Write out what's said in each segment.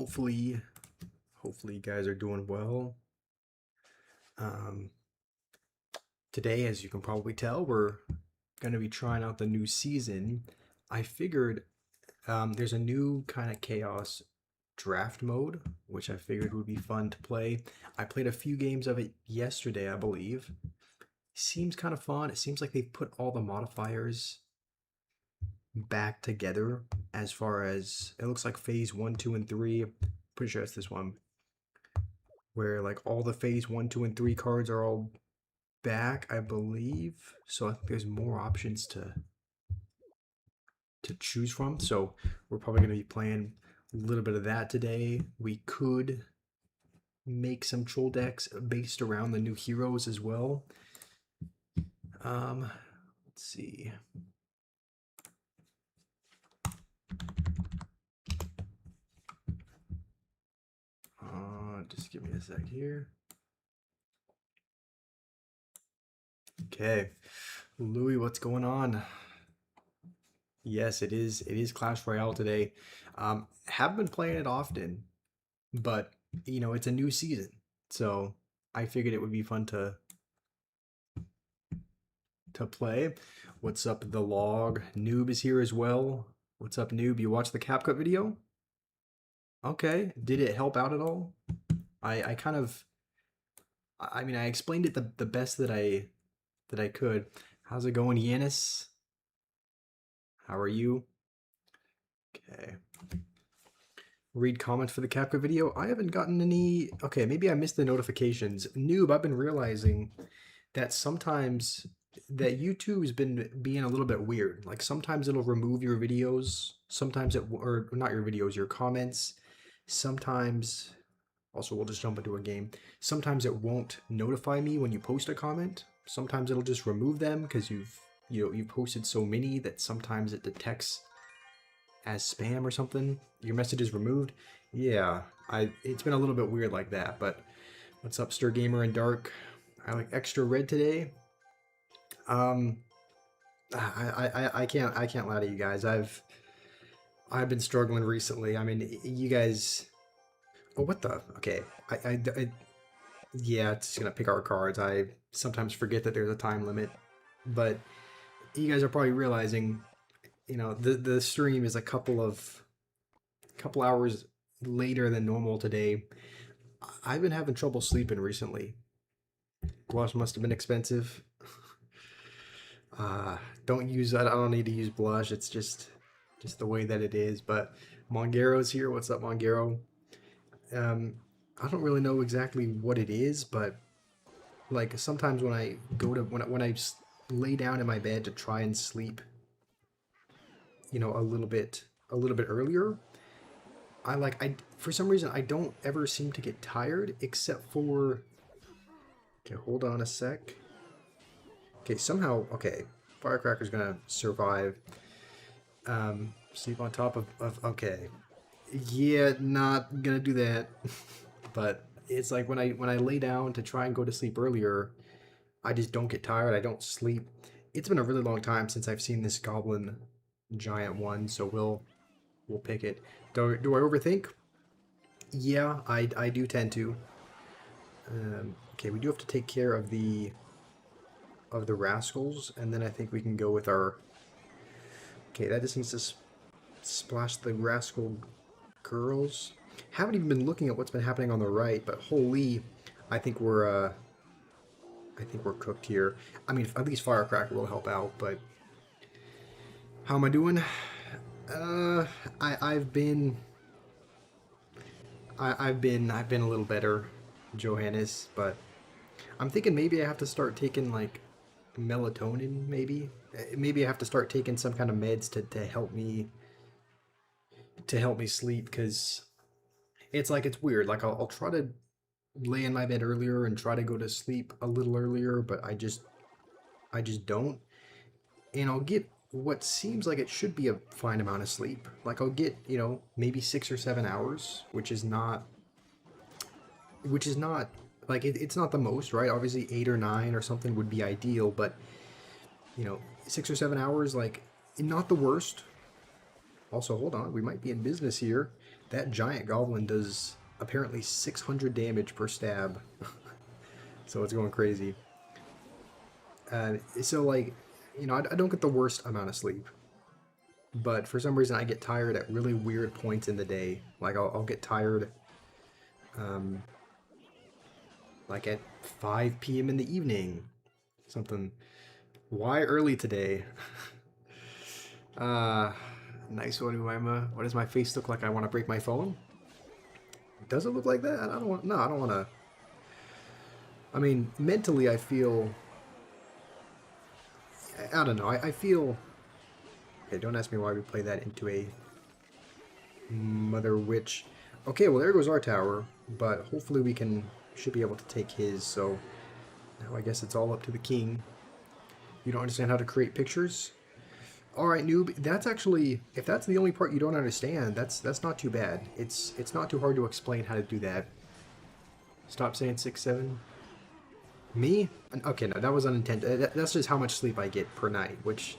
Hopefully, hopefully you guys are doing well. Um, Today, as you can probably tell, we're going to be trying out the new season. I figured there's a new kind of chaos draft mode, which I figured would be fun to play. I played a few games of it yesterday, I believe. Seems kind of fun. It seems like they've put all the modifiers back together as far as it looks like phase 1, 2, and 3. Pretty sure it's this one where like all the phase 1, 2, and 3 cards are all back, I believe. So I think there's more options to choose from. So we're probably going to be playing a little bit of that today. We could make some troll decks based around the new heroes as well. Let's see. Just give me a sec here. Okay, Louis, what's going on? Yes, it is. It is Clash Royale today. Haven't been playing it often, but you know it's a new season, so I figured it would be fun to play. What's up, the log? Noob is here as well. What's up, Noob? You watched the CapCut video? Okay. Did it help out at all? I kind of, I mean, I explained it the best that I could. How's it going, Yanis? How are you? Okay. Read comments for the CapCut video. I haven't gotten any. Okay, maybe I missed the notifications. Noob, I've been realizing that sometimes that YouTube's been being a little bit weird. Like sometimes it'll remove your videos, sometimes it, or not your videos, your comments. Sometimes, also we'll just jump into a game. Sometimes it won't notify me when you post a comment. Sometimes it'll just remove them because you've posted so many that sometimes it detects as spam or something. Your message is removed. Yeah, it's been a little bit weird like that. But what's up, Stir Gamer and Dark? I like extra red today. I can't lie to you guys. I've been struggling recently. I mean, you guys. Oh, what the? Okay, yeah, it's gonna pick our cards. I sometimes forget that there's a time limit, but you guys are probably realizing, you know, the stream is a couple hours later than normal today. I've been having trouble sleeping recently. Blush must have been expensive. Don't use that. I don't need to use blush. It's just the way that it is. But Mongero's here. What's up, Mongero? I don't really know exactly what it is, but like sometimes when I go to when I lay down in my bed to try and sleep, you know, a little bit earlier, I for some reason I don't ever seem to get tired except for. Okay, hold on a sec. Okay, somehow, okay, Firecracker's gonna survive. Sleep on top of okay. Yeah, not gonna do that. But it's like when I lay down to try and go to sleep earlier, I just don't get tired. I don't sleep. It's been a really long time since I've seen this goblin giant one, so we'll pick it. Do I overthink? Yeah, I do tend to. Okay, we do have to take care of the rascals, and then I think we can go with our. Okay, that just needs to splash the rascal girls. Haven't even been looking at what's been happening on the right, but holy, I think we're cooked here. I mean, at least Firecracker will help out, but how am I doing? I've been a little better, Johannes, but I'm thinking maybe I have to start taking like melatonin. Maybe I have to start taking some kind of meds to help me sleep, because it's like it's weird. Like I'll try to lay in my bed earlier and try to go to sleep a little earlier, but I just don't. And I'll get what seems like it should be a fine amount of sleep. Like I'll get, you know, maybe 6 or 7 hours, which is not like it's not the most, right? Obviously 8 or 9 or something would be ideal, but you know, 6 or 7 hours, like not the worst. Also, hold on, we might be in business here. That giant goblin does apparently 600 damage per stab. So it's going crazy. So, like, you know, I don't get the worst amount of sleep. But for some reason, I get tired at really weird points in the day. Like, I'll get tired, um, like at 5 p.m. in the evening. Something. Why early today? uh, nice one, Uema. What does my face look like? I want to break my phone? Does it look like that? I don't want. No, I don't want to. I mean, mentally, I feel. I don't know. I feel. Okay, don't ask me why we play that into a Mother Witch. Okay, well, there goes our tower, but hopefully we should be able to take his, so now I guess it's all up to the king. You don't understand how to create pictures? Alright, noob, that's actually, if that's the only part you don't understand, that's not too bad. It's not too hard to explain how to do that. Stop saying 6, 7. Me? Okay, no, that was unintended. That's just how much sleep I get per night, which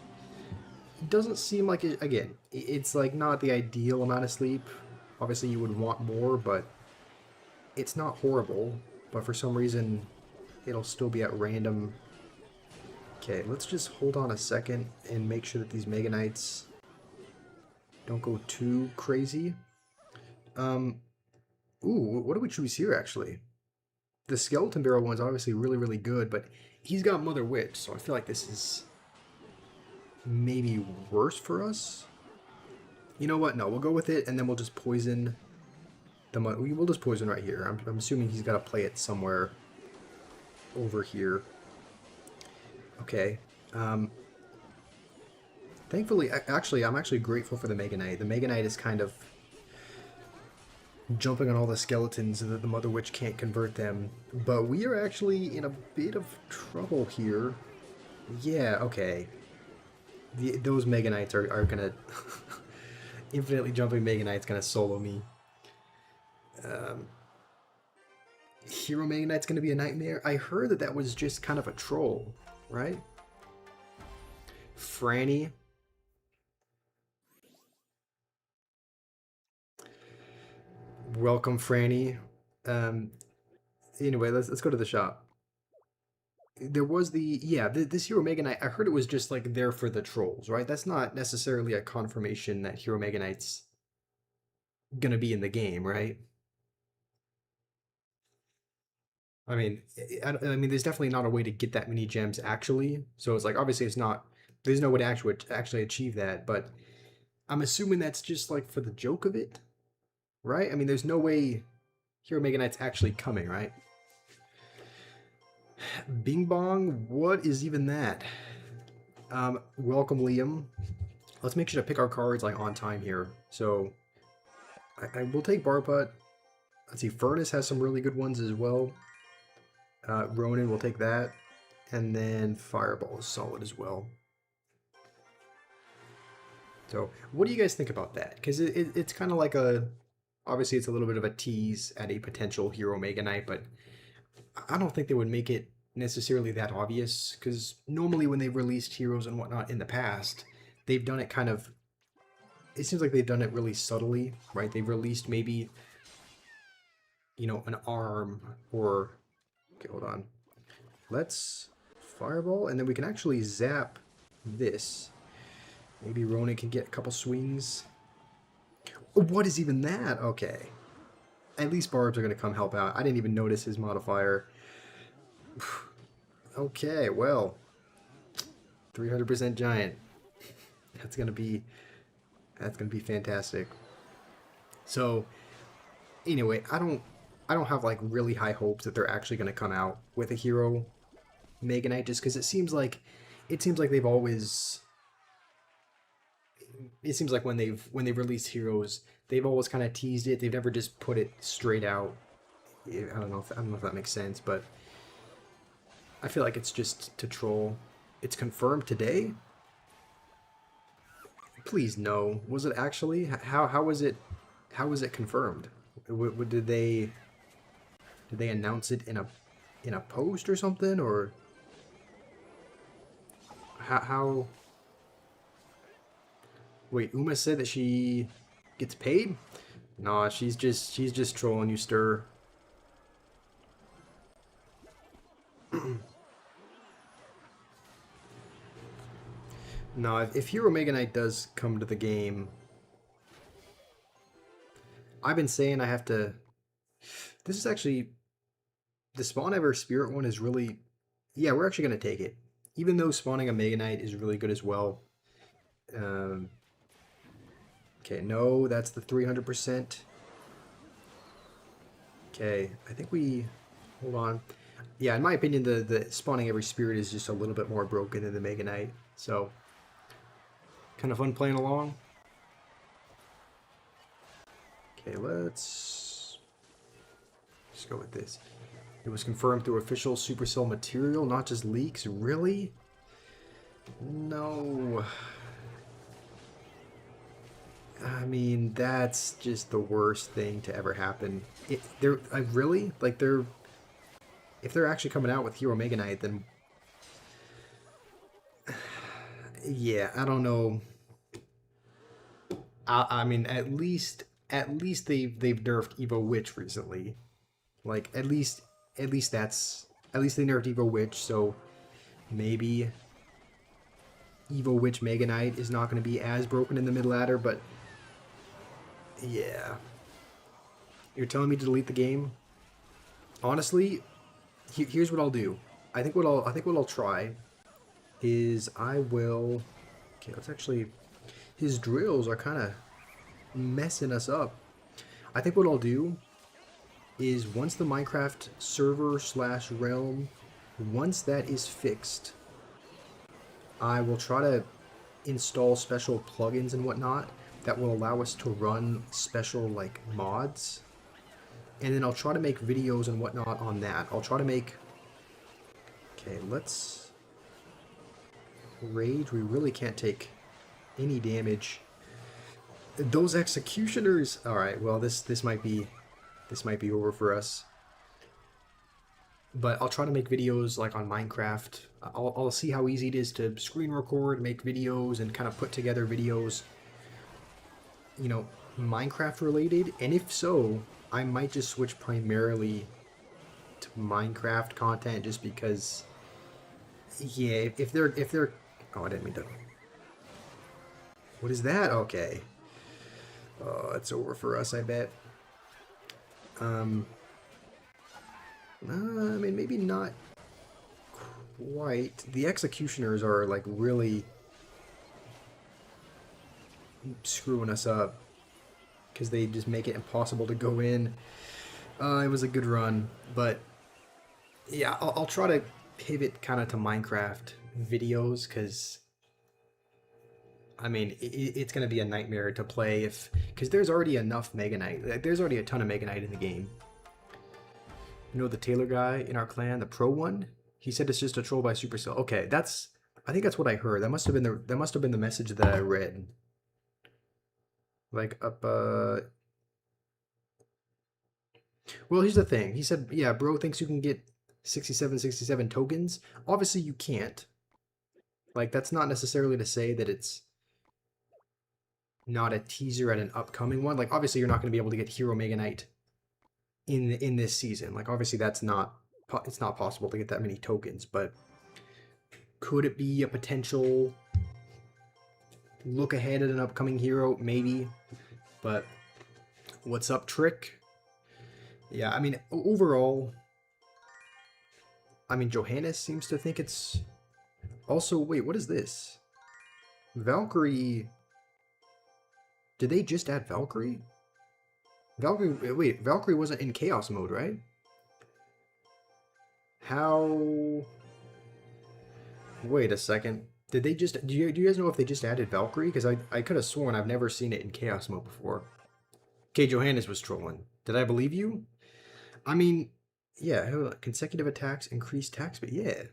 doesn't seem like it. Again, it's like not the ideal amount of sleep. Obviously you would want more, but it's not horrible. But for some reason it'll still be at random. Okay, let's just hold on a second and make sure that these Mega Knights don't go too crazy. Ooh, what do we choose here actually? The Skeleton Barrel one's obviously really, really good, but he's got Mother Witch, so I feel like this is maybe worse for us. You know what? No, we'll go with it, and then we'll just poison the. We'll just poison right here. I'm assuming he's got to play it somewhere over here. Okay. Thankfully, actually, I'm actually grateful for the Mega Knight. The Mega Knight is kind of jumping on all the skeletons so that the Mother Witch can't convert them. But we are actually in a bit of trouble here. Yeah, okay. Those Mega Knights are gonna... Infinitely jumping Mega Knight's gonna solo me. Hero Mega Knight's gonna be a nightmare. I heard that that was just kind of a troll, right? Franny. Welcome, Franny. Anyway, let's go to the shop. There was this Hero Mega Knight. I heard it was just like there for the trolls, right? That's not necessarily a confirmation that Hero Mega Knight's gonna be in the game, right? I mean, I mean, there's definitely not a way to get that many gems actually. So it's like obviously it's not. There's no way to actually achieve that, but I'm assuming that's just like for the joke of it, right? I mean, there's no way Hero Mega Knight's actually coming, right? Bing Bong, what is even that? Welcome, Liam. Let's make sure to pick our cards like on time here. So I will take Barput. Let's see, Furnace has some really good ones as well. Ronin will take that. And then Fireball is solid as well. So what do you guys think about that? Because it's kind of like a... Obviously, it's a little bit of a tease at a potential Hero Mega Knight, but I don't think they would make it necessarily that obvious, because normally when they've released heroes and whatnot in the past, they've done it kind of... It seems like they've done it really subtly, right? They've released maybe, you know, an arm or... Okay, hold on. Let's Fireball, and then we can actually zap this. Maybe Ronin can get a couple swings. What is even that? Okay. At least Barbs are going to come help out. I didn't even notice his modifier. Okay, well. 300% giant. That's going to be fantastic. So, anyway, I don't have like really high hopes that they're actually going to come out with a Hero Mega Knight, just because it seems like they've always... It seems like when they've released heroes, they've always kind of teased it. They've never just put it straight out. I don't know if that makes sense, but I feel like it's just to troll. It's confirmed today. Please no. Was it actually? How was it? How was it confirmed? Did they announce it in a post or something, or how? Wait, Uma said that she gets paid? Nah, she's just trolling you, Stir. No, if Hero Mega Knight does come to the game, I've been saying I have to. This is actually the Spawn Ever Spirit one is really. Yeah, we're actually gonna take it, even though spawning a Mega Knight is really good as well. Um, okay, no, that's the 300%. Okay, I think we. Hold on. Yeah, in my opinion, the spawning every spirit is just a little bit more broken than the Mega Knight. So, kind of fun playing along. Okay, let's go with this. It was confirmed through official Supercell material, not just leaks. Really? No. I mean, that's just the worst thing to ever happen. I really like if they're actually coming out with Hero Mega Knight, then yeah, I don't know. I mean, at least they've nerfed Evo Witch recently. Like at least at least they nerfed Evo Witch, so maybe Evo Witch Mega Knight is not going to be as broken in the mid ladder, but yeah. You're telling me to delete the game? Honestly, here's what I'll do. I think what I'll try is I will. Okay, let's actually. His drills are kind of messing us up. I think what I'll do is once the Minecraft server slash realm, once that is fixed, I will try to install special plugins and whatnot that will allow us to run special like mods, and then I'll try to make videos and whatnot on that. I'll try to make. Okay, let's rage. We really can't take any damage. Those executioners. All right. Well, this might be over for us. But I'll try to make videos like on Minecraft. I'll see how easy it is to screen record, make videos, and kind of put together videos, you know, Minecraft related. And if so, I might just switch primarily to Minecraft content just because, yeah, if they're, oh, I didn't mean to. What is that? Okay. Oh, it's over for us, I bet. I mean, maybe not quite. The executioners are like really screwing us up because they just make it impossible to go in. It was a good run, but yeah, I'll try to pivot kind of to Minecraft videos because I mean it's gonna be a nightmare to play because there's already enough Mega Knight. Like, there's already a ton of Mega Knight in the game. You know the Taylor guy in our clan, the pro one? He said it's just a troll by Supercell. Okay, I think that's what I heard. That must have been the message that I read. Like up well, here's the thing. He said, "Yeah, bro thinks you can get 67 tokens." Obviously you can't. Like that's not necessarily to say that it's not a teaser at an upcoming one. Like obviously you're not going to be able to get Hero Mega Knight in this season. Like obviously it's not possible to get that many tokens, but could it be a potential look ahead at an upcoming hero? Maybe. But what's up, Trick? Yeah, I mean overall, I mean Johannes seems to think it's also, wait, what is this? Valkyrie. Did they just add Valkyrie? Valkyrie wasn't in chaos mode, right? How? Wait a second. Did they just? Do you guys know if they just added Valkyrie? Because I could have sworn I've never seen it in chaos mode before. Okay, Johannes was trolling. Did I believe you? I mean, yeah. Consecutive attacks increase attack speed. Yeah.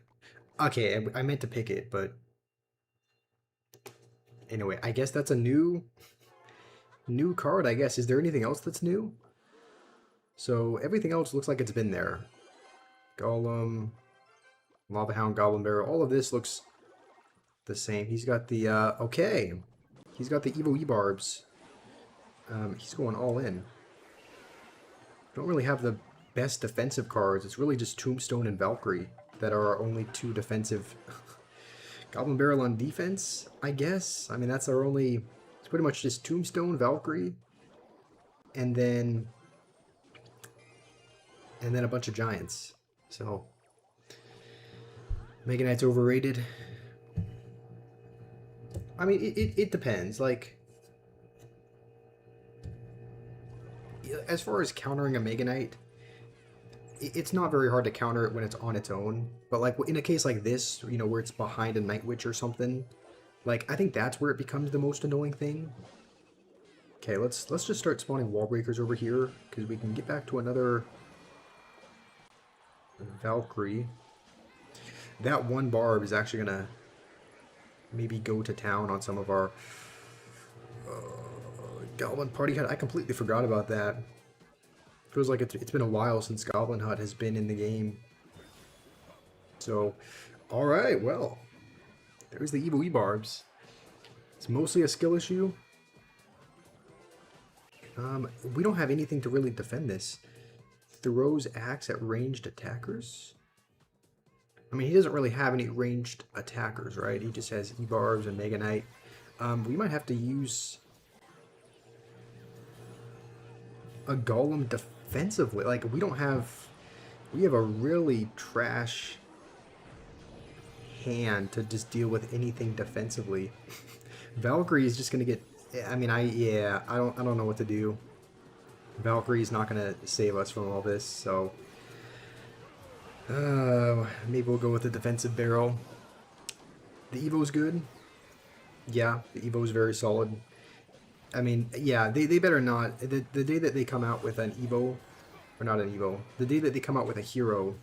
Okay, I meant to pick it, but anyway, I guess that's a new card. I guess. Is there anything else that's new? So everything else looks like it's been there. Golem, Lava Hound, Goblin Barrel, all of this looks the same. He's got the, okay. He's got the Evo E-Barbs. He's going all in. Don't really have the best defensive cards. It's really just Tombstone and Valkyrie that are our only two defensive. Goblin Barrel on defense, I guess. I mean, that's our only... It's pretty much just Tombstone, Valkyrie, and then a bunch of Giants. So, Mega Knight's overrated. I mean, it depends. Like, as far as countering a Mega Knight, it's not very hard to counter it when it's on its own. But like in a case like this, you know, where it's behind a Night Witch or something, like I think that's where it becomes the most annoying thing. Okay, let's just start spawning wall breakers over here because we can get back to another Valkyrie. That one barb is actually gonna maybe go to town on some of our Goblin Party Hut. I completely forgot about that. Feels like it's been a while since Goblin Hut has been in the game. So, alright, well, there's the Evo E-Barbs. It's mostly a skill issue. We don't have anything to really defend this. Throws axe at ranged attackers? I mean, he doesn't really have any ranged attackers, right? He just has E-Barbs and Mega Knight. We might have to use a Golem defensively. Like, we don't have... We have a really trash hand to just deal with anything defensively. Valkyrie is just going to get... I mean, I don't know what to do. Valkyrie's not going to save us from all this, so... maybe we'll go with the defensive barrel. The Evo's good. Yeah, the Evo's very solid. I mean, yeah, they better not... The day that they come out with an Evo... Or not an Evo. The day that they come out with a hero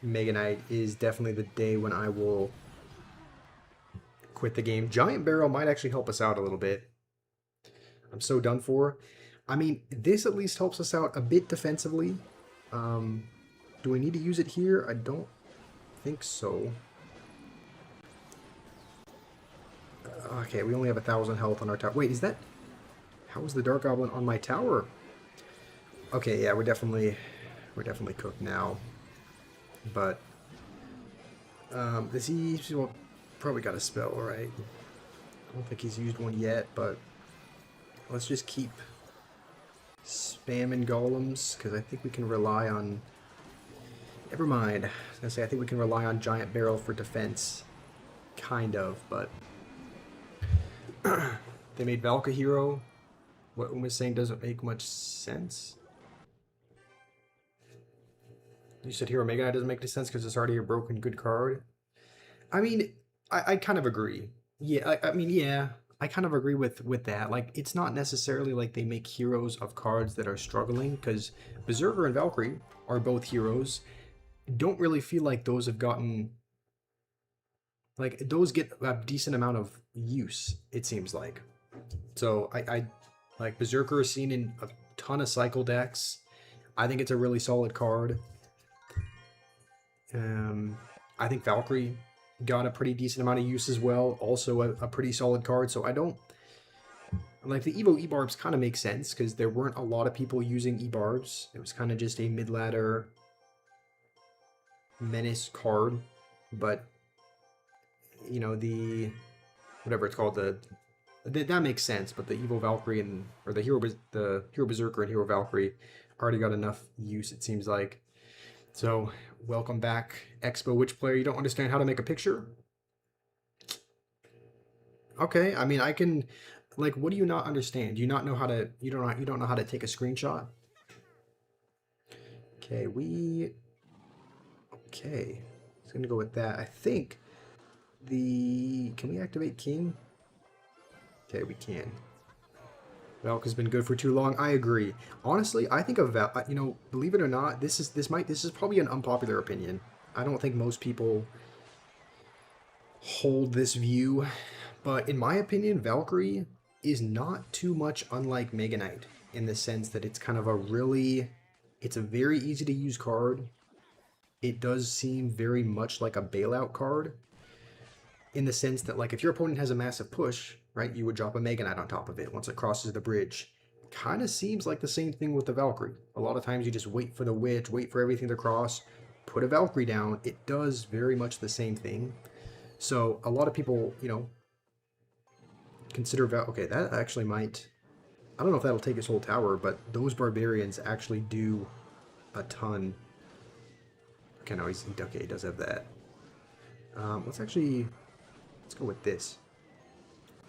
Mega Knight is definitely the day when I will quit the game. Giant Barrel might actually help us out a little bit. I'm so done for. I mean, this at least helps us out a bit defensively. Do I need to use it here? I don't think so. Okay, we only have 1,000 health on our tower. Wait, is that... How is the Dark Goblin on my tower? Okay, yeah, we're definitely cooked now. But he's well, probably got a spell, right? I don't think he's used one yet, but let's just keep spamming golems because I think we can rely on. Never mind. I was gonna say I think we can rely on Giant Barrel for defense, kind of, but they made Valka hero. What Uma's saying doesn't make much sense. You said Hero Mega Knight doesn't make any sense because it's already a broken good card. I mean, I kind of agree. Yeah, I mean, yeah, I kind of agree with that. Like, it's not necessarily like they make heroes of cards that are struggling because Berserker and Valkyrie are both heroes. Don't really feel like those have gotten... Like, those get a decent amount of use, it seems like. So, I like, Berserker is seen in a ton of cycle decks. I think it's a really solid card. I think Valkyrie got a pretty decent amount of use as well. Also a pretty solid card. So I don't... Like, the Evo E-Barbs kind of make sense because there weren't a lot of people using E-Barbs. It was kind of just a mid-ladder menace card. But, you know, the... Whatever it's called, that makes sense. But the Evo Valkyrie and... Or the Hero Berserker and Hero Valkyrie already got enough use, it seems like. So, welcome back, Expo Witch Player. You don't understand how to make a picture? Okay, I mean, I can... Like, what do you not understand? Do you not know how to... You don't know how to take a screenshot? Okay, Okay, it's gonna go with that. I think Can we activate King? Okay, we can. Valka's been good for too long. I agree. Honestly, I think of you know, believe it or not, this is probably an unpopular opinion. I don't think most people hold this view, but in my opinion, Valkyrie is not too much unlike Mega Knight in the sense that it's kind of it's a very easy to use card. It does seem very much like a bailout card. in the sense that, like, if your opponent has a massive push, right, you would drop a Mega Knight on top of it once it crosses the bridge. Kind of seems like the same thing with the Valkyrie. A lot of times you just wait for the witch, wait for everything to cross, put a Valkyrie down. It does very much the same thing. So a lot of people, you know, consider okay, that actually might. I don't know if that'll take his whole tower, but those barbarians actually do a ton. Okay, no, okay, he does have that. Let's go with this.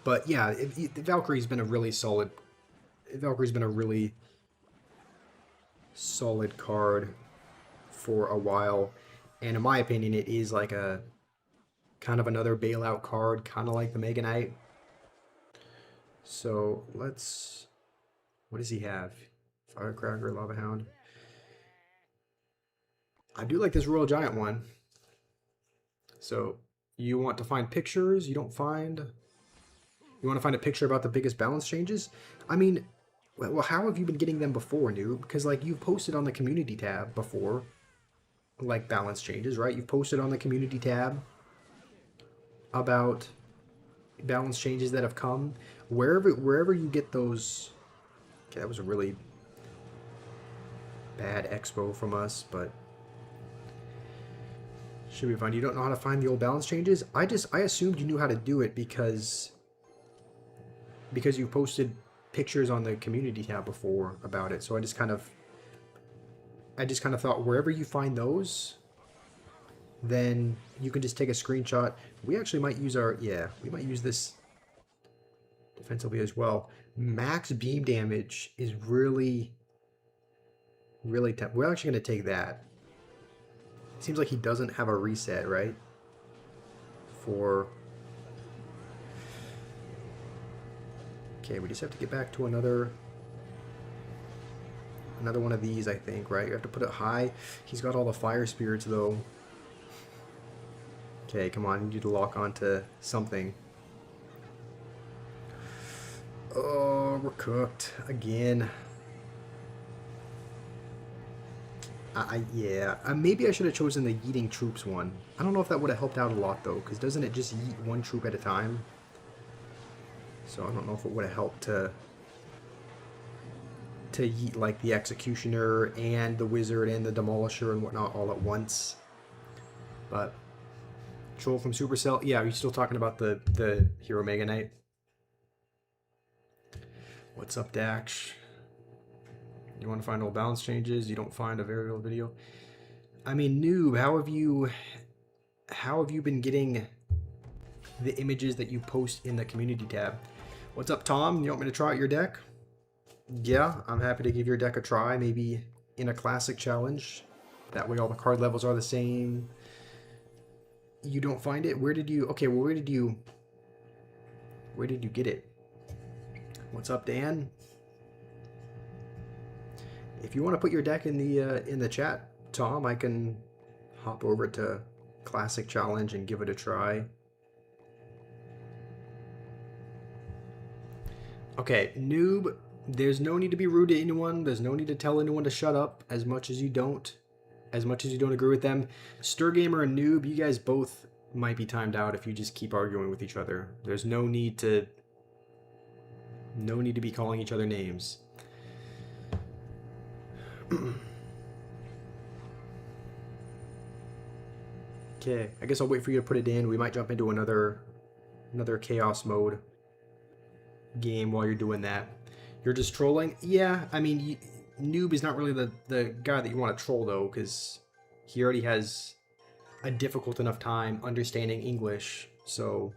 But yeah, Valkyrie's been a really solid. Valkyrie's been a really solid card for a while, and in my opinion, it is like a kind of another bailout card, kind of like the Mega Knight. So let's. What does he have? Firecracker, Lava Hound. I do like this Royal Giant one. So you want to find pictures, you don't find. You want to find a picture about the biggest balance changes? I mean, well, how have you been getting them before, Noob? Because, like, you've posted on the community tab before, like, balance changes, right? You've posted on the community tab about balance changes that have come. Wherever you get those. Okay, that was a really bad expo from us, but should be fine. You don't know how to find the old balance changes? I assumed you knew how to do it because you posted pictures on the community tab before about it. So I just kind of thought wherever you find those, then you can just take a screenshot. We actually might use we might use this defensively as well. Max beam damage is really tough. We're actually going to take that. It seems like he doesn't have a reset, right? Okay, we just have to get back to another one of these, I think, right? You have to put it high. He's got all the fire spirits, though. Okay, come on. You need to lock onto something. Oh, we're cooked again. Maybe I should have chosen the yeeting troops one. I don't know if that would have helped out a lot, though, because doesn't it just yeet one troop at a time? So I don't know if it would have helped to yeet, like, the Executioner and the Wizard and the Demolisher and whatnot all at once. But Troll from Supercell. Yeah, are you still talking about the Hero Mega Knight? What's up, Dax? You want to find old balance changes? You don't find a very old video? I mean, Noob, how have you been getting the images that you post in the community tab? What's up, Tom? You want me to try out your deck? Yeah, I'm happy to give your deck a try, maybe in a classic challenge. That way all the card levels are the same. You don't find it? Where did you... Okay, well, where did you get it? What's up, Dan? If you want to put your deck in the chat, Tom, I can hop over to Classic Challenge and give it a try. Okay, Noob, there's no need to be rude to anyone. There's no need to tell anyone to shut up as much as you don't agree with them. Sturgamer and Noob, you guys both might be timed out if you just keep arguing with each other. There's no need to be calling each other names. Okay, I guess I'll wait for you to put it in. We might jump into another chaos mode game while you're doing that. You're just trolling? Yeah, I mean, Noob is not really the guy that you want to troll, though, because he already has a difficult enough time understanding English, so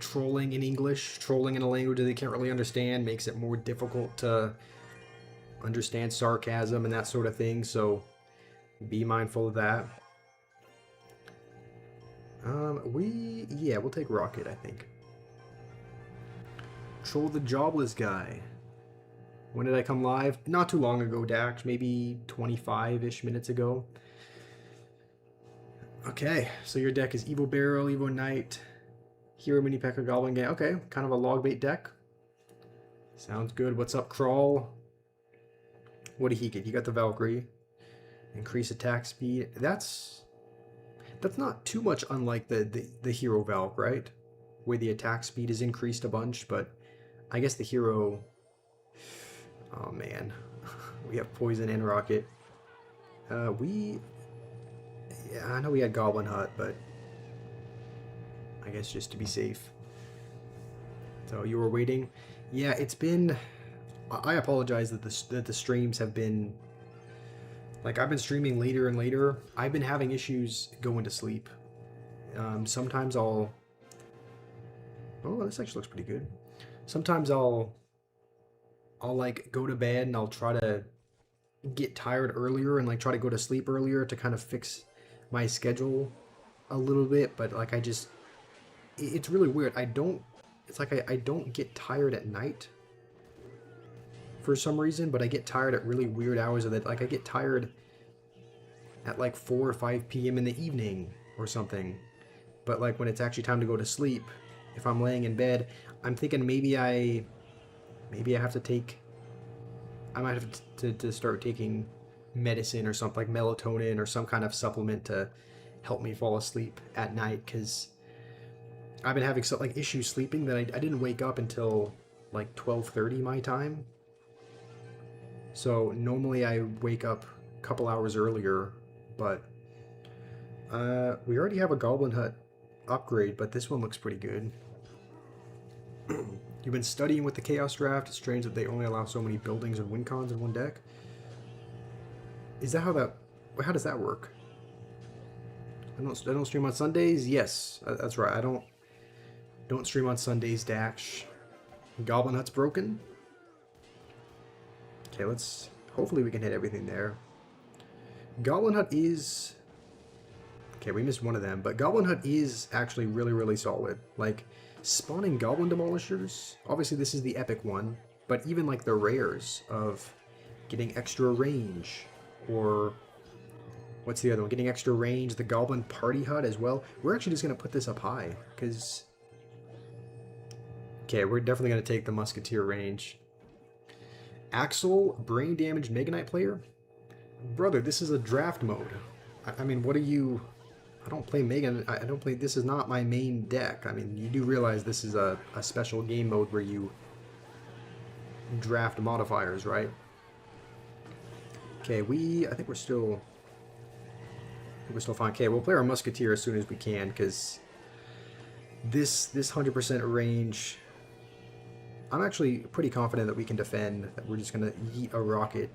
trolling in English, trolling in a language that they can't really understand makes it more difficult to understand sarcasm and that sort of thing, so be mindful of that. We'll take Rocket, I think. Troll the jobless guy. When did I come live? Not too long ago, Dax. Maybe 25-ish minutes ago. Okay, so your deck is Evo Barrel, Evo Knight, Hero Mini P.E.K.K.A. Goblin Gang. Okay, kind of a log bait deck. Sounds good. What's up, Crawl? What did he get? He got the Valkyrie. Increase attack speed. That's That's not too much unlike the hero Valk, right? Where the attack speed is increased a bunch, but I guess the hero... Oh man, we have poison and rocket. Yeah, I know we had Goblin Hut, but I guess just to be safe. So you were waiting? Yeah, it's been... I apologize that the streams have been... Like, I've been streaming later and later. I've been having issues going to sleep. Sometimes I'll... Oh, this actually looks pretty good. Sometimes I'll like go to bed and I'll try to get tired earlier and like try to go to sleep earlier to kind of fix my schedule a little bit, but like it's really weird. It's like I don't get tired at night for some reason, but I get tired at really weird hours of it. Like I get tired at like 4 or 5 p.m. in the evening or something. But like when it's actually time to go to sleep, if I'm laying in bed, I'm thinking maybe I have to take... I might have to start taking medicine or something, like melatonin or some kind of supplement to help me fall asleep at night, because I've been having like issues sleeping that I didn't wake up until like 12:30 my time. So normally I wake up a couple hours earlier, but we already have a Goblin Hut upgrade, but this one looks pretty good. You've been studying with the Chaos Draft. It's strange that they only allow so many buildings and win cons in one deck. Is that how that... How does that work? I don't stream on Sundays? Yes, that's right. I don't stream on Sundays, Dash. Goblin Hut's broken. Okay, let's... Hopefully we can hit everything there. Goblin Hut is... Okay, we missed one of them, but Goblin Hut is actually really, really solid. Like... Spawning Goblin Demolishers, obviously this is the epic one, but even like the rares of getting extra range, or what's the other one? Getting extra range, the Goblin Party Hut as well. We're actually just going to put this up high, because... Okay, we're definitely going to take the Musketeer range. Axel, Brain Damaged Mega Knight player? Brother, this is a draft mode. I mean, what are you... I don't play Mega. I don't play. This is not my main deck. I mean, you do realize this is a special game mode where you draft modifiers, right? Okay, I think we're still fine. Okay, we'll play our Musketeer as soon as we can, because this 100% range, I'm actually pretty confident that we can defend. That we're just gonna yeet a rocket,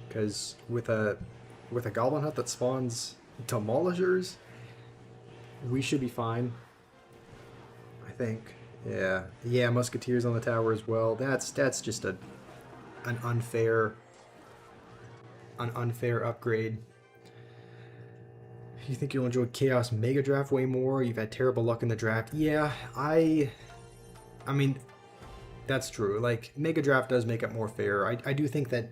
because with a Goblin Hut that spawns Demolishers, we should be fine, I think. Yeah, Musketeers on the tower as well. That's just an unfair upgrade. You think you'll enjoy Chaos Mega Draft way more? You've had terrible luck in the draft. Yeah, I mean, that's true. Like, Mega Draft does make it more fair. I do think that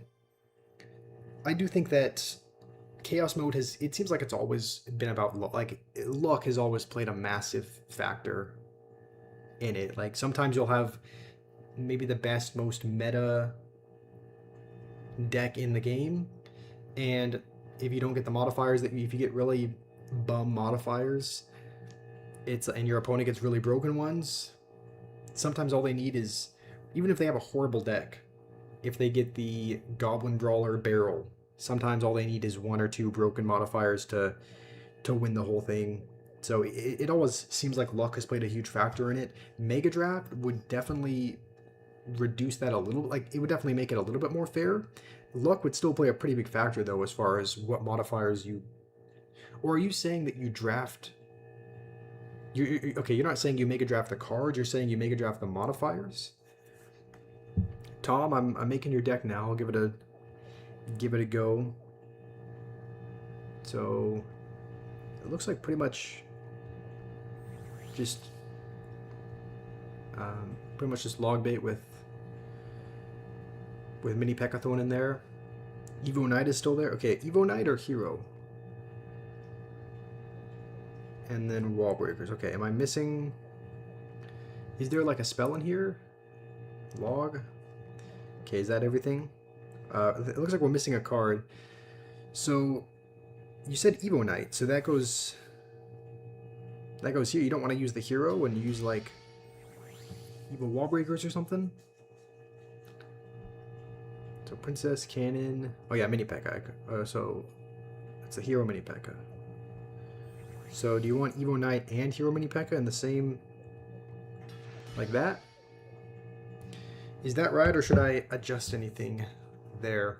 Chaos mode it seems like it's always been about luck. Like, luck has always played a massive factor in it. Like, sometimes you'll have maybe the best, most meta deck in the game, and if you don't get the modifiers, if you get really bum modifiers, and your opponent gets really broken ones, sometimes all they need is, even if they have a horrible deck, if they get the Goblin Brawler Barrel, sometimes all they need is 1 or 2 broken modifiers to win the whole thing. So it always seems like luck has played a huge factor in it. Mega Draft would definitely reduce that a little. Like, it would definitely make it a little bit more fair. Luck would still play a pretty big factor, though, as far as what modifiers you... Or are you saying that you draft... Okay, you're not saying you Mega Draft the cards, you're saying you Mega Draft the modifiers? Tom, I'm making your deck now. I'll give it a go. So it looks like pretty much just log bait with mini Pekathon in there. Evo Knight is still there. Okay, Evo Knight or Hero? And then Wall Breakers. Okay, am I missing... Is there like a spell in here? Log? Okay, is that everything? It looks like we're missing a card. So You said Evo Knight, so that goes here. You don't want to use the hero and use like Evo Wall Breakers or something? So Princess, Cannon. Oh yeah, Mini P.E.K.K.A. So it's a Hero Mini P.E.K.K.A. So do you want Evo Knight and Hero Mini P.E.K.K.A. in the same, like that? Is that right, or should I adjust anything there?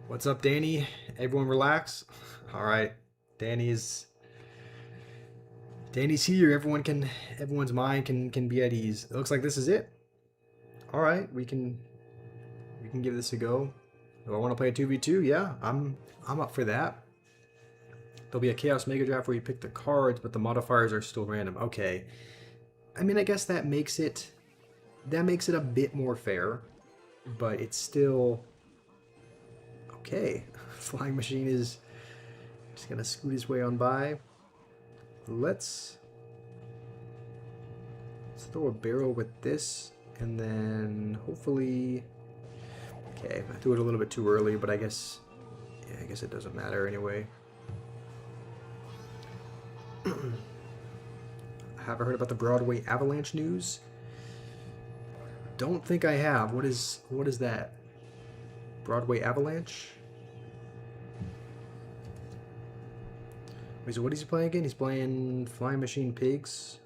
What's up, Danny? Everyone relax. All right, Danny's here. Everyone's mind can be at ease. It looks like this is it. All right, we can give this a go. Do I want to play a 2v2? Yeah, I'm up for that. There'll be a Chaos Mega Draft where you pick the cards, but the modifiers are still random. Okay. I mean, I guess that makes it a bit more fair, but it's still okay. Flying Machine is just gonna scoot his way on by. Let's throw a barrel with this, and then hopefully. Okay, I threw it a little bit too early, but I guess it doesn't matter anyway. Have I heard about the Broadway Avalanche news? Don't think I have. What is that? Broadway Avalanche? Wait, so what is he playing again? He's playing Flying Machine Pigs.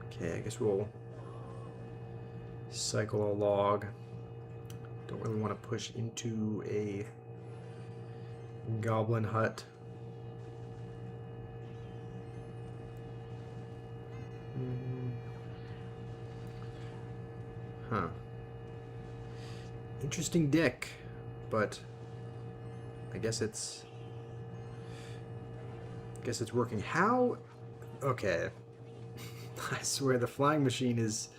Okay, I guess we'll cycle a log. Don't really want to push into a goblin hut. Huh. Interesting deck, but I guess it's working. How? Okay. I swear the Flying Machine is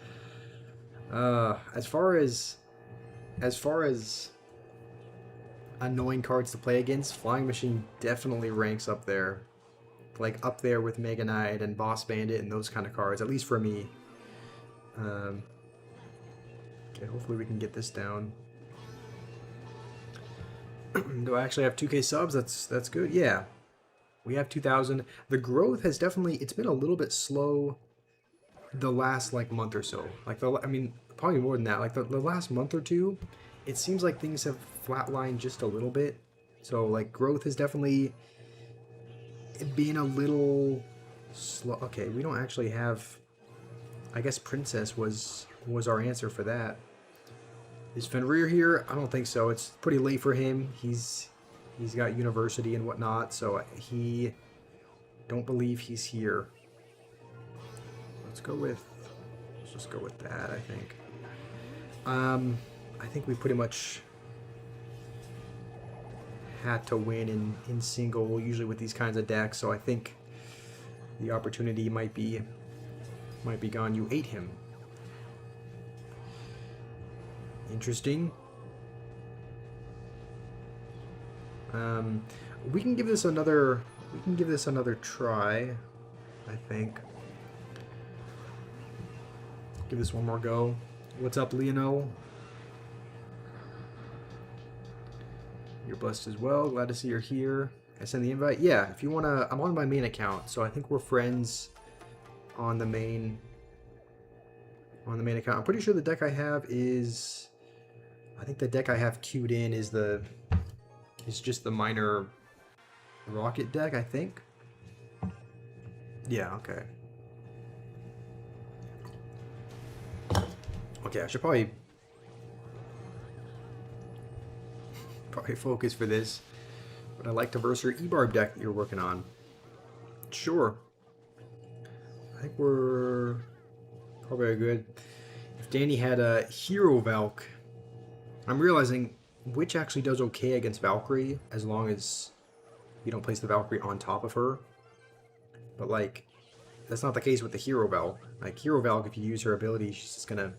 as far as annoying cards to play against, Flying Machine definitely ranks up there. Like up there with Mega Knight and Boss Bandit and those kind of cards, at least for me. Okay, hopefully we can get this down. Do I actually have 2K subs? That's good. Yeah. We have 2,000. The growth has definitely, it's been a little bit slow the last like month or so. Like I mean, probably more than that. Like the last month or two, it seems like things have flatlined just a little bit. So like growth has definitely been a little slow. Okay, we don't actually have, I guess Princess was our answer for that. Is Fenrir here? I don't think so. It's pretty late for him. He's got university and whatnot, so don't believe he's here. Let's just go with that, I think. I think we pretty much had to win in single, usually with these kinds of decks, so I think the opportunity might be gone. You ate him. Interesting. We can give this another try, I think. Give this one more go. What's up, Leonel? You're blessed as well. Glad to see you're here. I send the invite. Yeah, if you wanna, I'm on my main account, so I think we're friends on the main account. I'm pretty sure the deck I have is, I think the deck I have queued in is just the minor rocket deck, I think. Yeah, okay. Okay, I should probably focus for this. But I like the Verser E-Barb deck that you're working on. Sure. I think we're probably good. If Danny had a Hero Valk, I'm realizing which actually does okay against Valkyrie as long as you don't place the Valkyrie on top of her. But like, that's not the case with the Hero Valk. Like Hero Valk, if you use her ability, she's just gonna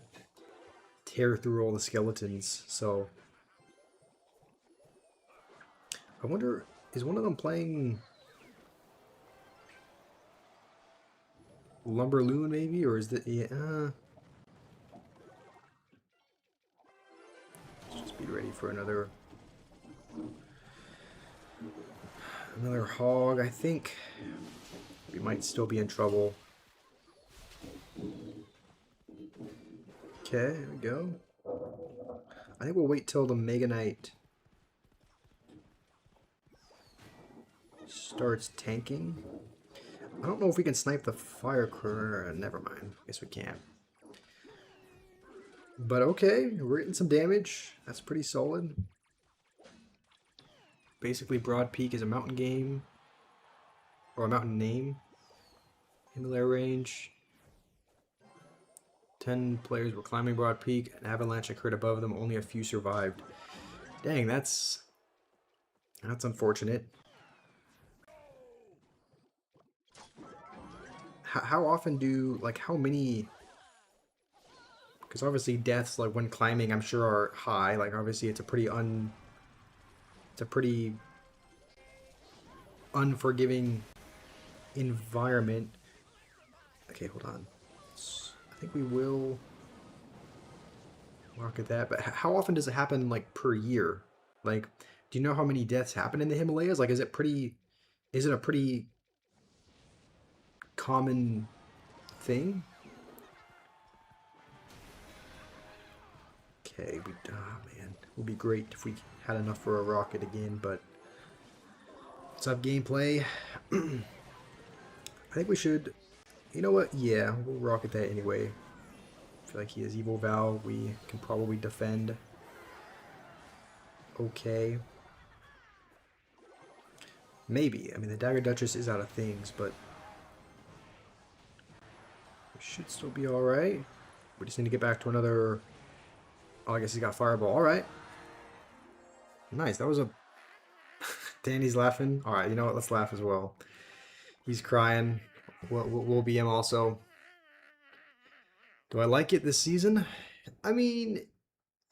tear through all the skeletons. So I wonder, is one of them playing Lumberloon maybe, or is that, yeah, let's just be ready for another Another hog. I think we might still be in trouble. Okay, here we go. I think we'll wait till the Mega Knight starts tanking. I don't know if we can snipe the Firecrawler. Never mind. Guess we can't. But okay, we're getting some damage. That's pretty solid. Basically, Broad Peak is a mountain game. Or a mountain name. Himalaya range. 10 players were climbing Broad Peak. An avalanche occurred above them. Only a few survived. Dang, that's unfortunate. How often do, like, how many... Because obviously deaths, like, when climbing, I'm sure are high. Like, obviously it's a pretty unforgiving environment. Okay, hold on. I think we will look at that. But how often does it happen, like, per year? Like, do you know how many deaths happen in the Himalayas? Like, is it a pretty common thing? Okay, man, it would be great if we had enough for a rocket again, but what's up, gameplay? I think we should, you know what, yeah, we'll rocket that anyway. I feel like he has Evil Val, we can probably defend. Okay. Maybe, I mean, the Dagger Duchess is out of things, but we should still be alright. We just need to get back to another... Oh, I guess he's got Fireball. Alright. Nice. That was a... Danny's laughing. Alright, you know what? Let's laugh as well. He's crying. We'll be him also. Do I like it this season? I mean...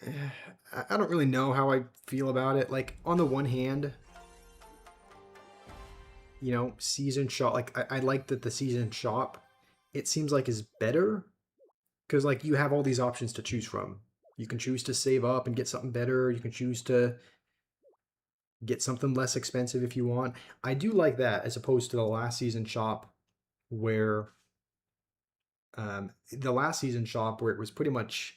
I don't really know how I feel about it. Like, on the one hand... You know, season shop... Like, I like that the season shop, it seems like, is better. Because, like, you have all these options to choose from. You can choose to save up and get something better. You can choose to get something less expensive if you want. I do like that as opposed to the last season shop where it was pretty much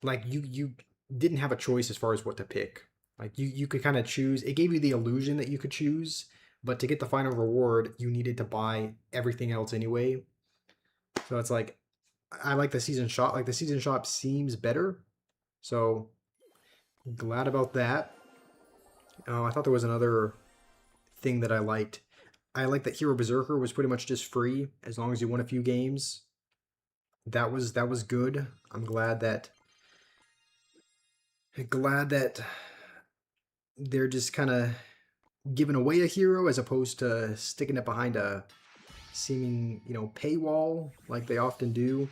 like you didn't have a choice as far as what to pick. Like you could kind of choose. It gave you the illusion that you could choose, but to get the final reward, you needed to buy everything else anyway. So it's like I like the season shop. Like the season shop seems better. So, glad about that. I thought there was another thing that I liked. I liked that Hero Berserker was pretty much just free as long as you won a few games. That was good. I'm glad that they're just kind of giving away a hero as opposed to sticking it behind a seeming, you know, paywall like they often do.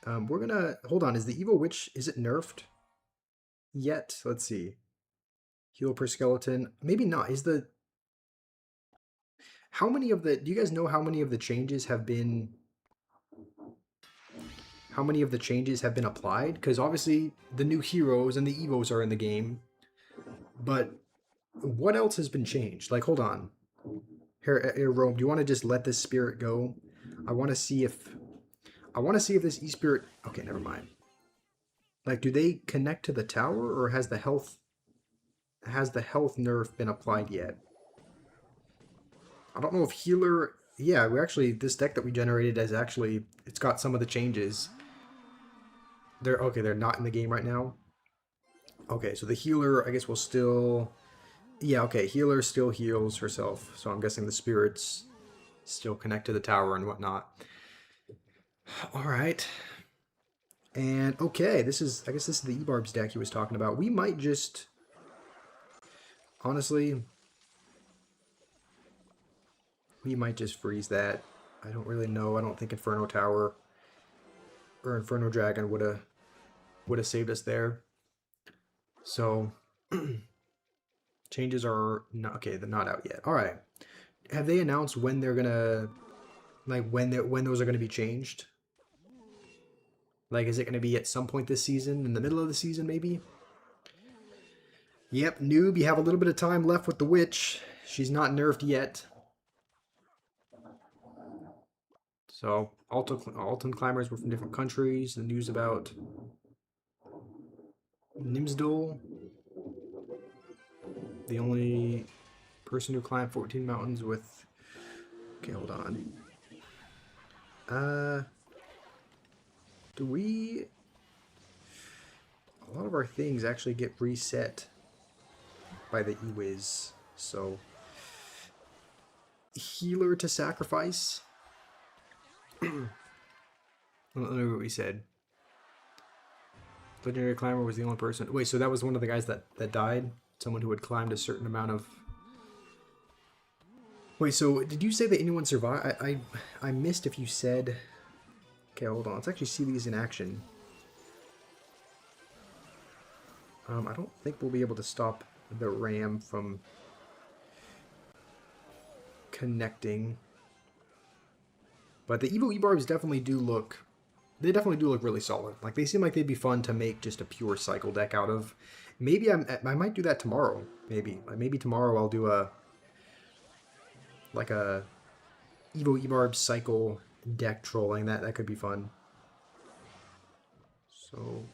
We're gonna hold on. Is the Evil Witch, is it nerfed yet? Let's see. Heal per skeleton. Maybe not. Is the how many of the do you guys know how many of the changes have been applied? Because obviously the new heroes and the Evos are in the game, but what else has been changed? Like, hold on. Here, Rome, do you want to just let this spirit go? I want to see if this E-Spirit... Okay, never mind. Like, do they connect to the tower, or has the health nerf been applied yet? I don't know if healer... Yeah, this deck that we generated has actually... It's got some of the changes. They're not in the game right now. Okay, so the healer, I guess, will still... Yeah, okay, healer still heals herself. So I'm guessing the spirits still connect to the tower and whatnot. All right. And okay, I guess this is the E-Barbs deck he was talking about. We might just, honestly, we might just freeze that. I don't really know. I don't think Inferno Tower or Inferno Dragon would have saved us there. So changes are not okay. They're not out yet. All right. Have they announced when they're gonna, like, when those are gonna be changed? Like, is it going to be at some point this season? In the middle of the season, maybe? Yep, noob, you have a little bit of time left with the witch. She's not nerfed yet. So, Alton climbers were from different countries. The news about Nimsdal, the only person who climbed 14 mountains with... Okay, hold on. Do we... A lot of our things actually get reset by the Ewiz. So, healer to sacrifice. Let me what we said. Legendary climber was the only person. Wait, so that was one of the guys that died? Someone who had climbed a certain amount of... Wait, so did you say that anyone survived? I missed if you said... Okay, hold on. Let's actually see these in action. I don't think we'll be able to stop the ram from connecting. But the Evo E-Barbs definitely do look... They definitely do look really solid. Like, they seem like they'd be fun to make just a pure cycle deck out of. Maybe I might do that tomorrow. Maybe. Maybe tomorrow I'll do a... Like a... Evo E-Barb cycle deck trolling. That could be fun. So...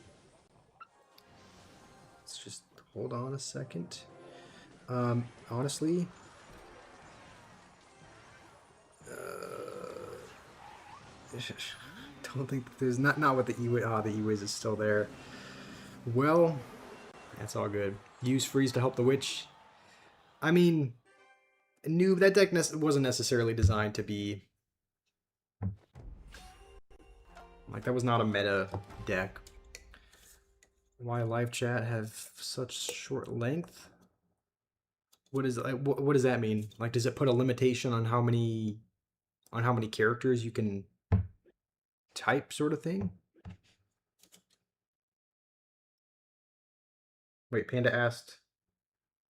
Let's just hold on a second. Honestly... don't think there's not with the E-Wiz. Ah, the E-Wiz is still there. Well, that's all good. Use freeze to help the witch. I mean, noob, that deck wasn't necessarily designed to be like, that was not a meta deck. Why live chat have such short length? What is what does that mean? Like, does it put a limitation on how many characters you can type, sort of thing? Wait, Panda asked,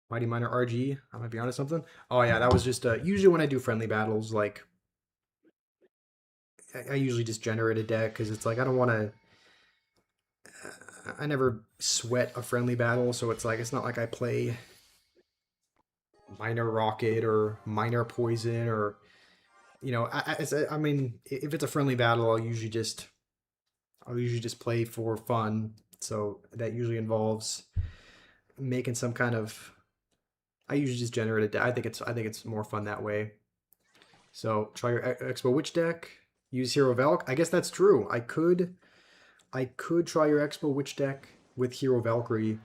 Mighty Miner RG, I might be onto something. Oh yeah, that was just, usually when I do friendly battles, like, I usually just generate a deck, because it's like, I don't want to, I never sweat a friendly battle, so it's like, it's not like I play Miner Rocket, or Miner Poison, or, you know, I mean, if it's a friendly battle, I'll usually just play for fun, so that usually involves making some kind of... I usually just generate a deck. I think it's more fun that way. So try your Expo Witch deck. Use Hero Valk. I guess that's true. I could try your Expo Witch deck with Hero Valkyrie.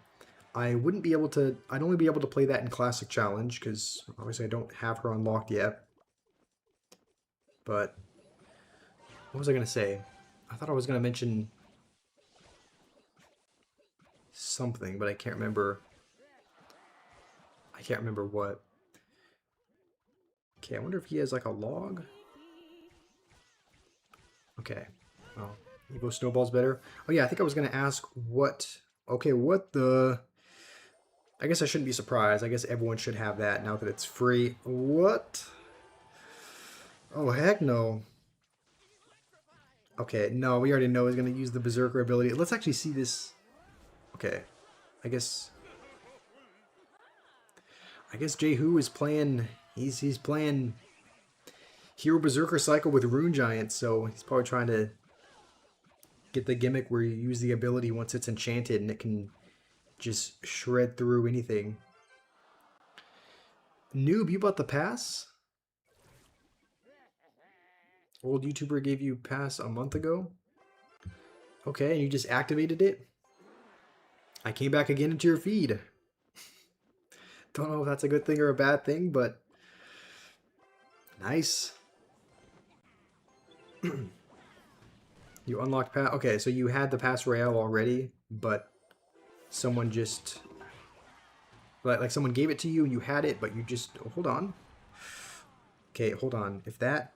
I wouldn't be able to... I'd only be able to play that in Classic Challenge, because obviously I don't have her unlocked yet. But what was I going to say? I thought I was going to mention something, but I can't remember. I can't remember what. Okay, I wonder if he has like a log. Okay. Well, Evo Snowball's better. Oh yeah, I think I was gonna ask what... Okay, what the... I guess I shouldn't be surprised. I guess everyone should have that now that it's free. What? Oh, heck no. Okay, no, we already know he's gonna use the Berserker ability. Let's actually see this. Okay. I guess Jehu is playing... He's playing Hero Berserker Cycle with Rune Giants, so he's probably trying to get the gimmick where you use the ability once it's enchanted and it can just shred through anything. Noob, you bought the pass? Old YouTuber gave you pass a month ago? Okay, and you just activated it? I came back again into your feed. Don't know if that's a good thing or a bad thing, but nice. You unlocked pass. Okay, so you had the Pass Royale already, but someone just... Like someone gave it to you and you had it, but you just... Oh, hold on. Okay, hold on. If that...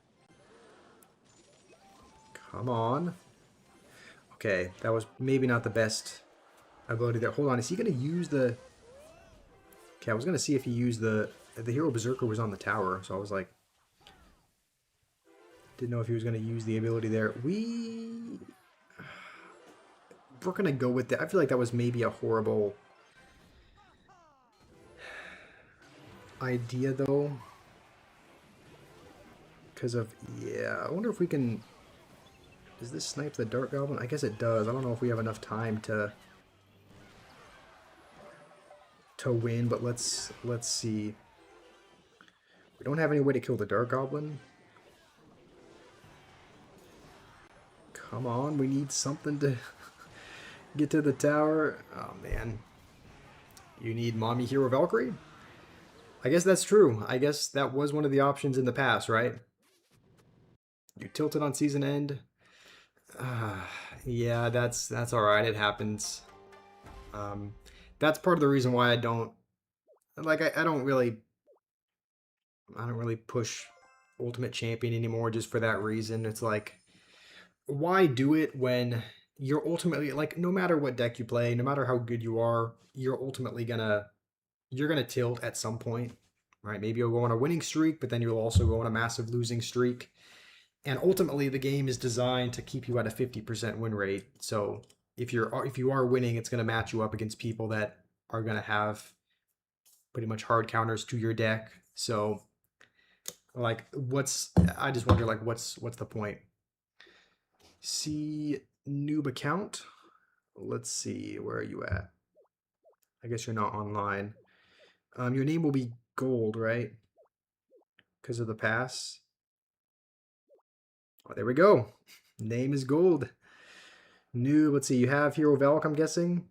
Come on. Okay, that was maybe not the best ability there. Hold on, is he going to use the... Okay, I was going to see if he used the... The Hero Berserker was on the tower, so I was like... Didn't know if he was going to use the ability there. We're going to go with that. I feel like that was maybe a horrible idea, though. Because of... Yeah, I wonder if we can... Does this snipe the Dart Goblin? I guess it does. I don't know if we have enough time to win, but let's see. We don't have any way to kill the Dart Goblin. Come on, we need something to get to the tower. Oh, man. You need Mommy Hero Valkyrie? I guess that's true. I guess that was one of the options in the past, right? You tilted on season end. Yeah, that's all right. It happens. That's part of the reason why I don't like. I don't really push Ultimate Champion anymore, just for that reason. It's like, why do it when you're ultimately, like, no matter what deck you play, no matter how good you are, you're ultimately gonna tilt at some point, right? Maybe you'll go on a winning streak, but then you'll also go on a massive losing streak. And ultimately, the game is designed to keep you at a 50% win rate. So if you are winning, it's going to match you up against people that are going to have pretty much hard counters to your deck. So, like, I just wonder, like, what's the point? See noob account. Let's see, where are you at? I guess you're not online. Your name will be gold, right? Because of the pass. Oh, there we go. Name is gold. Noob, let's see, you have Hero Valk, I'm guessing?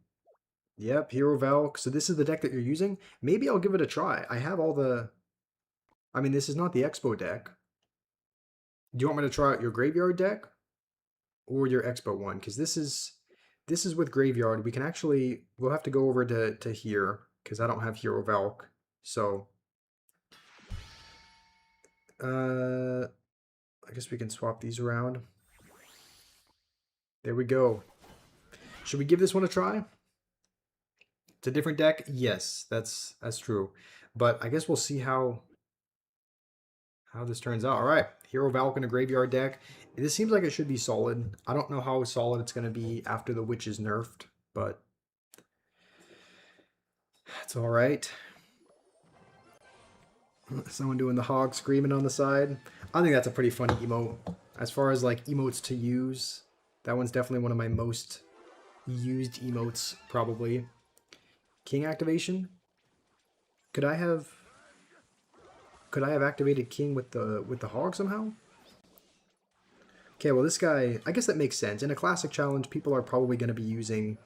Yep, Hero Valk. So this is the deck that you're using? Maybe I'll give it a try. I have all the... I mean, this is not the Expo deck. Do you want me to try out your Graveyard deck? Or your Expo one? Because this is with Graveyard. We can actually... We'll have to go over to here, because I don't have Hero Valk. So... I guess we can swap these around. There we go. Should we give this one a try? It's a different deck? Yes, that's true. But I guess we'll see how this turns out. All right, Hero Valk in a Graveyard deck. This seems like it should be solid. I don't know how solid it's going to be after the Witch is nerfed, but it's all right. Someone doing the hog screaming on the side. I think that's a pretty funny emote. As far as like emotes to use, that one's definitely one of my most used emotes, probably. King activation? Could I have activated King with the hog somehow? Okay, well this guy, I guess that makes sense. In a classic challenge, people are probably going to be using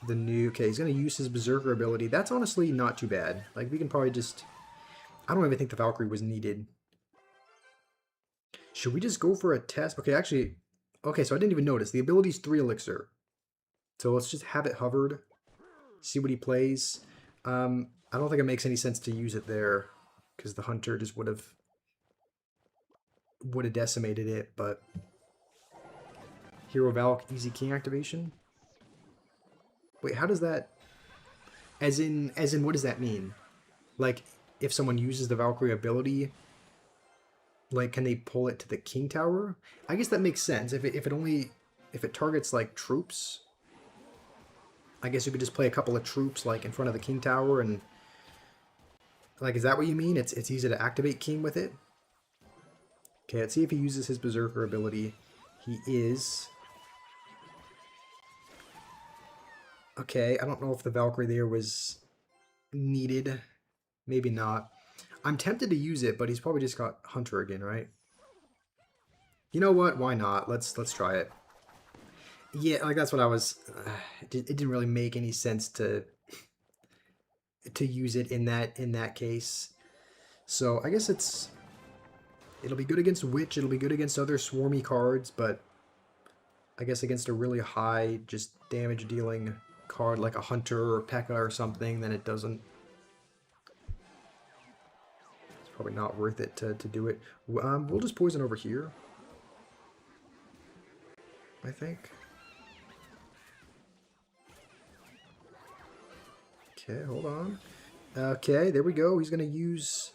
the new... Okay, he's going to use his Berserker ability. That's honestly not too bad. Like, we can probably just... I don't even think the Valkyrie was needed. Should we just go for a test? Okay, actually... Okay, so I didn't even notice. The ability's 3 Elixir. So let's just have it hovered. See what he plays. I don't think it makes any sense to use it there, because the Hunter just would have decimated it, but... Hero Valk, easy King activation? Wait, how does that... As in, what does that mean? Like, if someone uses the Valkyrie ability, like, can they pull it to the King Tower? I guess that makes sense. If it targets, like, troops, I guess you could just play a couple of troops, like, in front of the King Tower, and... Like, is that what you mean? It's easy to activate King with it? Okay, let's see if he uses his Berserker ability. He is... Okay, I don't know if the Valkyrie there was needed. Maybe not. I'm tempted to use it, but he's probably just got Hunter again, right? You know what? Why not? Let's try it. Yeah, like that's what I was... it didn't really make any sense to use it in that case. So I guess it'll be good against Witch, it'll be good against other swarmy cards, but I guess against a really high just damage dealing card like a Hunter or P.E.K.K.A. or something, then it doesn't... It's probably not worth it to do it. We'll just poison over here, I think. Okay, hold on. Okay, there we go. He's gonna use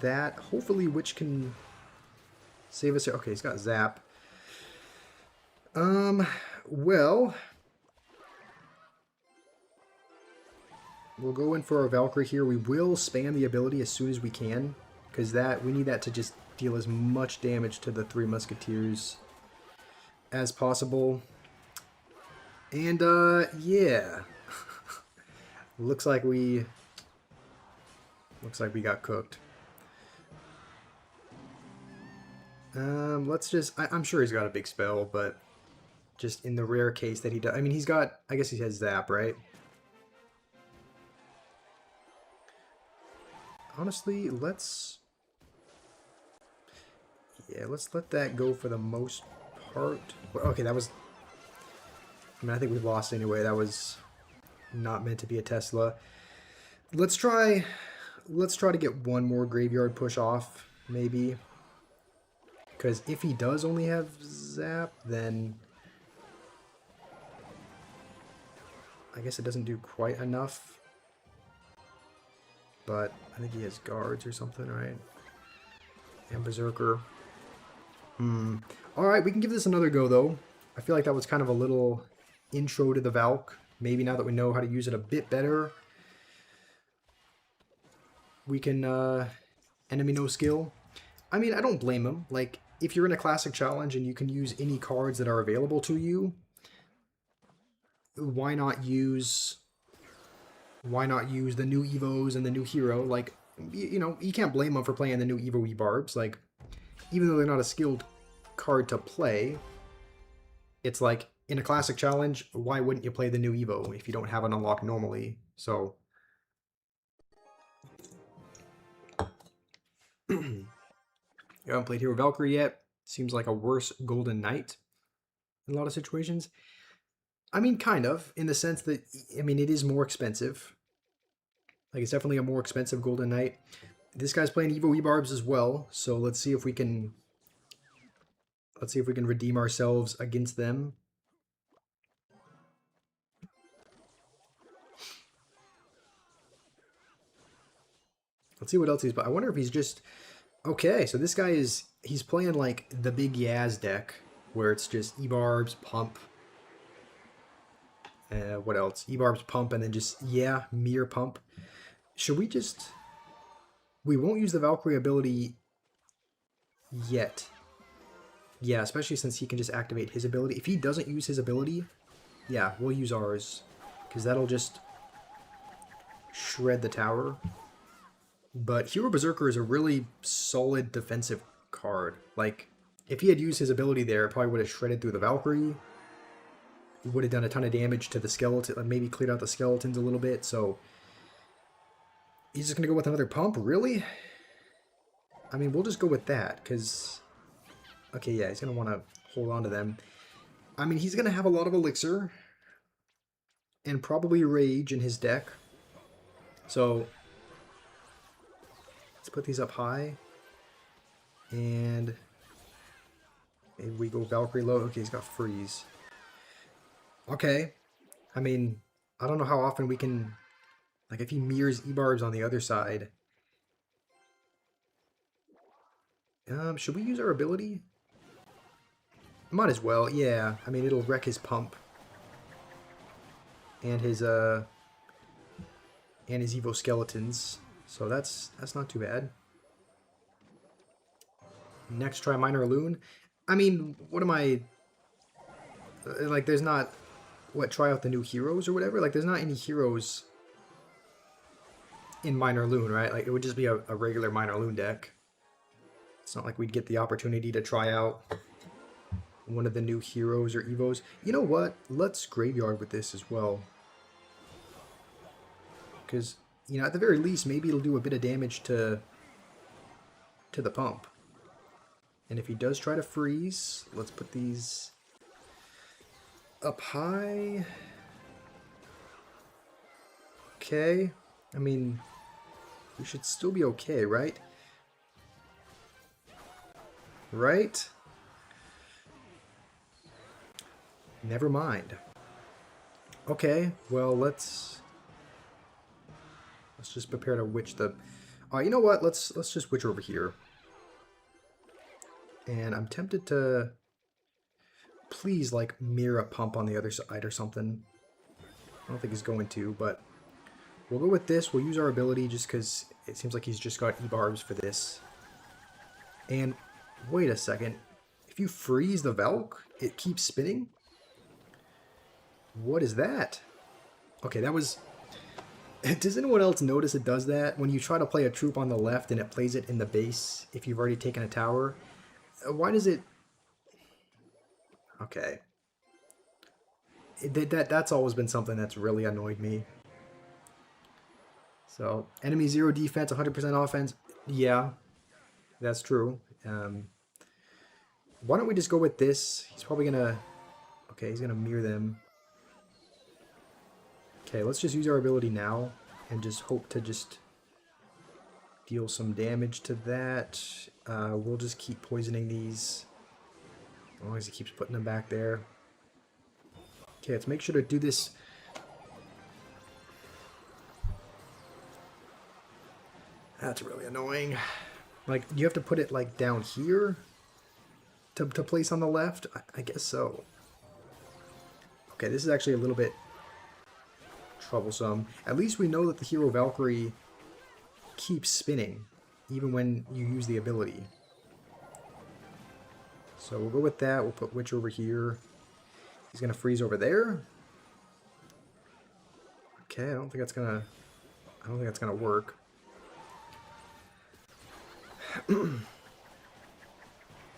that. Hopefully Witch can save us here. Okay, he's got Zap. Well, We'll go in for our Valkyrie here. We will spam the ability as soon as we can, because we need that to just deal as much damage to the Three Musketeers as possible. And yeah, looks like we got cooked. Let's just. I'm sure he's got a big spell, but just in the rare case that he does. I mean, he's got. I guess he has Zap, right? Honestly, let's let that go for the most part. Okay, that was... I mean, I think we lost anyway. That was not meant to be a Tesla. Let's try to get one more graveyard push off, maybe. Because if he does only have Zap, then I guess it doesn't do quite enough. But I think he has guards or something, right? And Berserker. Alright, we can give this another go, though. I feel like that was kind of a little intro to the Valk. Maybe now that we know how to use it a bit better, we can enemy no skill. I mean, I don't blame him. Like, if you're in a classic challenge and you can use any cards that are available to you, why not use the new Evos and the new hero? Like, you know, you can't blame him for playing the new Evo E-Barbs. Like, even though they're not a skilled card to play, it's like, in a classic challenge, why wouldn't you play the new Evo if you don't have it unlocked normally? So, you haven't played Hero Valkyrie yet. Seems like a worse Golden Knight in a lot of situations. I mean, kind of, in the sense that, I mean, it is more expensive. Like, it's definitely a more expensive Golden Knight. This guy's playing Evo E-Barbs as well, so let's see if we can redeem ourselves against them. Let's see what else he's... But I wonder if he's just... Okay, so this guy is... He's playing, like, the big Yaz deck, where it's just E-Barbs, Pump. What else? E-Barbs, Pump, and then just, yeah, Mere Pump. Should we just... We won't use the Valkyrie ability yet. Yeah, especially since he can just activate his ability. If he doesn't use his ability, yeah, we'll use ours. Because that'll just shred the tower. But Hero Berserker is a really solid defensive card. Like, if he had used his ability there, it probably would have shredded through the Valkyrie. It would have done a ton of damage to the skeleton, maybe cleared out the skeletons a little bit, so... He's just going to go with another pump? Really? I mean, we'll just go with that, because... Okay, yeah, he's going to want to hold on to them. I mean, he's going to have a lot of Elixir. And probably Rage in his deck. So... Let's put these up high. And... Maybe we go Valkyrie low. Okay, he's got Freeze. Okay. I mean, I don't know how often we can... Like, if he mirrors E-Barbs on the other side... should we use our ability? Might as well, yeah. I mean, it'll wreck his pump. And his Evo skeletons. So that's not too bad. Next, try Minor Loon. I mean, what am I... Like, there's not... What, try out the new heroes or whatever? Like, there's not any heroes in Minor Loon, right? Like, it would just be a regular Minor Loon deck. It's not like we'd get the opportunity to try out one of the new heroes or Evos. You know what? Let's Graveyard with this as well. Because, you know, at the very least, maybe it'll do a bit of damage to the pump. And if he does try to freeze, let's put these up high. Okay. I mean, we should still be okay, right? Right? Never mind. Okay, well, let's just prepare to witch the... You know what? Let's just witch over here. And I'm tempted to please, like, mirror a pump on the other side or something. I don't think he's going to, but We'll go with this. We'll use our ability just because it seems like he's just got E-barbs for this. And wait a second. If you freeze the Valk, it keeps spinning? What is that? Okay, that was... Does anyone else notice it does that? When you try to play a troop on the left and it plays it in the base, if you've already taken a tower, why does it... Okay. That's always been something that's really annoyed me. So, enemy 0 defense, 100% offense. Yeah, that's true. Why don't we just go with this? He's probably gonna... Okay, he's gonna mirror them. Okay, let's just use our ability now and just hope to just deal some damage to that. We'll just keep poisoning these as long as he keeps putting them back there. Okay, let's make sure to do this. That's really annoying. Like, you have to put it like down here to place on the left? I guess so. Okay, this is actually a little bit troublesome. At least we know that the hero Valkyrie keeps spinning, even when you use the ability. So we'll go with that. We'll put Witch over here. He's gonna freeze over there. Okay, I don't think that's gonna work.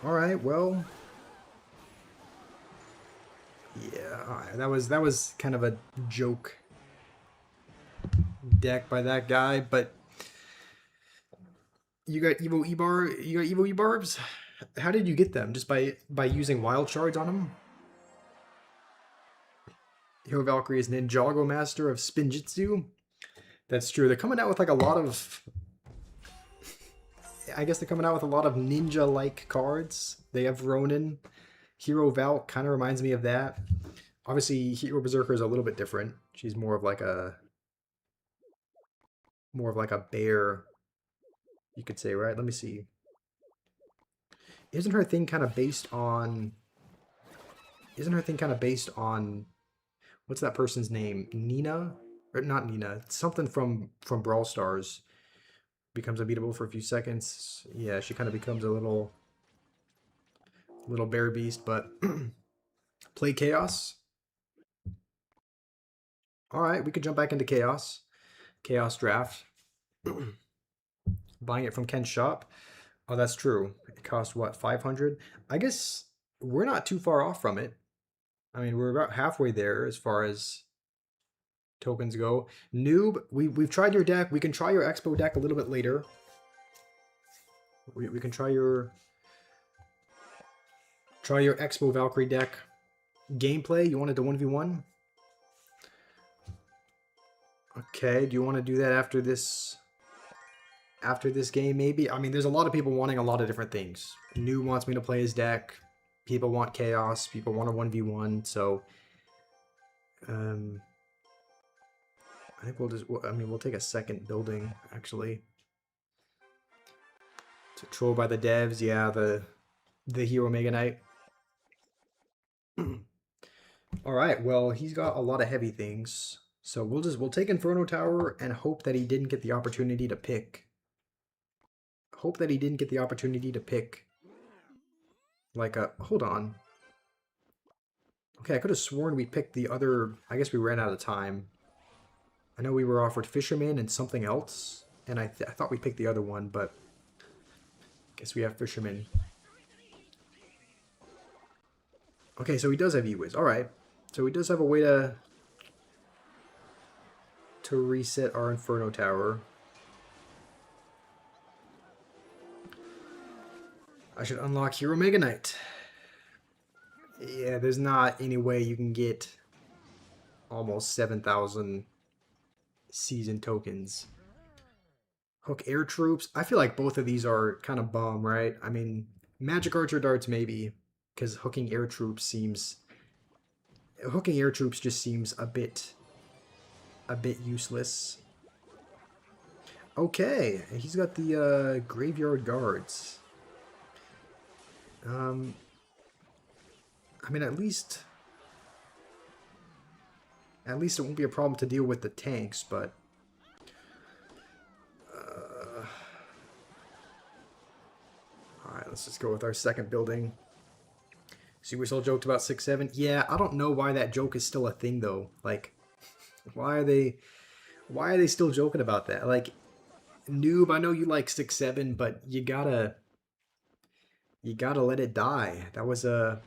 All right, well, yeah, all right. That was kind of a joke deck by that guy, but you got Evo E-barbs. How did you get them? Just by using wild shards on them? Hero Valkyrie is Ninjago Master of Spinjitzu. That's true. They're coming out with like a lot of... I guess they're coming out with a lot of ninja-like cards. They have Ronin. Hero Valk kind of reminds me of that. Obviously, Hero Berserker is a little bit different. She's more of like a bear, you could say, right? Let me see. Isn't her thing kind of based on... What's that person's name? Nina? Or not Nina. Something from Brawl Stars. Becomes unbeatable for a few seconds. Yeah, she kind of becomes a little bear beast, but play Chaos. All right, we could jump back into Chaos. Chaos draft. Buying it from Ken's shop. Oh, that's true. It cost what, 500? I guess we're not too far off from it. I mean, we're about halfway there as far as tokens go. Noob, we've tried your deck. We can try your Expo deck a little bit later. We can try your Expo Valkyrie deck. Gameplay, you wanted to 1v1? Okay, do you want to do that after this game maybe? I mean, there's a lot of people wanting a lot of different things. Noob wants me to play his deck. People want Chaos. People want a 1v1, so I think we'll take a second building, actually. To troll by the devs, yeah, the Hero Mega Knight. Alright, well, he's got a lot of heavy things. So we'll take Inferno Tower and hope that he didn't get the opportunity to pick. Like a... Hold on. Okay, I could have sworn we picked the other... I guess we ran out of time. I know we were offered Fisherman and something else, and I thought we picked the other one, but I guess we have Fisherman. Okay, so he does have E-Wiz. All right, so he does have a way to reset our Inferno Tower. I should unlock Hero Mega Knight. Yeah, there's not any way you can get almost 7,000 season tokens. Hook air troops. I feel like both of these are kind of bum, right? I mean, magic archer darts maybe, because hooking air troops just seems a bit useless. Okay, he's got the graveyard guards. I mean, at least it won't be a problem to deal with the tanks, but Let's just go with our second building. Supercell joked about 6-7. Yeah, I don't know why that joke is still a thing though. Like, why are they still joking about that? Like, Noob, I know you like 6-7, but you gotta let it die. That was a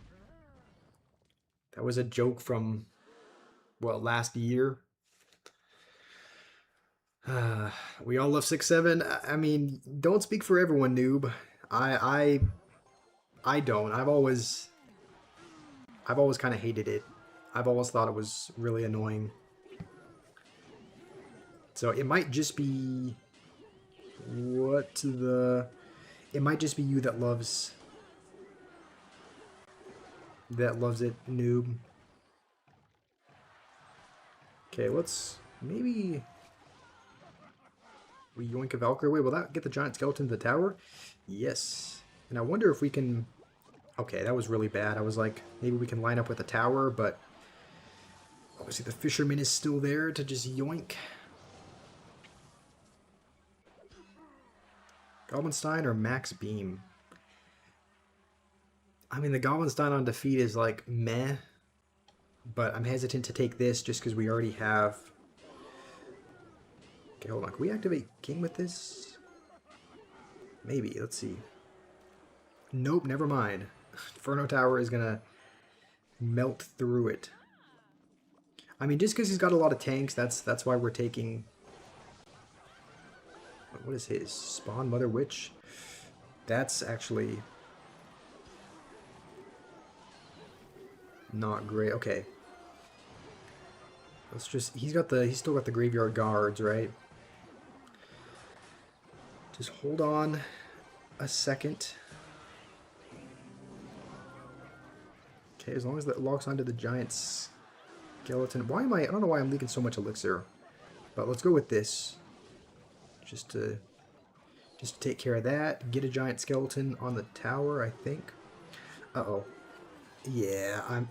joke from what, last year. We all love 6-7. I mean, don't speak for everyone, Noob. I don't. I've always kind of hated it. I've always thought it was really annoying. So it might just be it might just be you that loves it, Noob. Okay, let's maybe we yoink a Valkyrie away. Will that get the giant skeleton to the tower? Yes. And I wonder if we can... Okay, that was really bad. I was like, maybe we can line up with the tower, but obviously the fisherman is still there to just yoink. Goblinstein or Max Beam? I mean, the Goblinstein on defeat is like meh, but I'm hesitant to take this just because we already have... Okay, hold on. Can we activate King with this? Maybe. Let's see. Nope, never mind. Inferno Tower is going to melt through it. I mean, just because he's got a lot of tanks, that's why we're taking... What is his? Spawn Mother Witch? That's actually not great. Okay. Let's just... He's still got the graveyard guards, right? Just hold on a second. Okay, as long as that locks onto the giant skeleton. Why am I don't know why I'm leaking so much elixir. But let's go with this. Just to take care of that. Get a giant skeleton on the tower, I think. Uh-oh. Yeah,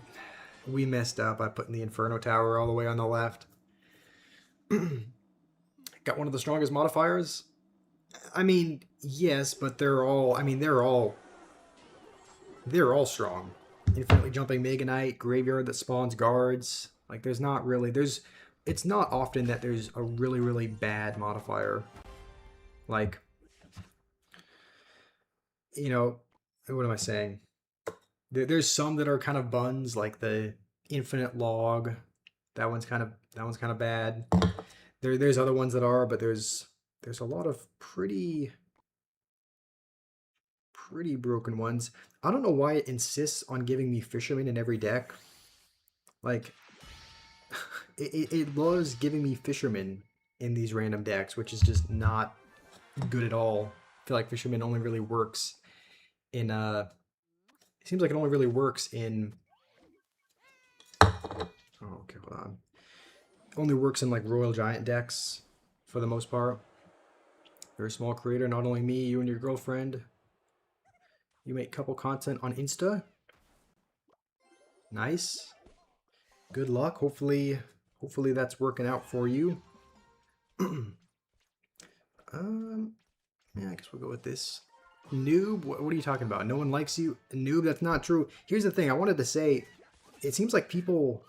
we messed up by putting the Inferno Tower all the way on the left. Got one of the strongest modifiers. I mean, yes, but they're all strong. Infinitely jumping Mega Knight, graveyard that spawns guards. Like, it's not often that there's a really, really bad modifier. Like, you know, what am I saying? There's some that are kind of buns, like the Infinite Log. That one's kind of bad. There's other ones that are, but there's a lot of pretty broken ones. I don't know why it insists on giving me Fisherman in every deck. Like, it loves giving me Fisherman in these random decks, which is just not good at all. I feel like Fisherman only really works in it seems like it only really works in okay, hold on. Only works in like Royal Giant decks for the most part. Very small creator, not only me, you and your girlfriend. You make couple content on Insta. Nice. Good luck. Hopefully that's working out for you. Yeah, I guess we'll go with this. Noob, what are you talking about? No one likes you? Noob, that's not true. Here's the thing, I wanted to say, it seems like people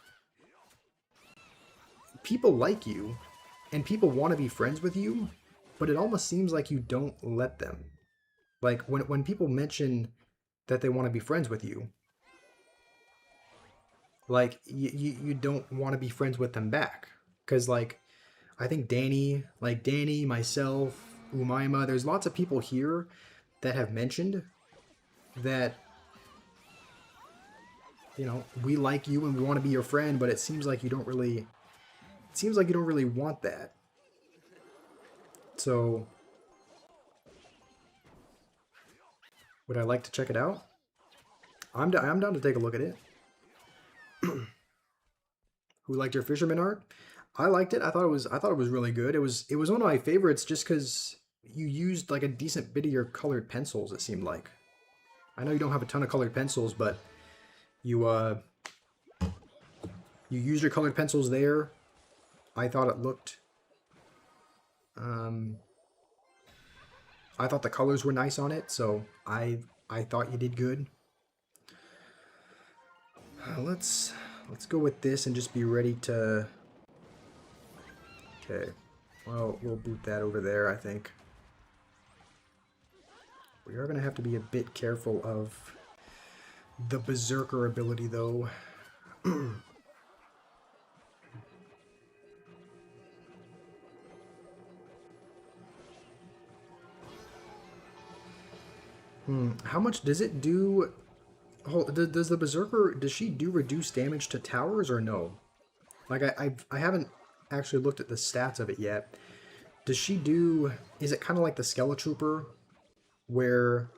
like you, and people want to be friends with you, but it almost seems like you don't let them. Like, when people mention that they want to be friends with you, like, you don't want to be friends with them back. Because, like, I think Danny, myself, Umaima, there's lots of people here that have mentioned that, you know, we like you and we want to be your friend, but it seems like you don't really want that. So, would I like to check it out? I'm down to take a look at it. Who liked your Fisherman art? I liked it. I thought it was really good. It was one of my favorites just because you used like a decent bit of your colored pencils, it seemed like. I know you don't have a ton of colored pencils, but you used your colored pencils there. I thought it looked I thought the colors were nice on it, so I I thought you did good. Let's go with this and just be ready to... Okay. Well, we'll boot that over there, I think. We are going to have to be a bit careful of the Berserker ability, though. How much does it do? Does the Berserker, does she do reduced damage to towers or no? Like, I haven't actually looked at the stats of it yet. Does she do, is it kind of like the Skeletrooper, where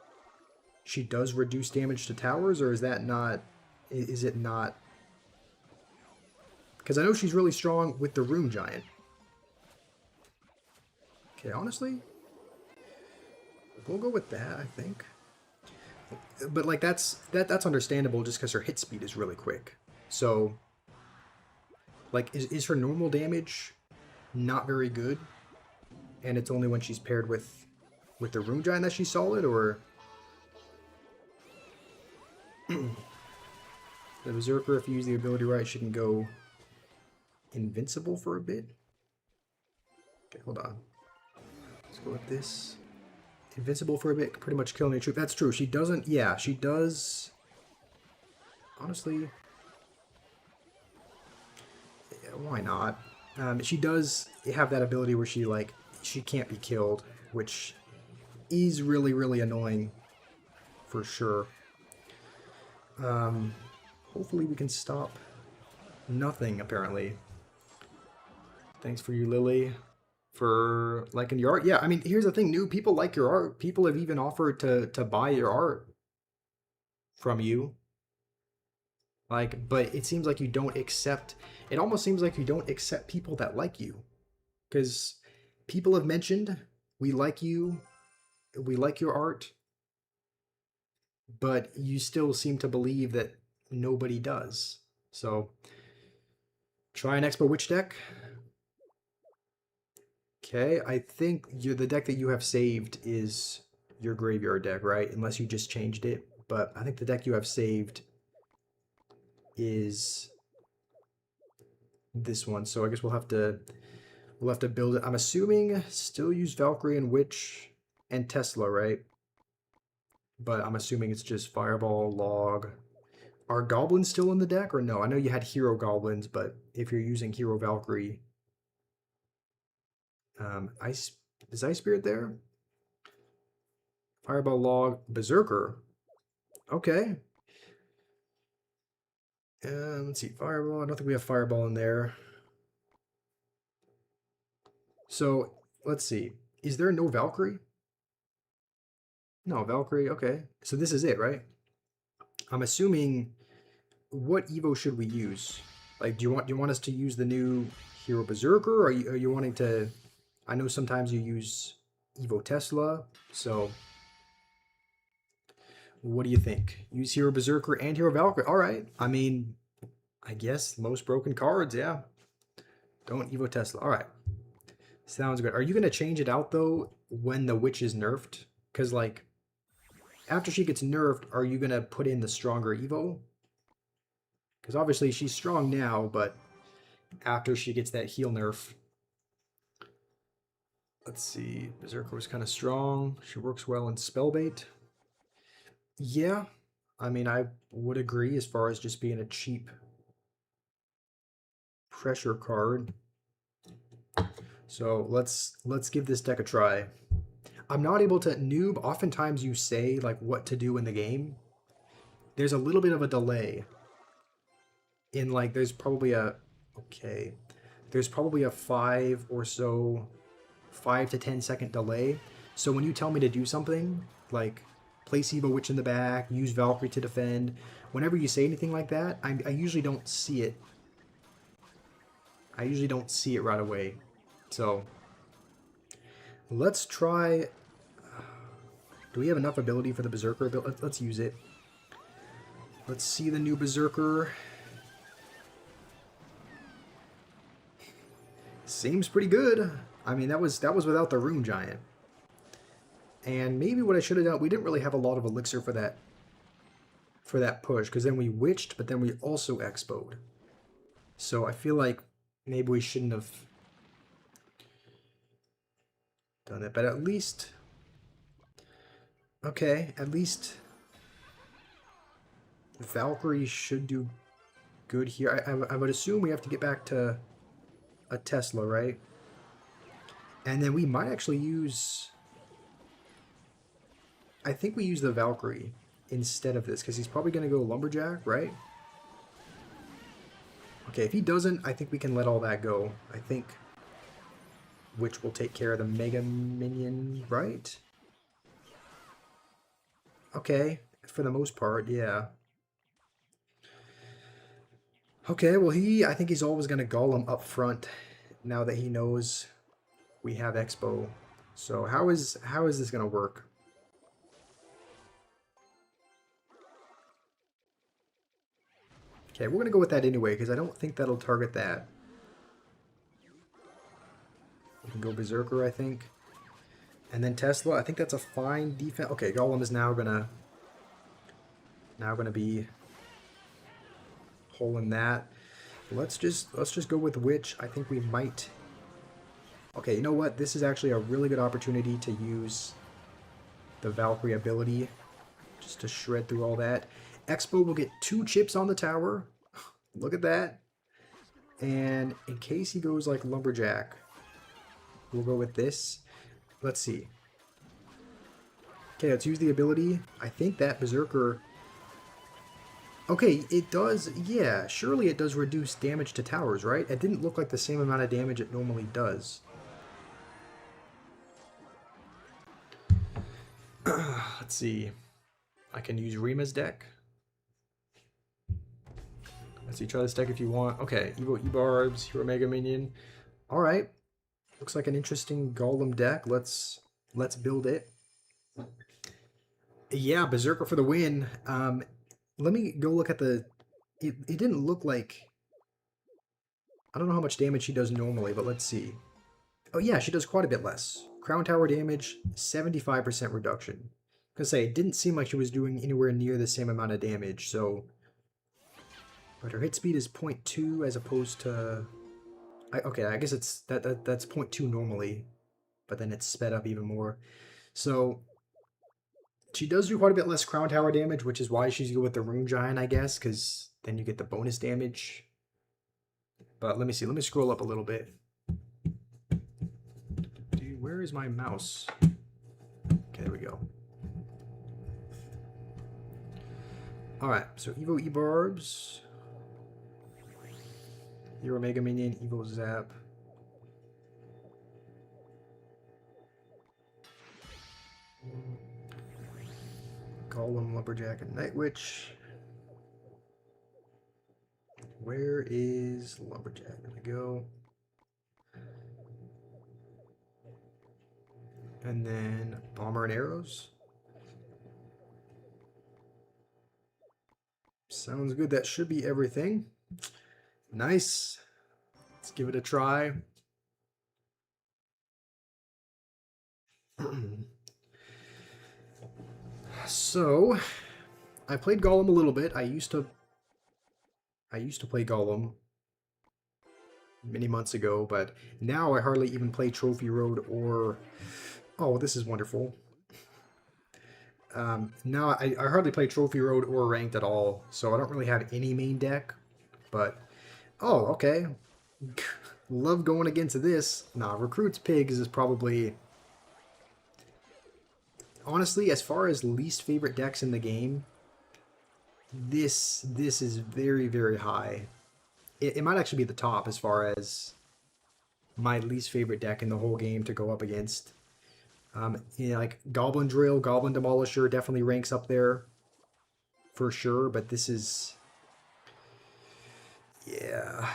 she does reduce damage to towers, or is that not, is it not? Because I know she's really strong with the Rune Giant. Okay, honestly, we'll go with that, I think. But like that's understandable just because her hit speed is really quick. So like is her normal damage not very good? And it's only when she's paired with the Rune Giant that she's solid, or the Berserker, if you use the ability right, she can go invincible for a bit. Okay, hold on. Let's go with this. Invincible for a bit, pretty much killing a troop. That's true. She doesn't... Yeah, she does... Honestly... Yeah, why not? She does have that ability where she, like, she can't be killed, which is really, really annoying. For sure. Hopefully we can stop nothing, apparently. Thanks for you, Lily. For liking your art. Yeah, I mean, here's the thing, new people like your art. People have even offered to buy your art from you. Like, but it seems like you don't accept, it almost seems like you don't accept people that like you. Because people have mentioned, we like you, we like your art, but you still seem to believe that nobody does. So, try an Expo Witch deck. Okay, I think the deck that you have saved is your graveyard deck, right? Unless you just changed it. But I think the deck you have saved is this one. So I guess we'll have to build it. I'm assuming still use Valkyrie and Witch and Tesla, right? But I'm assuming it's just Fireball, Log. Are Goblins still in the deck or no? I know you had Hero Goblins, but if you're using Hero Valkyrie, is Ice Spirit there? Fireball, Log, Berserker. Okay. Let's see, Fireball. I don't think we have Fireball in there. So, let's see. Is there no Valkyrie? No, Valkyrie. Okay. So this is it, right? I'm assuming, what Evo should we use? Like, do you want us to use the new Hero Berserker, or are you wanting to... I know sometimes you use Evo Tesla, so... What do you think? Use Hero Berserker and Hero Valkyrie. All right. I mean, I guess most broken cards, yeah. Don't Evo Tesla. All right. Sounds good. Are you going to change it out, though, when the Witch is nerfed? Because, like, after she gets nerfed, are you going to put in the stronger Evo? Because obviously she's strong now, but after she gets that heal nerf... Let's see. Berserker was kind of strong. She works well in Spellbait. Yeah, I mean, I would agree as far as just being a cheap pressure card. So let's give this deck a try. I'm not able to... Noob, oftentimes you say, like, what to do in the game. There's a little bit of a delay. In, like, there's probably a... Okay. There's probably a 5 to 10 second delay. So when you tell me to do something, like... place Evo Witch in the back, use Valkyrie to defend. Whenever you say anything like that, I usually don't see it. I usually don't see it right away. So, let's try... Do we have enough ability for the Berserker? Let's use it. Let's see the new Berserker. Seems pretty good. I mean, that was without the Rune Giant. And maybe what I should have done, we didn't really have a lot of elixir for that push, because then we witched, but then we also expoed. So I feel like maybe we shouldn't have done that, but at least, okay, at least Valkyrie should do good here. I would assume we have to get back to a Tesla, right? And then we might actually use, I think we use the Valkyrie instead of this, because he's probably going to go Lumberjack, right? Okay, if he doesn't, I think we can let all that go. I think Witch will take care of the Mega Minion, right? Okay, for the most part, yeah. Okay, well I think he's always going to Golem up front now that he knows we have Expo. So how is this going to work? Okay, we're going to go with that anyway, because I don't think that'll target that. We can go Berserker, I think. And then Tesla, I think that's a fine defense. Okay, Golem is now gonna be holding that. Let's just go with Witch. I think we might. Okay, you know what? This is actually a really good opportunity to use the Valkyrie ability just to shred through all that. Expo will get 2 chips on the tower. Look at that. And in case he goes like Lumberjack, we'll go with this. Let's see. Okay, let's use the ability. I think that Berserker... Okay, it does... Yeah, surely it does reduce damage to towers, right? It didn't look like the same amount of damage it normally does. Let's see. I can use Rima's deck. Let's see, try this deck if you want. Okay, Evo E-Barbs, Hero Mega Minion. Alright. Looks like an interesting Golem deck. Let's build it. Yeah, Berserker for the win. Let me go look at the... It didn't look like... I don't know how much damage she does normally, but let's see. Oh yeah, she does quite a bit less. Crown Tower damage, 75% reduction. I was gonna say, it didn't seem like she was doing anywhere near the same amount of damage, so... But her hit speed is 0.2 as opposed to... okay, I guess it's that's 0.2 normally, but then it's sped up even more. So... She does do quite a bit less Crown Tower damage, which is why she's good with the Rune Giant, I guess, because then you get the bonus damage. But let me see. Let me scroll up a little bit. Dude, where is my mouse? Okay, there we go. Alright, so Evo E-Barbs. Hero Mega Minion, Evo Zap. Golem, Lumberjack, and Night Witch. Where is Lumberjack? There we go. And then Bomber and Arrows. Sounds good. That should be everything. Nice. Let's give it a try. So, I played Golem a little bit. I used to play Golem many months ago, but now I hardly even play Trophy Road or... Oh, this is wonderful. Now I hardly play Trophy Road or Ranked at all, so I don't really have any main deck, but... Oh, okay. Love going against this. Nah, Recruits Pigs is probably... Honestly, as far as least favorite decks in the game, this is very, very high. It might actually be the top as far as my least favorite deck in the whole game to go up against. You know, like Goblin Drill, Goblin Demolisher definitely ranks up there for sure, but this is... Yeah.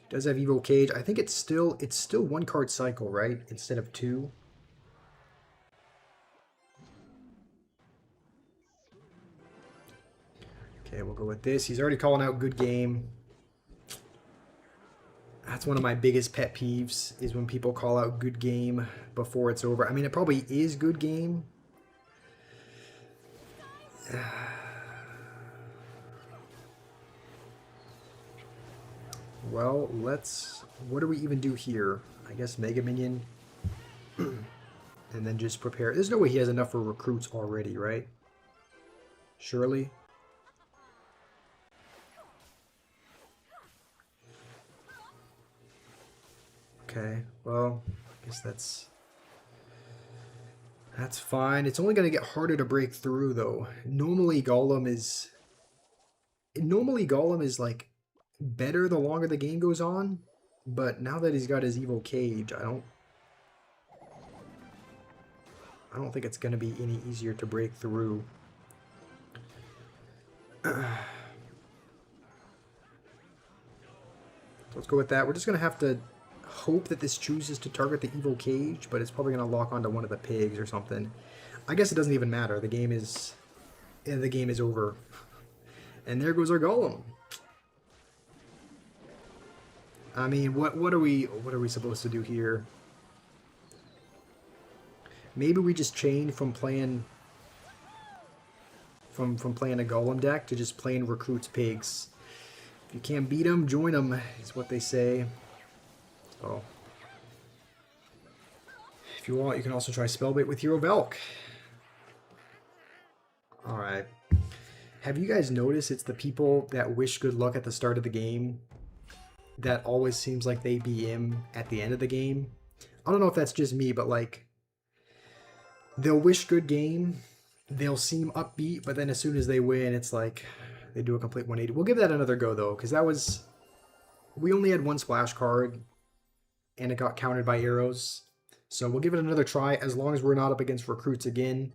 It does have Evo Cage. I think it's still 1 card cycle, right? Instead of 2. Okay, we'll go with this. He's already calling out good game. That's one of my biggest pet peeves is when people call out good game before it's over. I mean, it probably is good game. Well, what do we even do here? I guess Mega Minion. And then just prepare. There's no way he has enough for recruits already, right? Surely. Okay, well, I guess that's fine. It's only going to get harder to break through, though. Normally Golem is like better the longer the game goes on, but now that he's got his evil cage, I don't think it's going to be any easier to break through. Let's go with that. We're just going to have to hope that this chooses to target the evil cage, but it's probably going to lock onto one of the pigs or something. I guess it doesn't even matter. The game is over. And there goes our golem. I mean, what are we supposed to do here? Maybe we just change from playing playing a golem deck to just playing recruits pigs. If you can't beat them, join them, is what they say. So, if you want, you can also try Spellbait with Hero Velk. Alright. Have you guys noticed it's the people that wish good luck at the start of the game that always seems like they BM at the end of the game? I don't know if that's just me, but like, they'll wish good game, they'll seem upbeat, but then as soon as they win, it's like they do a complete 180. We'll give that another go though, because we only had one splash card and it got countered by arrows. So we'll give it another try as long as we're not up against recruits again.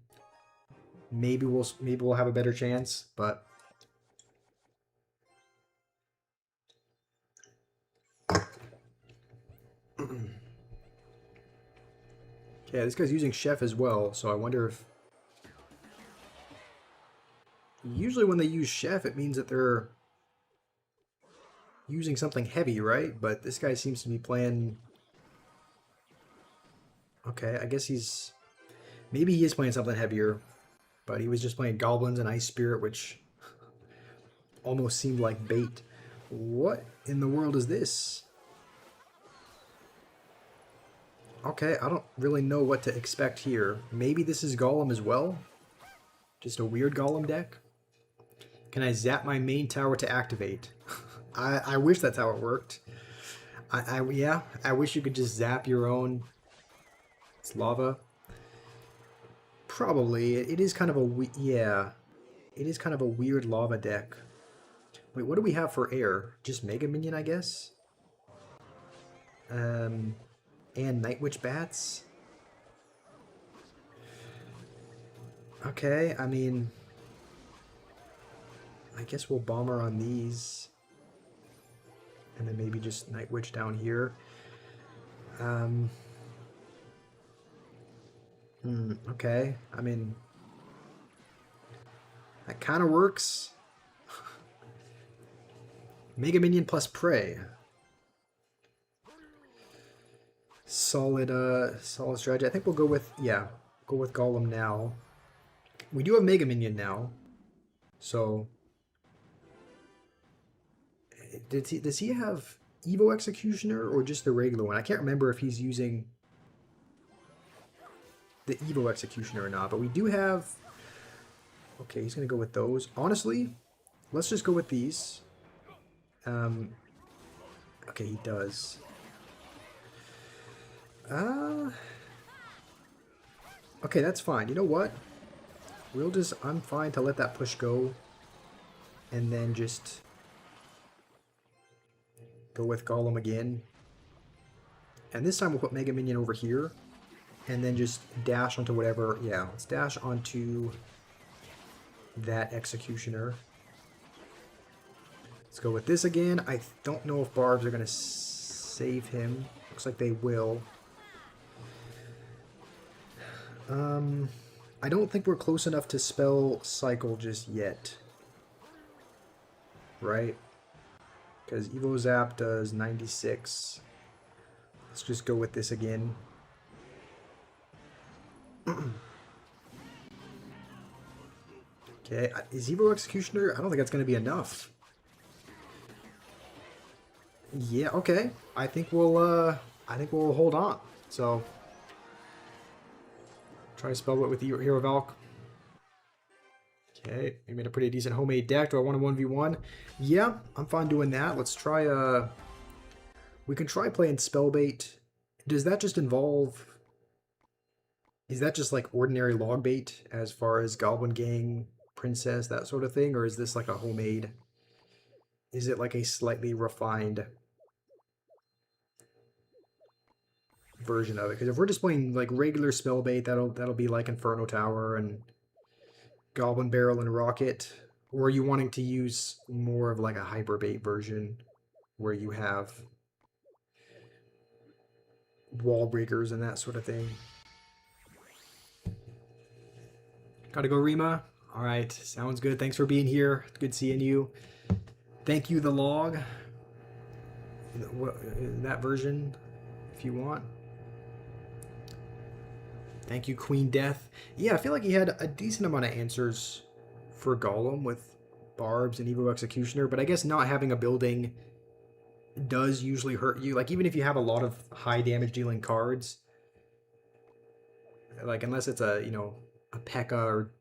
Maybe we'll have a better chance, but yeah, this guy's using Chef as well, so I wonder if usually when they use Chef it means that they're using something heavy, right? But this guy seems to be playing... Okay, I guess maybe he is playing something heavier, but he was just playing Goblins and Ice Spirit, which almost seemed like bait. What in the world is this? Okay, I don't really know what to expect here. Maybe this is Golem as well? Just a weird Golem deck? Can I zap my main tower to activate? I wish that's how it worked. Yeah, I wish you could just zap your own. It's lava. Probably. It is kind of yeah. It is kind of a weird lava deck. Wait, what do we have for air? Just Mega Minion, I guess? And Night Witch Bats? Okay, I mean... I guess we'll Bomber on these. And then maybe just Night Witch down here. Okay, I mean... That kind of works. Mega Minion plus Prey. Solid strategy. I think we'll go with, yeah, go with Golem now. We do have Mega Minion now. So... Does he have Evo Executioner or just the regular one? I can't remember if he's using the Evo Executioner or not, but we do have... Okay, he's going to go with those. Honestly, let's just go with these. Okay, he does. Okay, that's fine. You know what? I'm fine to let that push go. And then just... go with Golem again. And this time we'll put Mega Minion over here. And then just dash onto whatever... Yeah, let's dash onto that Executioner. Let's go with this again. I don't know if Barbs are going to save him. Looks like they will. I don't think we're close enough to spell Cycle just yet. Right? Because Evo Zap does 96. Let's just go with this again. Okay, is Evo Executioner? I don't think that's going to be enough. Yeah, okay. I think we'll hold on. So try to spell it with Hero Valk. Okay, we made a pretty decent homemade deck. Do I want a 1v1? Yeah, I'm fine doing that. Let's try we can try playing Spellbait. Does that just involve... Is that just like ordinary log bait as far as Goblin Gang, Princess, that sort of thing? Or is this like a homemade... Is it like a slightly refined version of it? Because if we're just playing like regular Spellbait, that'll be like Inferno Tower and Goblin Barrel and Rocket. Or are you wanting to use more of like a hyper bait version where you have wall breakers and that sort of thing? Gotta go, Rima. All right, sounds good. Thanks for being here. Good seeing you. Thank you, the log. That version, if you want. Thank you, Queen Death. Yeah, I feel like he had a decent amount of answers for Golem with Barbs and Evo Executioner, but I guess not having a building does usually hurt you. Like, even if you have a lot of high damage dealing cards, like, unless it's a, a P.E.K.K.A. or,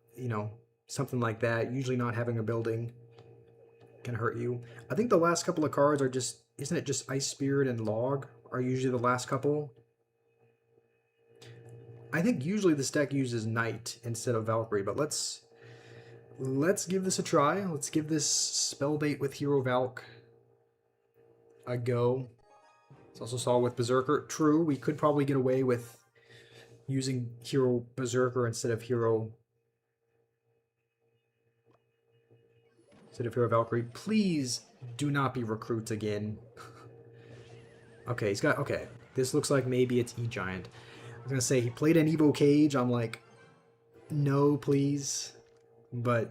something like that, usually not having a building can hurt you. I think the last couple of cards are just, isn't it just Ice Spirit and Log are usually the last couple? I think usually this deck uses Knight instead of Valkyrie, but let's give this a try. Let's give this Spellbait with Hero Valk a go. It's also saw with Berserker. True, we could probably get away with using Hero Berserker instead of Hero Valkyrie. Please do not be recruits again. Okay, he's got... Okay, this looks like maybe it's E-Giant. I was going to say, he played an Evo Cage. I'm like, no, please. But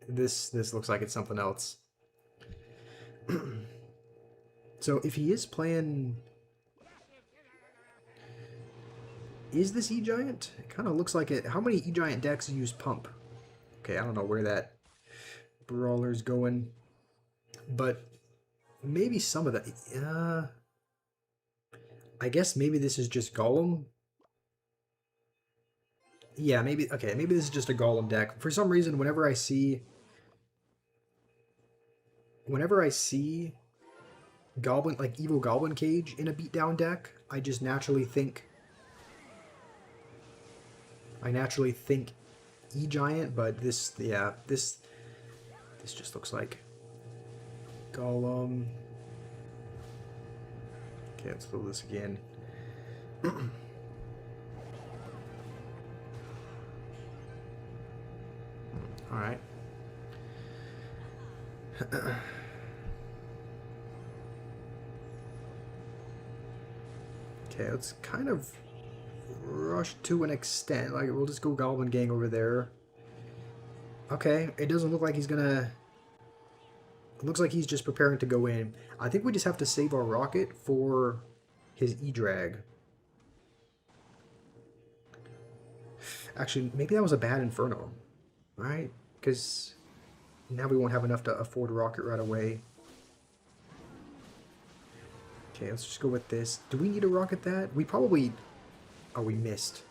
this looks like it's something else. So if he is playing... Is this E-Giant? It kind of looks like it. How many E-Giant decks use Pump? Okay, I don't know where that Brawler's going. But maybe some of that... I guess maybe this is just Golem. Yeah, maybe... Okay, maybe this is just a Golem deck. For some reason, whenever I see Goblin, like Evo Goblin Cage in a beatdown deck, I just naturally think... E-Giant, but this... Yeah, this just looks like Golem. Okay, let's fill this again. Alright. Okay, let's kind of rush to an extent. Like, we'll just go Goblin Gang over there. Okay, it doesn't look like he's gonna... It looks like he's just preparing to go in. I think we just have to save our Rocket for his E-Drag. Actually, maybe that was a bad Inferno. Right? Because now we won't have enough to afford Rocket right away. Okay, let's just go with this. Do we need to Rocket that? We probably... Oh, we missed.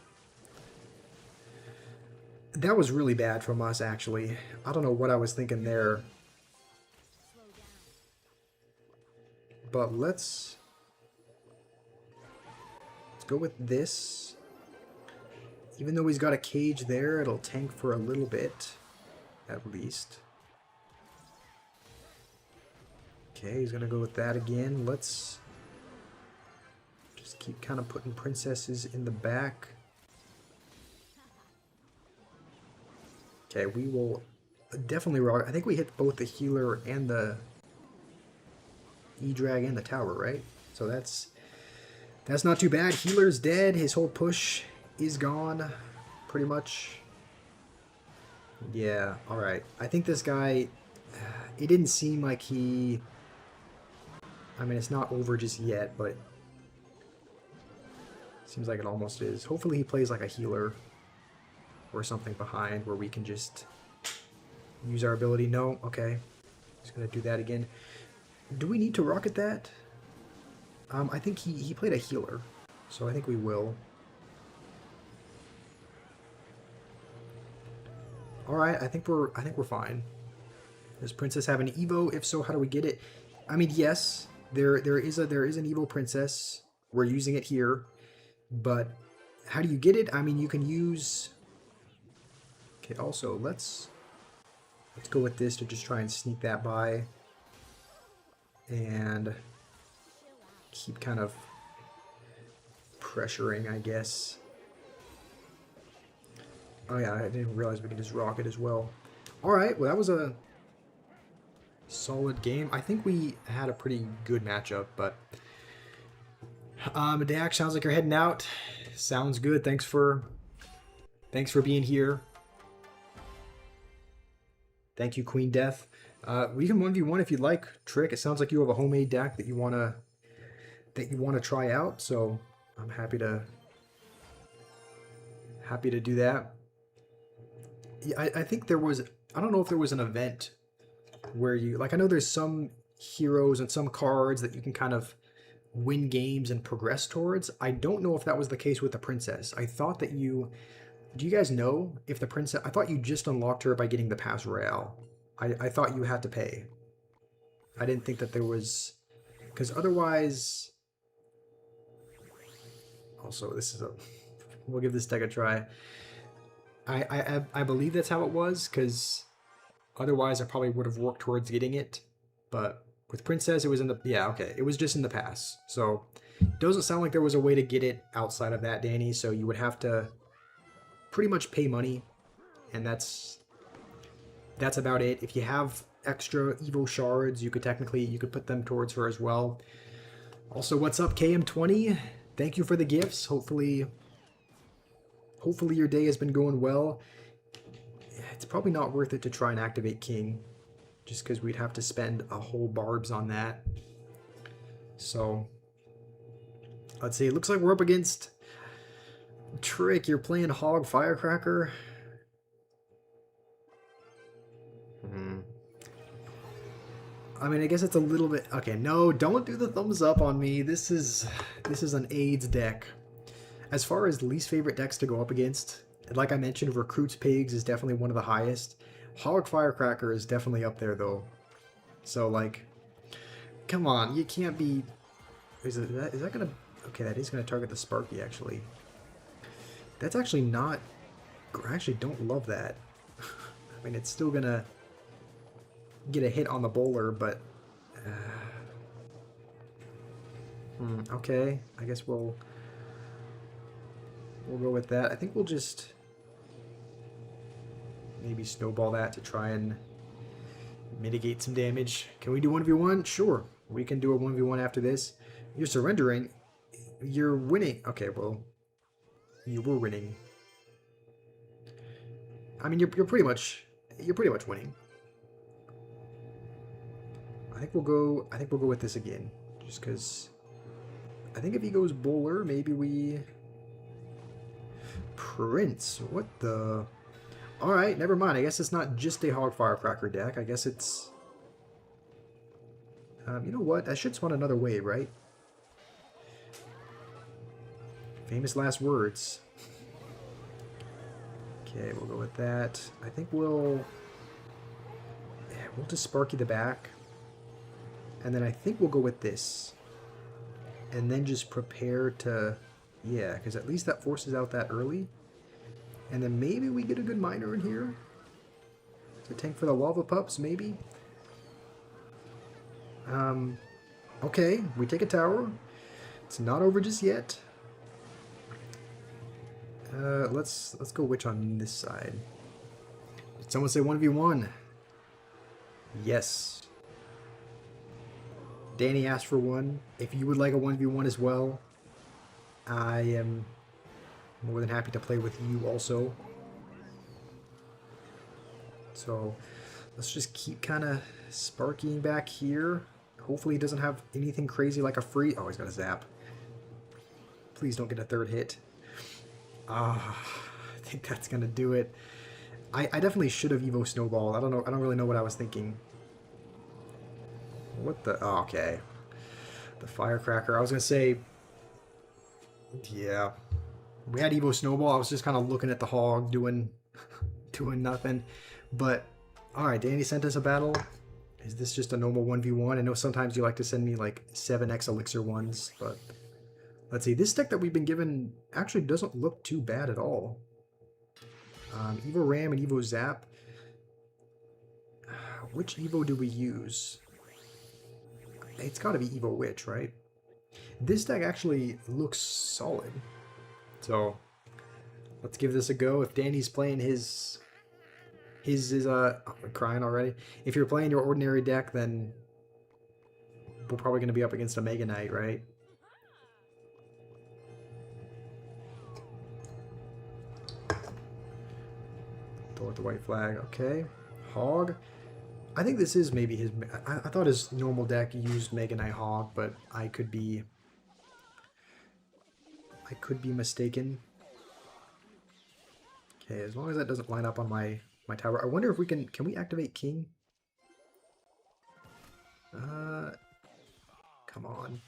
That was really bad from us, actually. I don't know what I was thinking there. But let's go with this. Even though he's got a cage there, it'll tank for a little bit, at least. Okay, he's gonna go with that again. Let's just keep kind of putting princesses in the back. Okay, we will definitely rock. I think we hit both the healer and the E-Drag and the tower, right? So that's not too bad. Healer's dead. His whole push is gone, pretty much. Yeah, alright. I think this guy... It didn't seem like he I mean, it's not over just yet, but seems like it almost is. Hopefully he plays like a healer or something behind where we can just use our ability. No, okay. Just gonna do that again. Do we need to rocket that? I think he played a healer, so I think we will. All right, I think we're fine. Does Princess have an Evo? If so, how do we get it? I mean, yes, there is an Evo Princess. We're using it here, but how do you get it? I mean, you can use. Okay, also let's go with this to just try and sneak that by, and keep kind of pressuring, I guess. Oh yeah, I didn't realize we could just rocket as well. All right, well that was a solid game. I think we had a pretty good matchup, but Dax, sounds like you're heading out. Sounds good. Thanks for being here. Thank you, Queen Death. We can 1v1 if you'd like. Trick, it sounds like you have a homemade deck that you wanna try out, so I'm happy to do that. Yeah, I think there was, I don't know if there was an event where you, like, I know there's some heroes and some cards that you can kind of win games and progress towards. I don't know if that was the case with the princess. I thought that do you guys know if the princess, I thought you just unlocked her by getting the Pass Royale. I thought you had to pay. I didn't think that there was, because otherwise, also this is we'll give this deck a try. I believe that's how it was, because otherwise I probably would have worked towards getting it. But with Princess, it was in the, yeah, okay, it was just in the pass. So it doesn't sound like there was a way to get it outside of that, Danny. So you would have to pretty much pay money, and that's about it. If you have extra Evo shards, you could put them towards her as well. Also, what's up, KM20? Thank you for the gifts. Hopefully your day has been going well. It's probably not worth it to try and activate King, just because we'd have to spend a whole barbs on that. So let's see. It looks like we're up against Trick. You're playing Hog Firecracker. I mean, I guess it's a little bit, okay. No, don't do the thumbs up on me. This is an AIDS deck. As far as least favorite decks to go up against, like I mentioned, Recruits Pigs is definitely one of the highest. Hog Firecracker is definitely up there though. So like, come on, you can't be. Is that gonna? Okay, that is gonna target the Sparky actually. That's actually not. I actually don't love that. I mean, it's still gonna get a hit on the bowler, but okay. I guess we'll go with that. I think we'll just maybe snowball that to try and mitigate some damage. Can we do 1v1? Sure. We can do a 1v1 after this. You're surrendering. You're winning. Okay, well, you were winning. I mean, you're pretty much winning. I think we'll go with this again, just because I think if he goes bowler, maybe we Prince. What the? All right, never mind. I guess it's not just a Hog Firecracker deck. I guess it's. You know what? I should spawn another wave, right? Famous last words. Okay, we'll go with that. I think we'll just Sparky the back. And then I think we'll go with this. And then just prepare to, yeah, because at least that forces out that early. And then maybe we get a good miner in here. To tank for the Lava Pups, maybe. Okay, we take a tower. It's not over just yet. Let's go Witch on this side. Did someone say 1v1? Yes. Danny asked for one. If you would like a 1v1 as well, I am more than happy to play with you also. So let's just keep kind of sparking back here. Hopefully he doesn't have anything crazy like a free... Oh, he's got a zap. Please don't get a third hit. Ah, I think that's going to do it. I definitely should have Evo Snowball. I don't know. I don't really know what I was thinking. What the... Oh, okay. The Firecracker. I was going to say... Yeah. We had Evo Snowball. I was just kind of looking at the hog doing nothing. But, alright, Danny sent us a battle. Is this just a normal 1v1? I know sometimes you like to send me like 7x elixir ones, but let's see. This deck that we've been given actually doesn't look too bad at all. Evo Ram and Evo Zap. Which Evo do we use? It's got to be Evo Witch, right? This deck actually looks solid. So, let's give this a go. If Danny's playing his I'm crying already. If you're playing your ordinary deck, then we're probably going to be up against a Mega Knight, right? Throw out the white flag. Okay. Hog. I think this is maybe his... I thought his normal deck used Mega Knight Hog, but I could be mistaken. Okay, as long as that doesn't line up on my tower. I wonder if we can we activate King? Come on.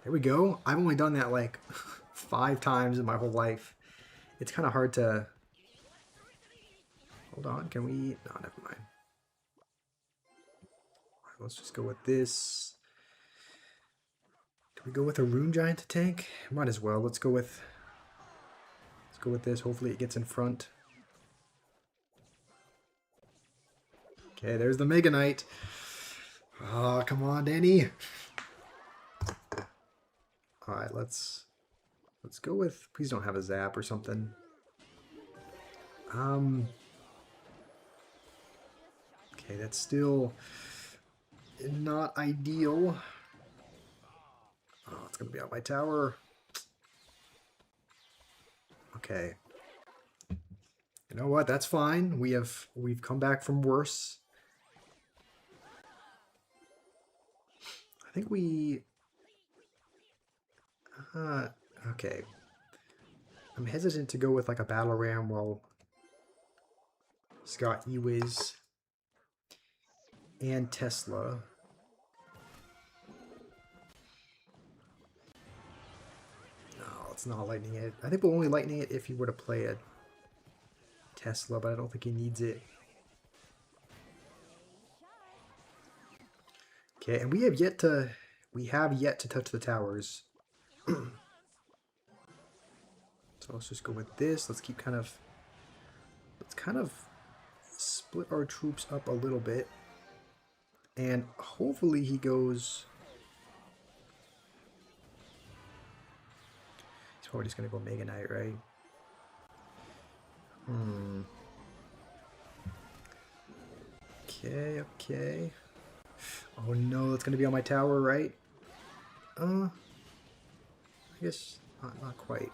There we go. I've only done that like 5 times in my whole life. It's kind of hard to... Hold on, can we... No, never mind. Alright, let's just go with this. Do we go with a Rune Giant to tank? Might as well. Let's go with this. Hopefully it gets in front. Okay, there's the Mega Knight. Ah, oh, come on, Danny. Alright, let's go with... Please don't have a zap or something. Okay, that's still not ideal. Oh, it's gonna be out my tower. Okay. You know what? That's fine. We've come back from worse. I think we... okay. I'm hesitant to go with like a Battle Ram while he's got Ewiz and Tesla. No, it's not lightning it. I think we'll only lightning it if he were to play a Tesla, but I don't think he needs it. Okay, and we have yet to touch the towers. So let's just go with this. Let's kind of split our troops up a little bit. And hopefully he goes... He's probably just going to go Mega Knight, right? Okay, okay. Oh no, that's going to be on my tower, right? I guess not quite.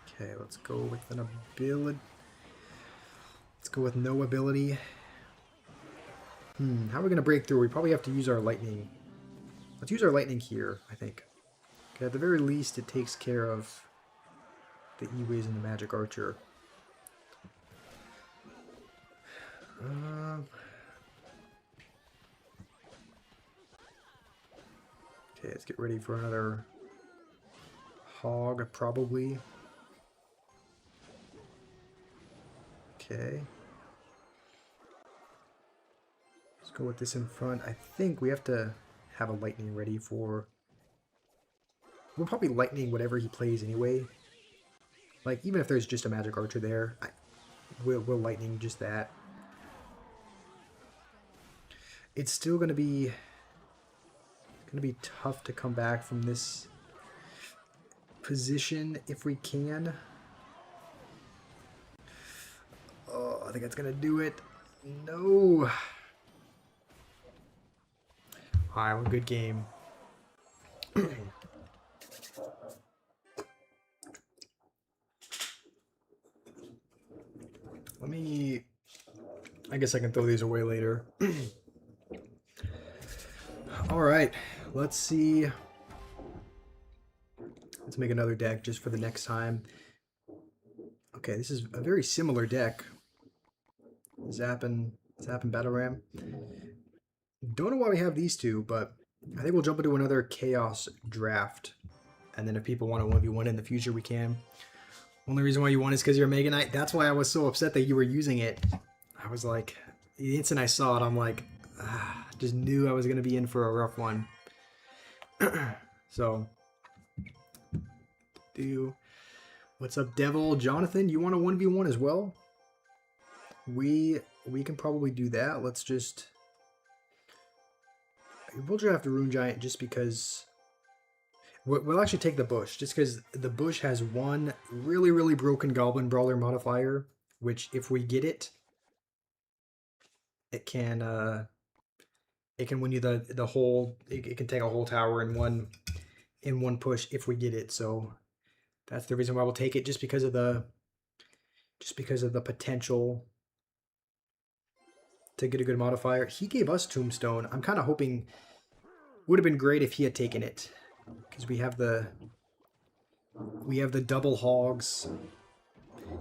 Okay, let's go with an ability. Let's go with no ability. How are we going to break through? We probably have to use our lightning. Let's use our lightning here, I think. Okay, at the very least, it takes care of the E-Ways and the Magic Archer. Okay, let's get ready for another hog, probably. Okay. Let's go with this in front. I think we have to have a lightning ready for... We'll probably lightning whatever he plays anyway. Like, even if there's just a Magic Archer there, we'll lightning just that. It's still going to be tough to come back from this position if we can. Oh, I think that's going to do it. No. Alright, well, good game. I guess I can throw these away later. All right, let's see. Let's make another deck just for the next time. Okay, this is a very similar deck. Zappin Battle Ram. Don't know why we have these two, but I think we'll jump into another Chaos draft. And then if people want to 1v1 in the future, we can. Only reason why you won is because you're a Mega Knight. That's why I was so upset that you were using it. I was like, the instant I saw it, I'm like, just knew I was going to be in for a rough one. So, what's up, Devil? Jonathan, you want a 1v1 as well? We can probably do that. Let's just... We'll draft a Rune Giant just because... We'll actually take the Bush, just because the Bush has one really, really broken Goblin Brawler modifier, which if we get it, it can win you the whole... It can take a whole tower in one push if we get it. So that's the reason why we'll take it, just because of the potential to get a good modifier. He gave us Tombstone. I'm kind of hoping... Would have been great if he had taken it, because we have the double hogs.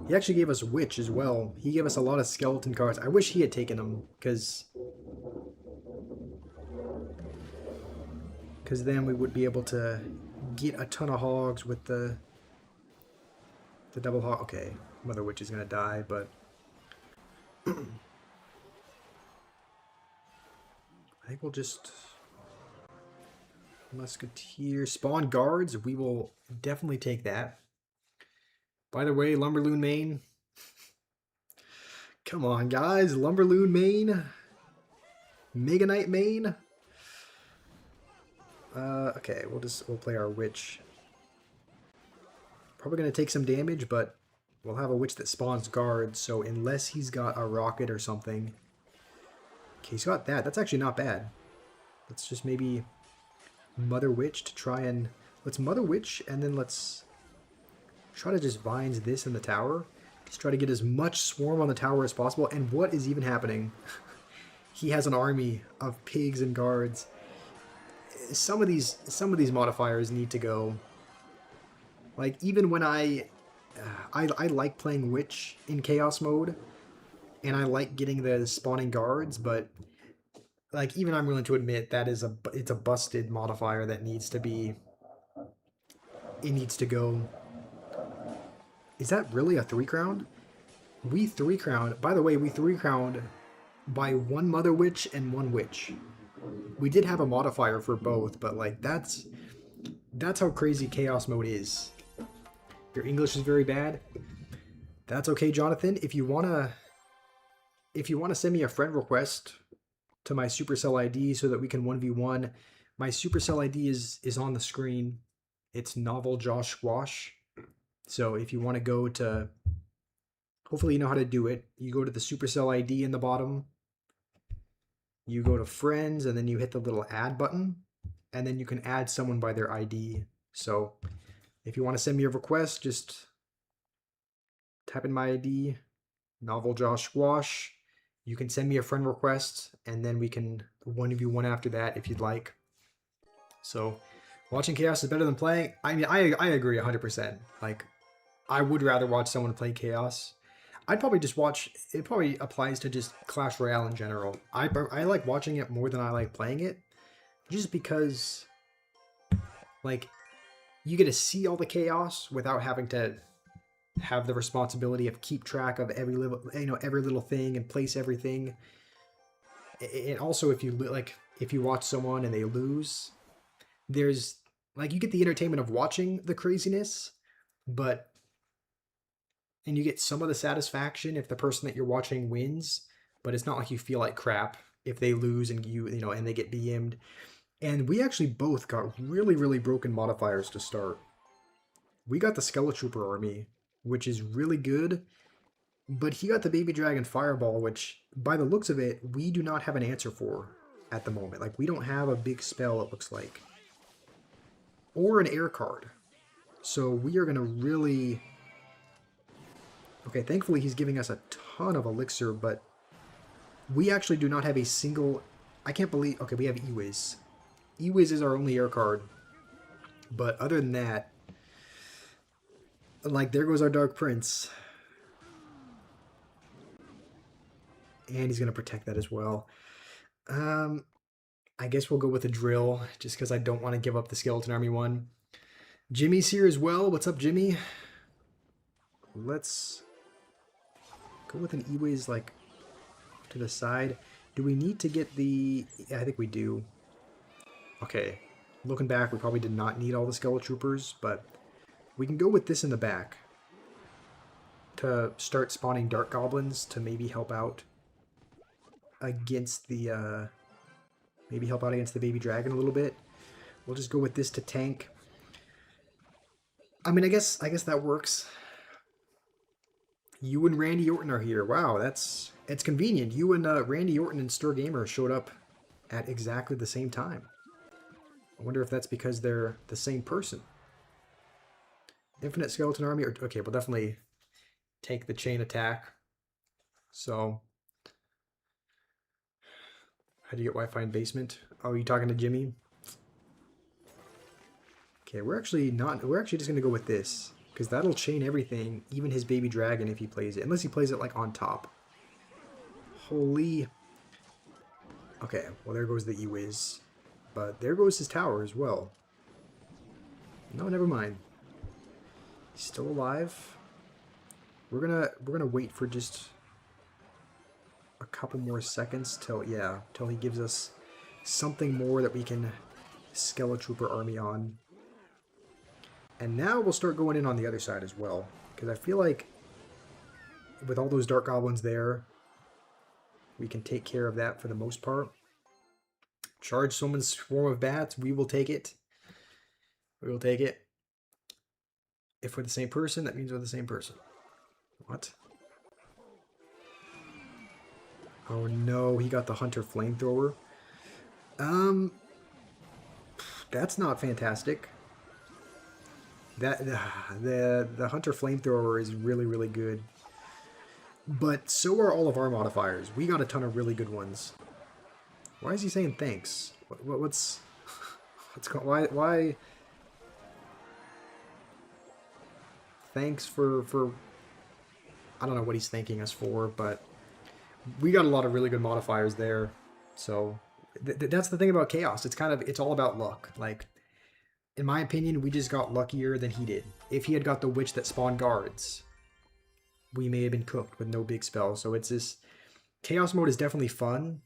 He actually gave us Witch as well. He gave us a lot of skeleton cards. I wish he had taken them, because then we would be able to get a ton of hogs with the double hog. Okay, Mother Witch is gonna die, but I think we'll just... Musketeer. Spawn guards. We will definitely take that. By the way, Lumberloon main. Come on, guys. Lumberloon main. Mega Knight main. Okay, we'll play our Witch. Probably going to take some damage, but we'll have a Witch that spawns guards, so unless he's got a rocket or something... Okay, he's got that. That's actually not bad. Let's just maybe... Mother Witch to try and... Let's Mother Witch, and then let's try to just Vines this in the tower. Just try to get as much Swarm on the tower as possible. And what is even happening? He has an army of pigs and guards. Some of these modifiers need to go. Like, even when I like playing Witch in Chaos mode, and I like getting the spawning guards, but... Like, even I'm willing to admit that it's a busted modifier that needs to be... It needs to go. Is that really a 3-crown? We 3-crowned. By the way, we 3-crowned by one Mother Witch and one Witch. We did have a modifier for both, but, like, that's how crazy Chaos mode is. Your English is very bad. That's okay, Jonathan. If you wanna send me a friend request... to my Supercell ID so that we can 1v1. My Supercell ID is on the screen. It's Novel Josh Squash. So if you want to go to... Hopefully you know how to do it. You go to the Supercell ID in the bottom. You go to Friends, and then you hit the little Add button. And then you can add someone by their ID. So if you want to send me a request, just type in my ID, Novel Josh Squash. You can send me a friend request, and then we can 1v1 after that if you'd like. So, watching Chaos is better than playing. I mean, I agree 100%. Like, I would rather watch someone play Chaos. I'd probably just watch... It probably applies to just Clash Royale in general. I like watching it more than I like playing it. Just because, like, you get to see all the Chaos without having to... have the responsibility of keep track of every little thing and place everything. And also, if you watch someone and they lose, there's like, you get the entertainment of watching the craziness, and you get some of the satisfaction if the person that you're watching wins, but it's not like you feel like crap if they lose and and they get BM'd. And we actually both got really, really broken modifiers to start. We got the Skeletrooper army, which is really good, but he got the Baby Dragon Fireball, which, by the looks of it, we do not have an answer for at the moment. Like, we don't have a big spell, it looks like. Or an air card. So we are going to really... Okay, thankfully he's giving us a ton of Elixir, but We actually do not have a single... I can't believe... Okay, we have Ewiz. Ewiz is our only air card. But other than that... Like, there goes our Dark Prince. And he's going to protect that as well. I guess we'll go with a drill, just because I don't want to give up the Skeleton Army one. Jimmy's here as well. What's up, Jimmy? Let's go with an Ewiz, like, to the side. Do we need to get the... Yeah, I think we do. Okay. Looking back, we probably did not need all the Skeletroopers, but we can go with this in the back to start spawning Dark Goblins to maybe help out against the... maybe help out against the Baby Dragon a little bit. We'll just go with this to tank. I mean, I guess that works. You and Randy Orton are here. Wow, it's convenient. You and Randy Orton and Stir Gamer showed up at exactly the same time. I wonder if that's because they're the same person. Infinite Skeleton Army. Okay, we'll definitely take the chain attack. So, how do you get Wi-Fi in basement? Oh, you talking to Jimmy? Okay, we're actually just gonna go with this, because that'll chain everything, even his Baby Dragon if he plays it. Unless he plays it like on top. Holy. Okay, well there goes the Ewiz. But there goes his tower as well. No, never mind. He's still alive. We're gonna wait for just a couple more seconds till he gives us something more that we can Skeletrooper army on. And now we'll start going in on the other side as well, because I feel like with all those Dark Goblins there, we can take care of that for the most part. Charge someone's swarm of bats. We will take it. We will take it. If we're the same person, that means we're the same person. What? Oh no, he got the Hunter Flamethrower. That's not fantastic. The Hunter Flamethrower is really, really good. But so are all of our modifiers. We got a ton of really good ones. Why is he saying thanks? What's going? Why? Thanks for I don't know what he's thanking us for, but we got a lot of really good modifiers there. So that's the thing about Chaos. It's all about luck. Like, in my opinion, we just got luckier than he did. If he had got the witch that spawned guards, we may have been cooked with no big spells. So it's this Chaos mode is definitely fun,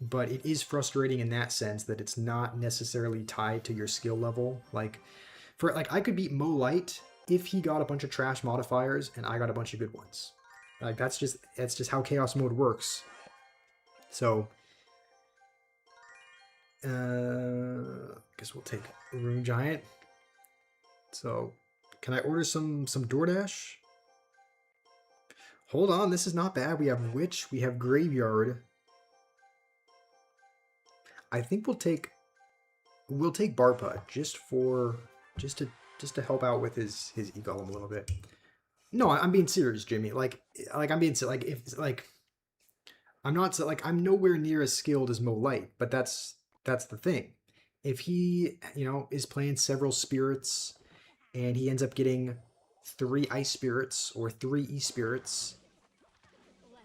but it is frustrating in that sense that it's not necessarily tied to your skill level. Like I could beat Mo Light if he got a bunch of trash modifiers and I got a bunch of good ones. Like that's just how Chaos mode works. So guess we'll take Rune Giant. So can I order some DoorDash? Hold on, this is not bad. We have Witch, we have Graveyard. I think we'll take Barpa just to help out with his e-golem a little bit. No, I'm being serious, Jimmy. I'm being I'm not I'm nowhere near as skilled as Mo Light, but that's the thing. If he, is playing several spirits and he ends up getting 3 ice spirits or 3 e-spirits,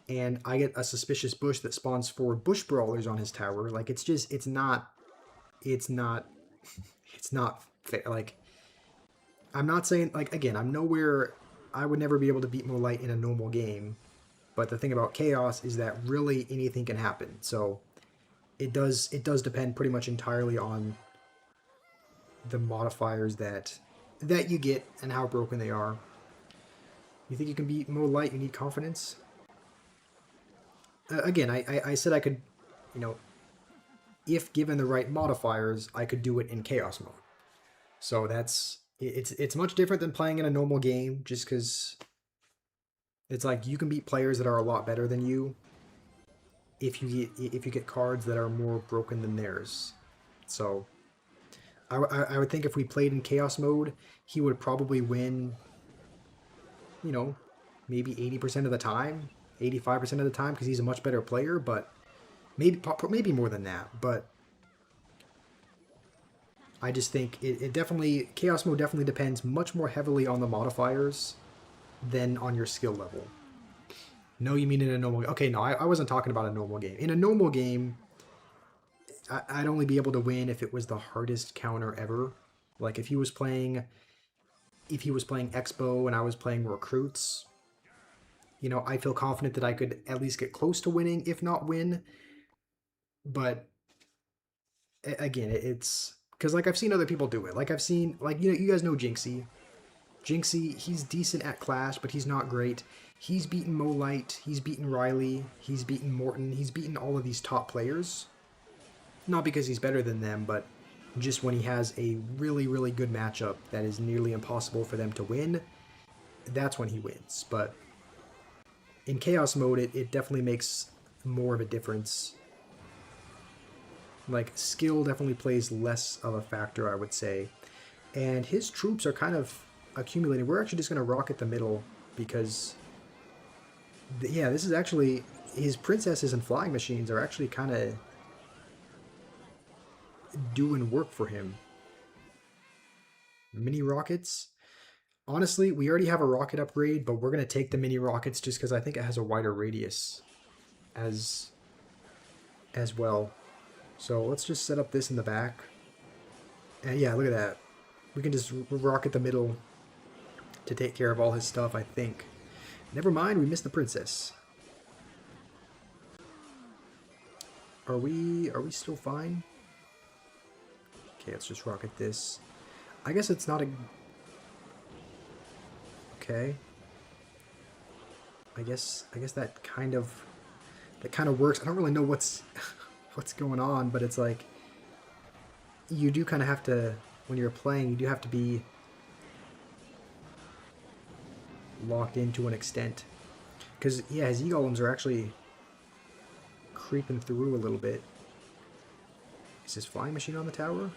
and I get a suspicious bush that spawns 4 bush brawlers on his tower, like it's not fair. Like, I'm not saying, again, I would never be able to beat Mo Light in a normal game, but the thing about Chaos is that really anything can happen. So it does depend pretty much entirely on the modifiers that you get and how broken they are. You think you can beat Mo Light? You need confidence. Again, I said I could, if given the right modifiers, I could do it in Chaos mode. So it's much different than playing in a normal game, just because it's like you can beat players that are a lot better than you if you get cards that are more broken than theirs. So I would think if we played in Chaos mode, he would probably win, maybe 80% of the time. 85% of the time because he's a much better player, but maybe more than that. But I just think it definitely, Chaos Mode definitely depends much more heavily on the modifiers than on your skill level. No, you mean in a normal game. Okay, no, I wasn't talking about a normal game. In a normal game, I'd only be able to win if it was the hardest counter ever. Like if he was playing Expo and I was playing Recruits, you know, I feel confident that I could at least get close to winning, if not win. But again, it's because like I've seen other people do it. Like I've seen, like, you know, you guys know Jinxie. Jinxie, he's decent at Clash, but he's not great. He's beaten Molite, he's beaten Riley, he's beaten Morton, he's beaten all of these top players. Not because he's better than them, but just when he has a really, really good matchup that is nearly impossible for them to win, that's when he wins. But in Chaos Mode, it definitely makes more of a difference. Like, skill definitely plays less of a factor, I would say. And his troops are kind of accumulating. We're actually just going to rocket the middle because, yeah, this is actually, his princesses and flying machines are actually kind of doing work for him. Mini rockets. Honestly, we already have a rocket upgrade, but we're going to take the mini rockets just because I think it has a wider radius as well. So let's just set up this in the back. And yeah, look at that. We can just rocket the middle to take care of all his stuff, I think. Never mind, we missed the princess. Are we still fine? Okay, let's just rocket this. I guess it's not a... Okay. I guess that kind of works. I don't really know what's what's going on, but it's like you do kind of have to, when you're playing, you do have to be locked in to an extent. Because, yeah, his E-Golems are actually creeping through a little bit. Is his flying machine on the tower?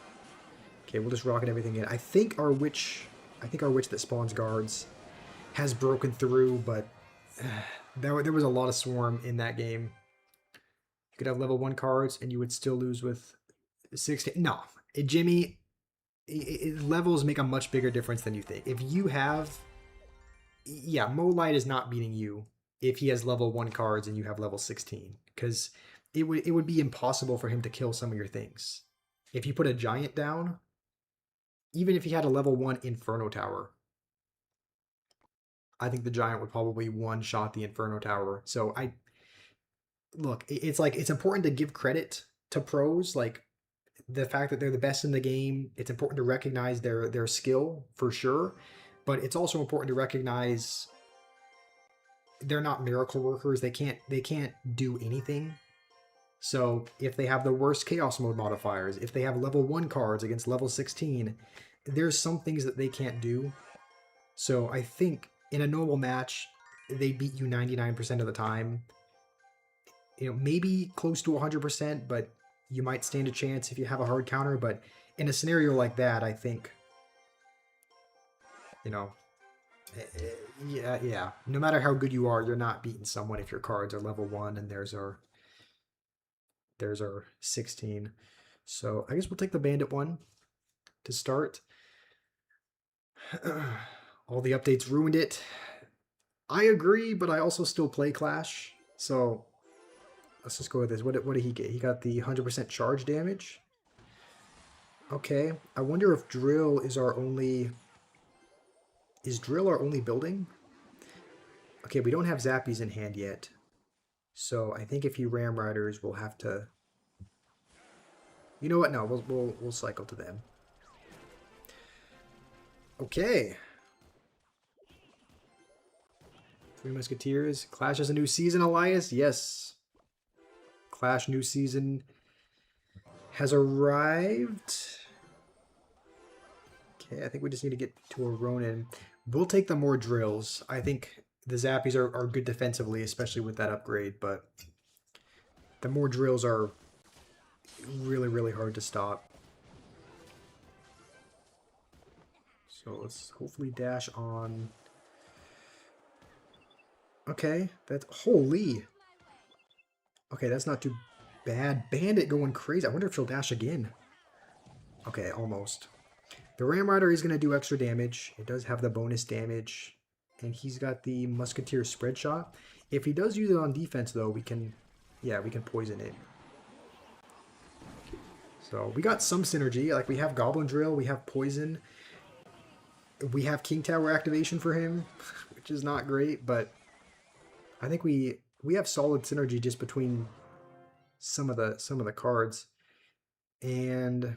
Okay, we'll just rocket everything in. I think our witch that spawns guards has broken through, but there was a lot of swarm in that game. You could have level 1 cards and you would still lose with 16. No, Jimmy, levels make a much bigger difference than you think. If you have... Yeah, Molite is not beating you if he has level 1 cards and you have level 16. Because it would be impossible for him to kill some of your things. If you put a giant down, even if he had a level 1 Inferno Tower, I think the giant would probably one-shot the Inferno Tower. So look, it's like, it's important to give credit to pros, like the fact that they're the best in the game. It's important to recognize their skill for sure, but it's also important to recognize they're not miracle workers. They can't do anything. So if they have the worst Chaos Mode modifiers, if they have level 1 cards against level 16, there's some things that they can't do. So I think in a normal match, they beat you 99% of the time. You know, maybe close to 100%, but you might stand a chance if you have a hard counter. But in a scenario like that, I think, you know, yeah. No matter how good you are, you're not beating someone if your cards are level 1 and there's our 16. So I guess we'll take the bandit one to start. All the updates ruined it. I agree, but I also still play Clash. So let's just go with this. What did he get? He got the 100% charge damage. Okay. I wonder if Drill is our only... Is Drill our only building? Okay, we don't have Zappies in hand yet. So I think if he Ram Riders, we'll have to... You know what? No, we'll cycle to them. Okay. Three Musketeers. Clash has a new season, Elias? Yes. Clash new season has arrived. Okay, I think we just need to get to a Ronin. We'll take the more drills. I think the Zappies are good defensively, especially with that upgrade, but the more drills are really, really hard to stop. So let's hopefully dash on. Okay, that's holy. Okay, that's not too bad. Bandit going crazy. I wonder if she'll dash again. Okay, almost. The Ram Rider is going to do extra damage. It does have the bonus damage. And he's got the Musketeer spread shot. If he does use it on defense, though, we can... Yeah, we can poison it. So, we got some synergy. Like, we have Goblin Drill, we have Poison. We have King Tower activation for him, which is not great, but... I think we have solid synergy just between some of the cards. And...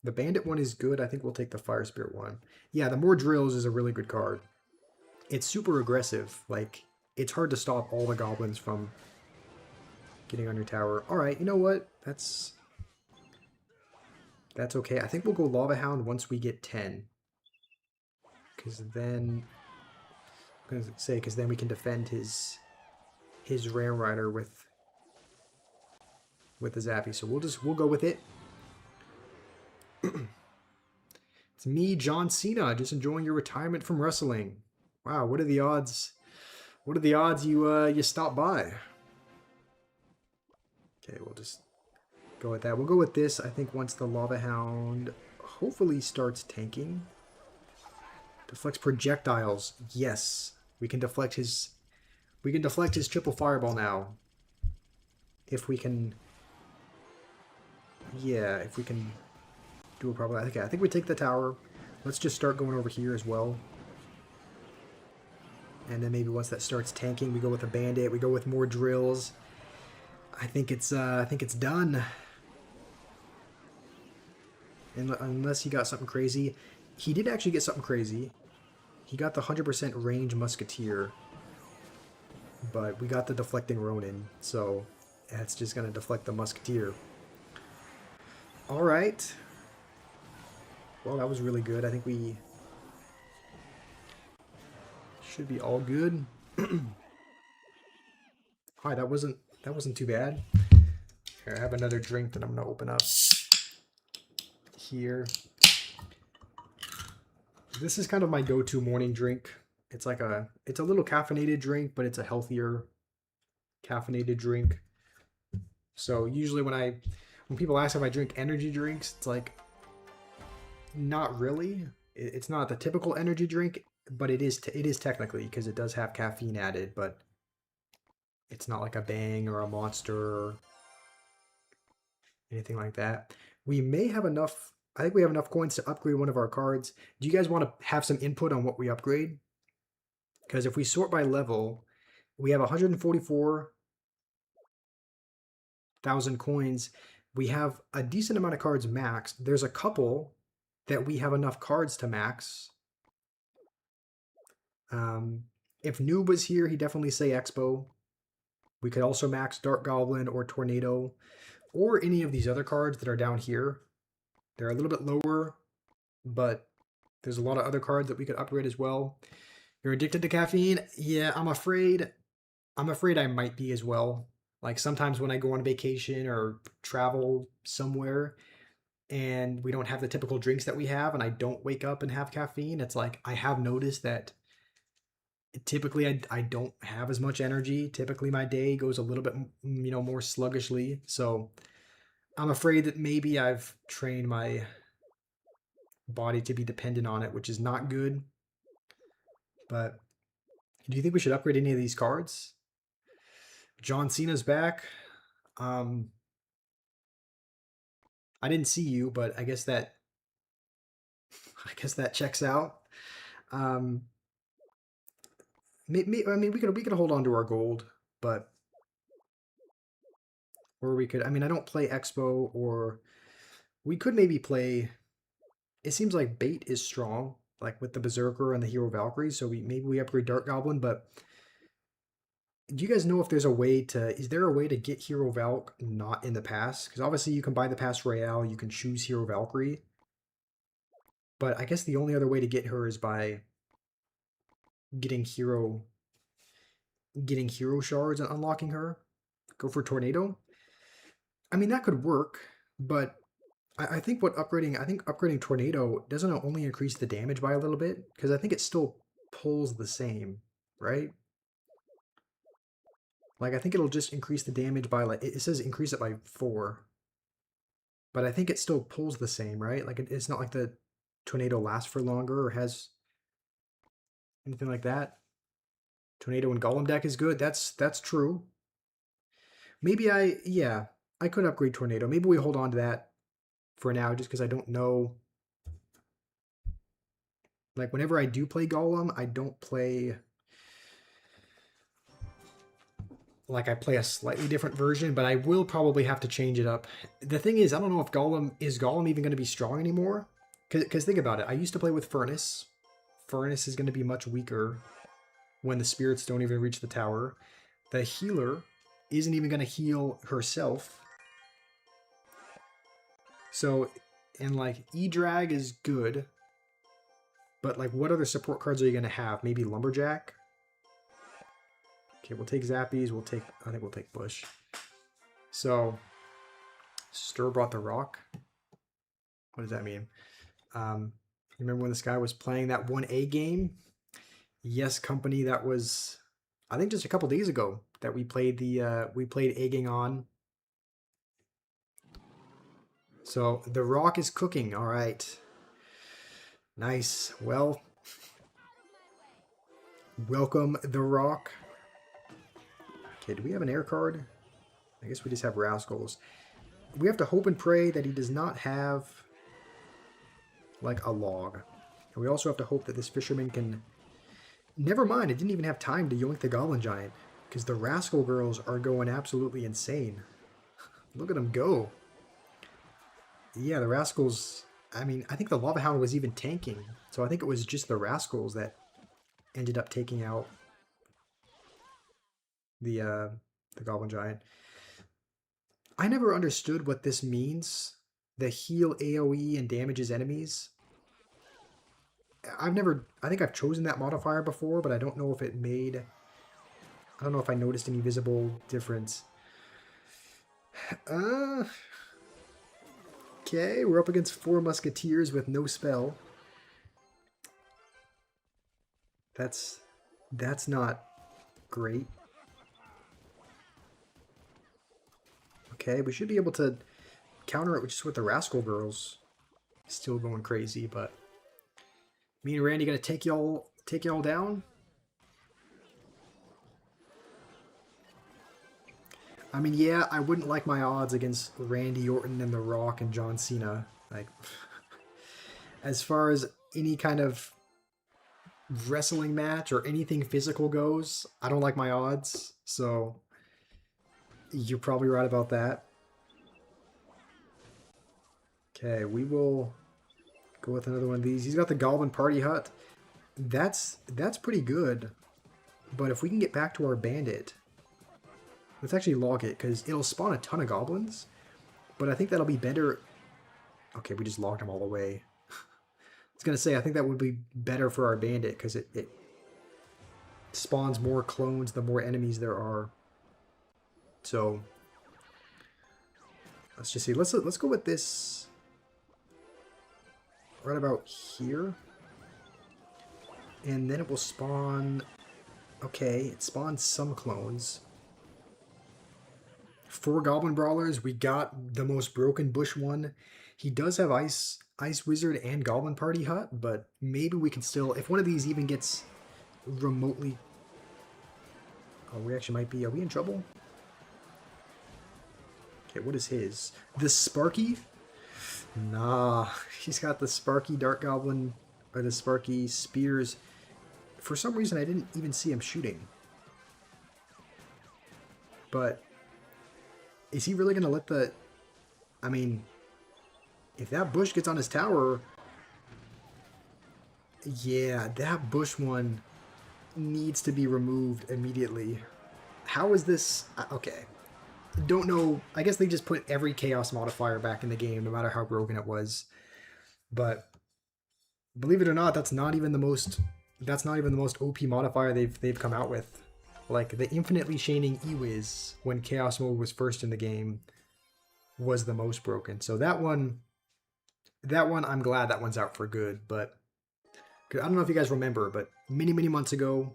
The Bandit one is good. I think we'll take the Fire Spirit one. Yeah, the More Drills is a really good card. It's super aggressive. Like, it's hard to stop all the goblins from getting on your tower. Alright, you know what? That's okay. I think we'll go Lava Hound once we get 10. Because then... I'm going to say, because then we can defend his Ram Rider with the Zappy. So we'll go with it. It's me, John Cena, just enjoying your retirement from wrestling. Wow, what are the odds? What are the odds you stop by? Okay, we'll just go with that. We'll go with this. I think once the Lava Hound hopefully starts tanking. Deflects projectiles. Yes, we can deflect his. We can deflect his triple fireball now. If we can. Yeah, if we can do it properly. Okay, I think we take the tower. Let's just start going over here as well. And then maybe once that starts tanking, we go with a Bandit. We go with more drills. I think it's done. And unless he got something crazy, he did actually get something crazy. He got the 100% range Musketeer, but we got the deflecting Ronin, so that's just gonna deflect the Musketeer. All right. Well, that was really good. I think we should be all good. Alright, that wasn't too bad. Here, I have another drink that I'm gonna open up here. This is kind of my go-to morning drink. It's like it's a little caffeinated drink, but it's a healthier caffeinated drink. So usually when people ask if I drink energy drinks, it's like, not really. It's not the typical energy drink, but it is technically, because it does have caffeine added, but it's not like a Bang or a Monster or anything like that. We may have enough. I think we have enough coins to upgrade one of our cards. Do you guys want to have some input on what we upgrade? Because if we sort by level, we have 144,000 coins. We have a decent amount of cards maxed. There's a couple that we have enough cards to max. If Noob was here, he'd definitely say Expo. We could also max Dark Goblin or Tornado, or any of these other cards that are down here. They're a little bit lower, but there's a lot of other cards that we could upgrade as well. You're addicted to caffeine? Yeah, I'm afraid I might be as well. Like sometimes when I go on vacation or travel somewhere and we don't have the typical drinks that we have and I don't wake up and have caffeine, it's like I have noticed that typically I don't have as much energy. Typically my day goes a little bit more sluggishly. So I'm afraid that maybe I've trained my body to be dependent on it, which is not good. But do you think we should upgrade any of these cards? John Cena's back. I didn't see you, but I guess that checks out. I mean, we could hold on to our gold, but or we could. I mean, I don't play Expo, or we could maybe play. It seems like Bait is strong, like with the Berserker and the Hero Valkyrie. So maybe we upgrade Dark Goblin, but. Do you guys know if there's a way to... Is there a way to get Hero Valk not in the pass? Because obviously you can buy the Pass Royale, you can choose Hero Valkyrie. But I guess the only other way to get her is by getting hero shards and unlocking her. Go for Tornado. I mean, that could work, but I think upgrading Tornado doesn't only increase the damage by a little bit, because I think it still pulls the same. right? Like, I think it'll just increase the damage by, like, it says increase it by 4. But I think it still pulls the same, right? Like, it's not like the tornado lasts for longer or has anything like that. Tornado and Golem deck is good. That's true. Maybe yeah, I could upgrade Tornado. Maybe we hold on to that for now just because I don't know. Like, whenever I do play Golem, I don't play... Like, I play a slightly different version, but I will probably have to change it up. The thing is, I don't know if Golem... Is Golem even going to be strong anymore? Because think about it. I used to play with Furnace. Furnace is going to be much weaker when the spirits don't even reach the tower. The healer isn't even going to heal herself. So, and like, E-Drag is good. But like, what other support cards are you going to have? Maybe Lumberjack? Okay, we'll take Zappies. I think we'll take Bush. So, Stir brought the rock. What does that mean? Remember when this guy was playing that 1A game? Yes, company. That was, I think, just a couple days ago that we played egging on. So the rock is cooking. All right. Nice. Well, welcome the rock. Okay, do we have an air card? I guess we just have Rascals. We have to hope and pray that he does not have like a log. And we also have to hope that this fisherman can... Never mind, it didn't even have time to yoink the Goblin Giant. Because the Rascal girls are going absolutely insane. Look at them go. Yeah, the Rascals... I mean, I think the Lava Hound was even tanking. So I think it was just the Rascals that ended up taking out the Goblin Giant. I never understood what this means. The heal AoE and damages enemies. I think I've chosen that modifier before, but I don't know if it made... I don't know if I noticed any visible difference. Okay, we're up against 4 Musketeers with no spell. That's not great. Okay, we should be able to counter it just with the Rascal Girls. Still going crazy, but... Me and Randy gonna take y'all down? I mean, yeah, I wouldn't like my odds against Randy Orton and The Rock and John Cena. Like, as far as any kind of wrestling match or anything physical goes, I don't like my odds. So, you're probably right about that. Okay, we will go with another one of these. He's got the Goblin Party Hut. That's pretty good. But if we can get back to our bandit... Let's actually log it, because it'll spawn a ton of goblins. But I think that'll be better... Okay, we just logged them all away. I was going to say, I think that would be better for our bandit, because it spawns more clones the more enemies there are. So, let's just see. Let's go with this right about here. And then it will spawn... Okay, it spawns some clones. 4 Goblin Brawlers. We got the most broken bush one. He does have Ice Wizard and Goblin Party Hut, but maybe we can still... If one of these even gets remotely... Oh, we actually might be... Are we in trouble? Okay, what is his? The Sparky? Nah, he's got the Sparky Dark Goblin, or the Sparky Spears. For some reason, I didn't even see him shooting. But... Is he really going to let the... I mean, if that bush gets on his tower... Yeah, that bush one needs to be removed immediately. How is this... Okay. Don't know. I guess they just put every Chaos modifier back in the game, no matter how broken it was. But, believe it or not, that's not even the most OP modifier they've come out with. Like, the infinitely chaining Ewiz, when Chaos Mode was first in the game, was the most broken. So that one, I'm glad that one's out for good. But I don't know if you guys remember, but many months ago,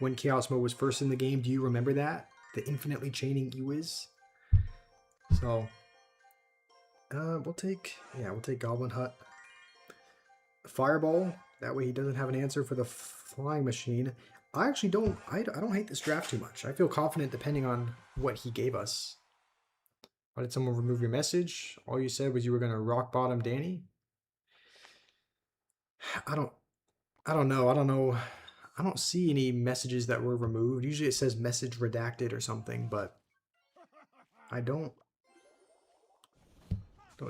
when Chaos Mode was first in the game. Do you remember that? The infinitely chaining Ewiz? So, we'll take Goblin Hut. Fireball. That way he doesn't have an answer for the flying machine. I actually don't, I don't hate this draft too much. I feel confident depending on what he gave us. Why did someone remove your message? All you said was you were going to rock bottom Danny? I don't know. I don't see any messages that were removed. Usually it says message redacted or something, but I don't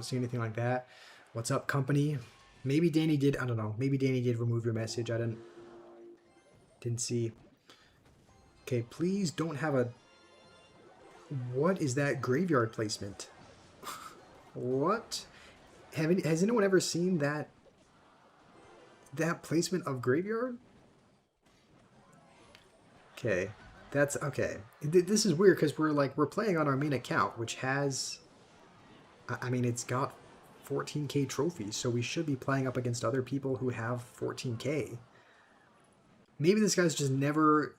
see anything like that. What's up, company? Maybe Danny did, I don't know. Maybe Danny did remove your message. I didn't see. Okay, please don't have a... What is that graveyard placement? What? Has anyone ever seen that placement of graveyard? Okay, that's okay. This is weird because we're playing on our main account, which has, I mean, it's got 14k trophies, so we should be playing up against other people who have 14k. Maybe this guy's just never,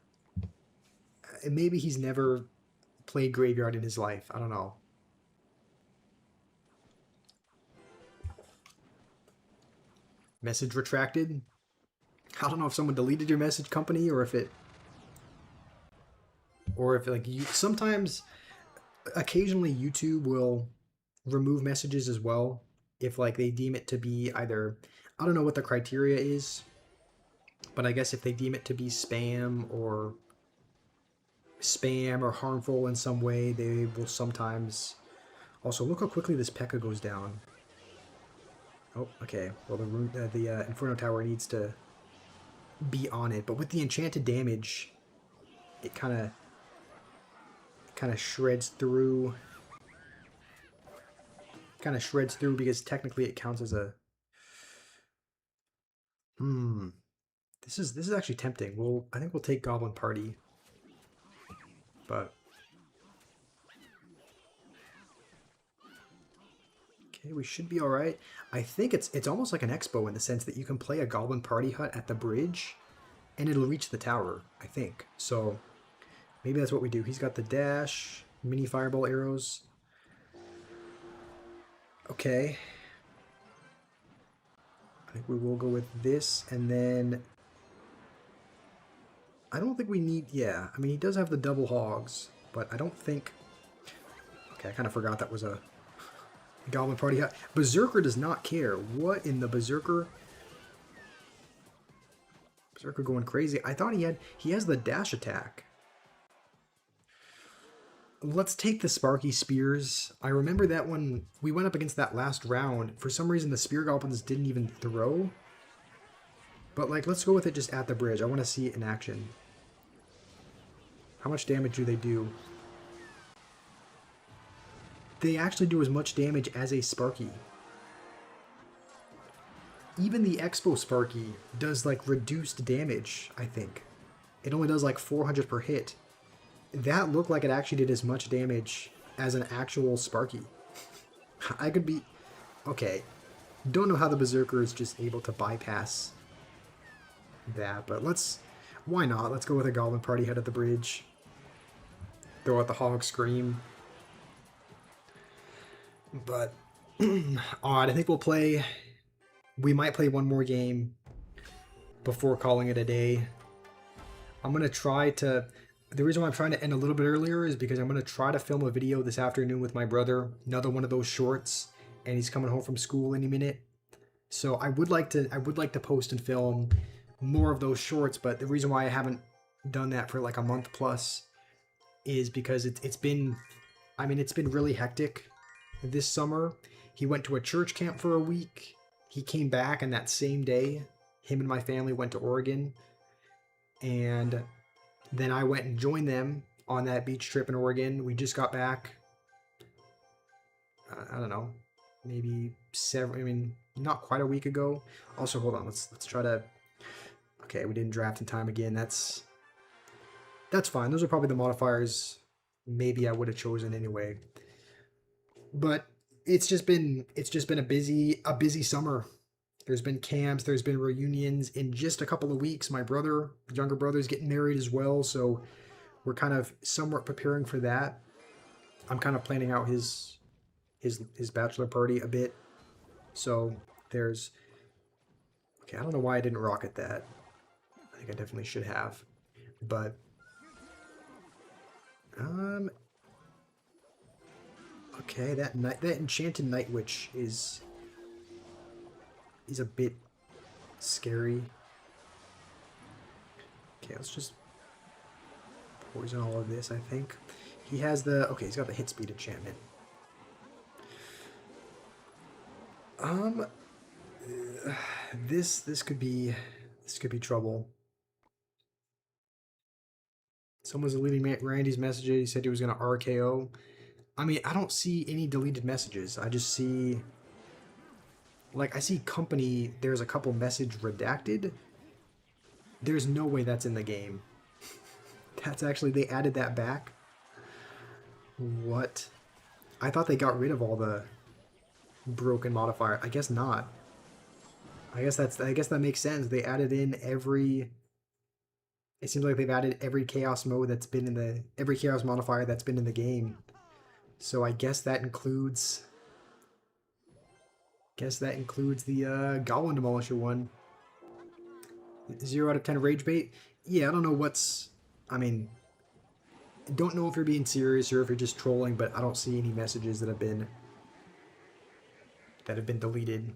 maybe he's never played graveyard in his life. I don't know. Message retracted. I don't know if someone deleted your message, company, or if like you sometimes, occasionally YouTube will remove messages as well if like they deem it to be either, I don't know what the criteria is, but I guess if they deem it to be spam or harmful in some way, they will sometimes. Also, look how quickly this P.E.K.K.A goes down. Oh, okay. Well, the Inferno Tower needs to be on it, but with the enchanted damage, it kind of shreds through. Because technically it counts as a. This is actually tempting. I think we'll take Goblin Party, but. Okay, we should be all right. I think it's almost like an expo in the sense that you can play a Goblin Party Hut at the bridge, and it'll reach the tower. I think so. Maybe that's what we do. He's got the dash, mini fireball arrows. Okay. I think we will go with this, and then I don't think we need. Yeah, I mean he does have the double hogs, but I don't think. Okay, I kind of forgot that was a Goblin Party Hut. Berserker does not care. What in the Berserker? Berserker going crazy. I thought he has the dash attack. Let's take the Sparky Spears. I remember that when we went up against that last round, for some reason the Spear Goblins didn't even throw. But like, let's go with it just at the bridge. I want to see it in action. How much damage do they do? They actually do as much damage as a Sparky. Even the Expo Sparky does like reduced damage, I think. It only does like 400 per hit. That looked like it actually did as much damage as an actual Sparky. I could be... Okay. Don't know how the Berserker is just able to bypass that, but let's... Why not? Let's go with a Goblin Party Head at the bridge. Throw out the Hog Scream. But... Alright, I think we'll play... We might play one more game before calling it a day. I'm going to try to... The reason why I'm trying to end a little bit earlier is because I'm going to try to film a video this afternoon with my brother. Another one of those shorts. And he's coming home from school any minute. So I would like to post and film more of those shorts. But the reason why I haven't done that for like a month plus is because it's been... I mean, it's been really hectic this summer. He went to a church camp for a week. He came back, and that same day, him and my family went to Oregon. And then I went and joined them on that beach trip in Oregon. We just got back, I don't know, maybe not quite a week ago. Also, hold on, let's try to, okay, we didn't draft in time again. That's fine. Those are probably the modifiers maybe I would have chosen anyway. But it's just been a busy summer. There's been camps, there's been reunions. In just a couple of weeks, my brother, younger brother's getting married as well, so we're kind of somewhat preparing for that. I'm kind of planning out his bachelor party a bit. So there's okay, I don't know why I didn't rocket that. I think I definitely should have. But okay, that enchanted night witch is a bit scary. Okay, let's just poison all of this, I think. He has the okay, he's got the hit speed enchantment. This could be trouble. Someone's deleting Randy's messages. He said he was gonna RKO. I mean, I don't see any deleted messages. I just see like I see company. There's a couple message redacted. There's no way that's in the game. That's actually they added that back. What? I thought they got rid of all the broken modifier. I guess not. I guess that makes sense. They added in every. It seems like they've added every chaos mode that's been in the every chaos modifier that's been in the game. So I guess that includes. Guess that includes the Goblin Demolisher one. 0 out of 10 rage bait. Yeah, I don't know what's. I mean, don't know if you're being serious or if you're just trolling, but I don't see any messages that have been deleted.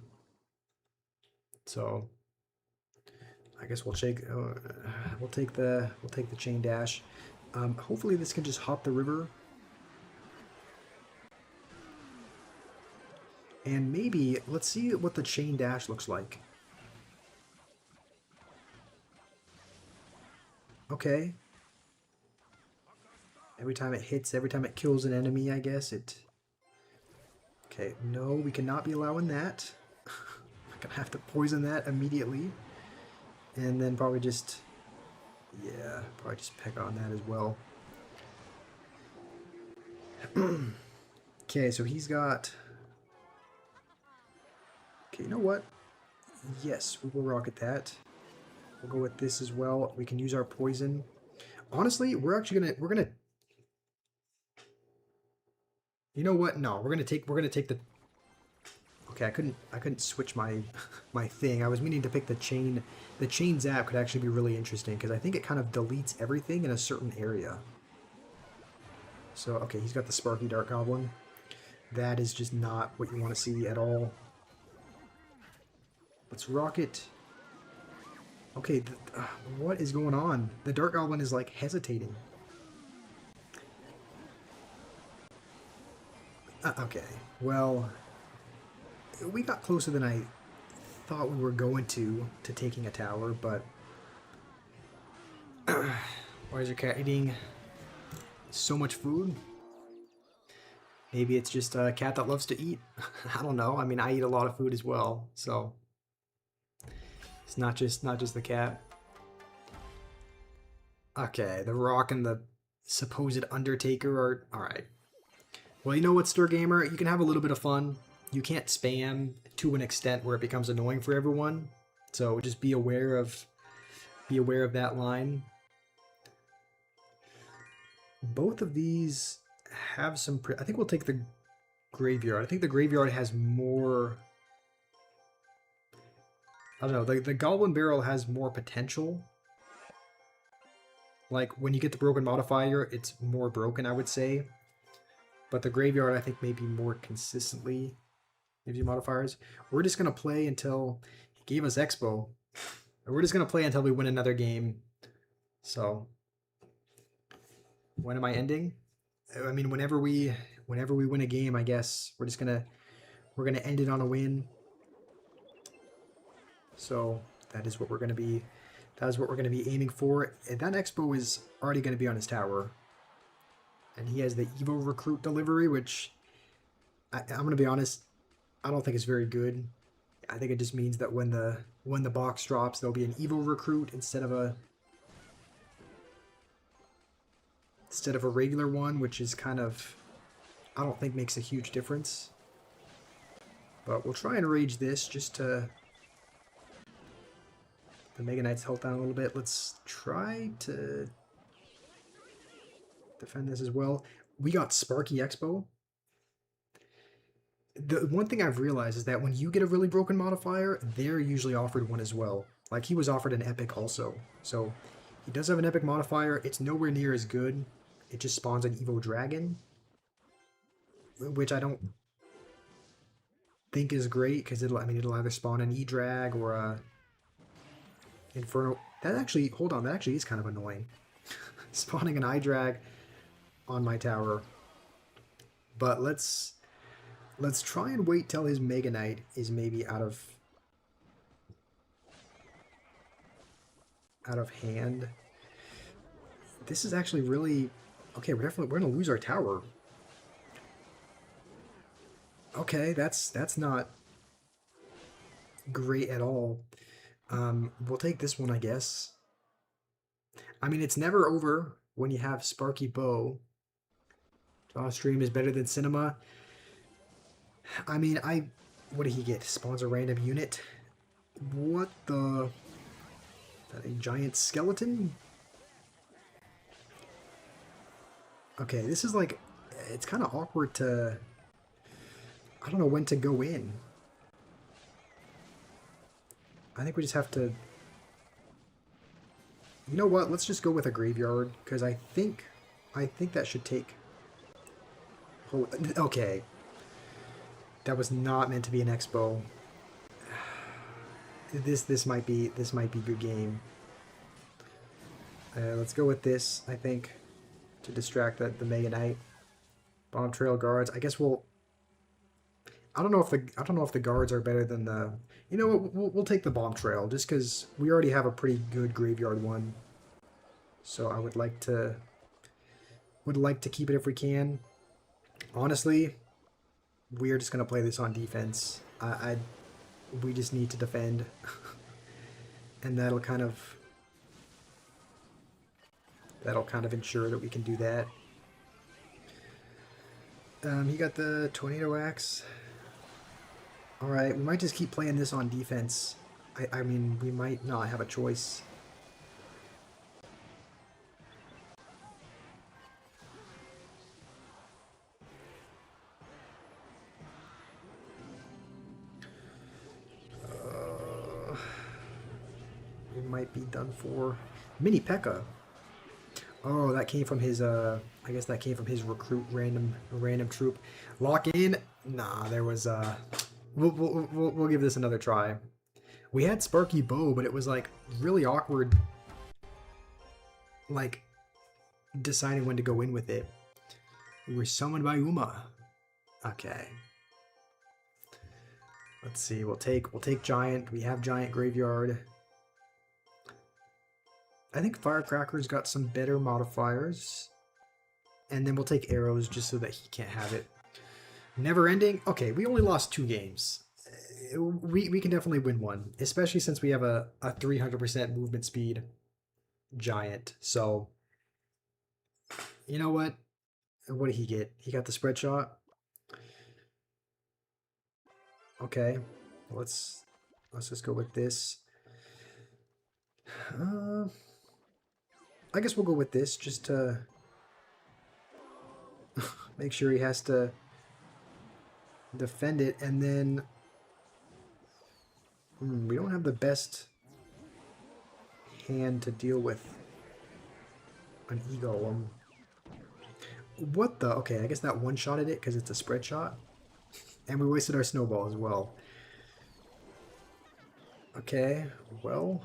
So I guess we'll take the chain dash. Hopefully this can just hop the river. And maybe let's see what the chain dash looks like. Okay. Every time it hits, every time it kills an enemy, I guess it. Okay, no, we cannot be allowing that. I'm gonna have to poison that immediately. And then probably just, yeah, probably just peck on that as well. Okay, so he's got, okay, you know what? Yes, we will rocket that. We'll go with this as well. We can use our poison. Honestly, we're gonna, you know what? No, we're gonna take the, okay, I couldn't switch my thing. I was meaning to pick the chain. The chain zap could actually be really interesting because I think it kind of deletes everything in a certain area. So, okay, he's got the Sparky Dark Goblin. That is just not what you want to see at all. Let's rocket. Okay, what is going on? The Dark Goblin is like hesitating. Okay, well, we got closer than I thought we were going to taking a tower, but why is your cat eating so much food? Maybe it's just a cat that loves to eat. I don't know. I mean, I eat a lot of food as well, so it's not just the cat. Okay, the Rock and the supposed Undertaker are all right. Well, you know what, Stir Gamer, you can have a little bit of fun. You can't spam to an extent where it becomes annoying for everyone. So just be aware of that line. Both of these have some. I think we'll take the Graveyard. I think the Graveyard has more. I don't know. The Goblin Barrel has more potential. Like when you get the broken modifier, it's more broken, I would say. But the Graveyard, I think, maybe more consistently gives you modifiers. We're just gonna play until he gave us Expo. We're just gonna play until we win another game. So when am I ending? I mean, whenever we win a game, I guess we're gonna end it on a win. So that is what we're gonna be. That is what we're gonna be aiming for. And that Expo is already gonna be on his tower, and he has the Evo Recruit delivery, which I'm gonna be honest, I don't think it's very good. I think it just means that when the box drops, there'll be an Evo Recruit instead of a regular one, which is kind of, I don't think makes a huge difference. But we'll try and rage this just to the Mega Knight's health down a little bit. Let's try to defend this as well. We got Sparky Expo. The one thing I've realized is that when you get a really broken modifier, they're usually offered one as well. Like, he was offered an epic also. So, he does have an epic modifier. It's nowhere near as good. It just spawns an Evo Dragon, which I don't think is great, because it'll either spawn an E-Drag or a Inferno. That actually, hold on, that actually is kind of annoying. Spawning an I-Drag on my tower. But let's try and wait till his Mega Knight is maybe out of hand. This is actually really okay. We're gonna lose our tower. Okay, that's not great at all. We'll take this one, I guess. I mean, it's never over when you have Sparky Bow. Draw stream is better than cinema. I mean, what did he get? Spawns a random unit. What the? Is that a giant skeleton? Okay, this is like, it's kind of awkward to, I don't know when to go in. I think we just have to, you know what, let's just go with a graveyard, because I think that should take, oh, okay. That was not meant to be an expo. This might be good game. Let's go with this, I think, to distract the Mega Knight. Bomb Trail guards. I guess we'll. I don't know if the guards are better than the. You know what? We'll take the Bomb Trail just because we already have a pretty good graveyard one. So I would like to keep it if we can. Honestly, we're just gonna play this on defense. We just need to defend, and that'll kind of ensure that we can do that. He got the Tornado Axe. Alright, we might just keep playing this on defense. I mean, we might not have a choice. We might be done for. Mini P.E.K.K.A. Oh, that came from his, I guess that came from his recruit random troop. Lock in? Nah, there was, we'll give this another try. We had Sparky Bow, but it was, like, really awkward, like, deciding when to go in with it. We were summoned by Uma. Okay. Let's see, we'll take Giant. We have Giant Graveyard. I think Firecracker's got some better modifiers. And then we'll take Arrows just so that he can't have it. Never Ending? Okay, we only lost 2 games. We can definitely win one. Especially since we have a 300% movement speed Giant. So, you know what? What did he get? He got the Spread Shot. Okay, let's just go with this. I guess we'll go with this just to make sure he has to defend it, and then we don't have the best hand to deal with an E-Golem. What the? Okay, I guess that one-shotted it because it's a spread shot. And we wasted our snowball as well. Okay, well,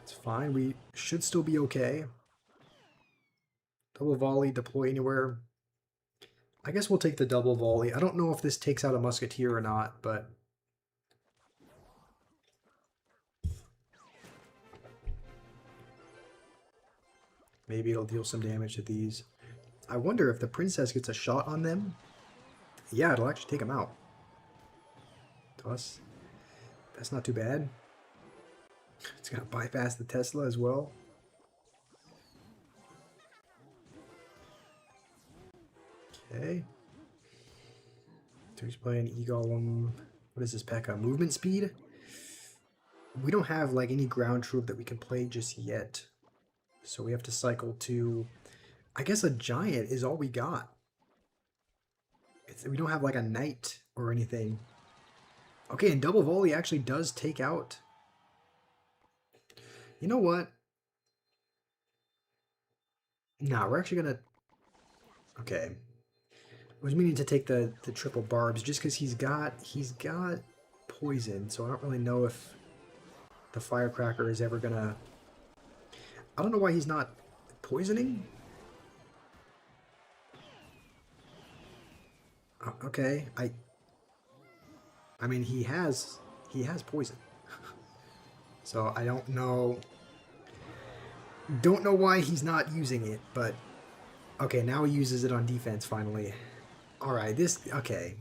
it's fine. We should still be okay. Double volley, deploy anywhere. I guess we'll take the double volley. I don't know if this takes out a musketeer or not, but maybe it'll deal some damage to these. I wonder if the princess gets a shot on them. Yeah, it'll actually take them out. To us. That's not too bad. It's gonna bypass the Tesla as well. Okay. So he's playing E-Golem. What is this P.E.K.K.A? Movement speed? we don't have like any ground troop that we can play just yet. So we have to cycle to, I guess a giant is all we got. We don't have like a knight or anything. Okay, and double volley actually does take out. You know what? Nah, we're actually gonna. Okay, I was meaning to take the triple barbs just because he's got poison, so I don't really know if the firecracker is ever gonna. I don't know why he's not poisoning. Okay, I mean he has poison, so I don't know why he's not using it, but okay, now he uses it on defense finally. All right, this okay.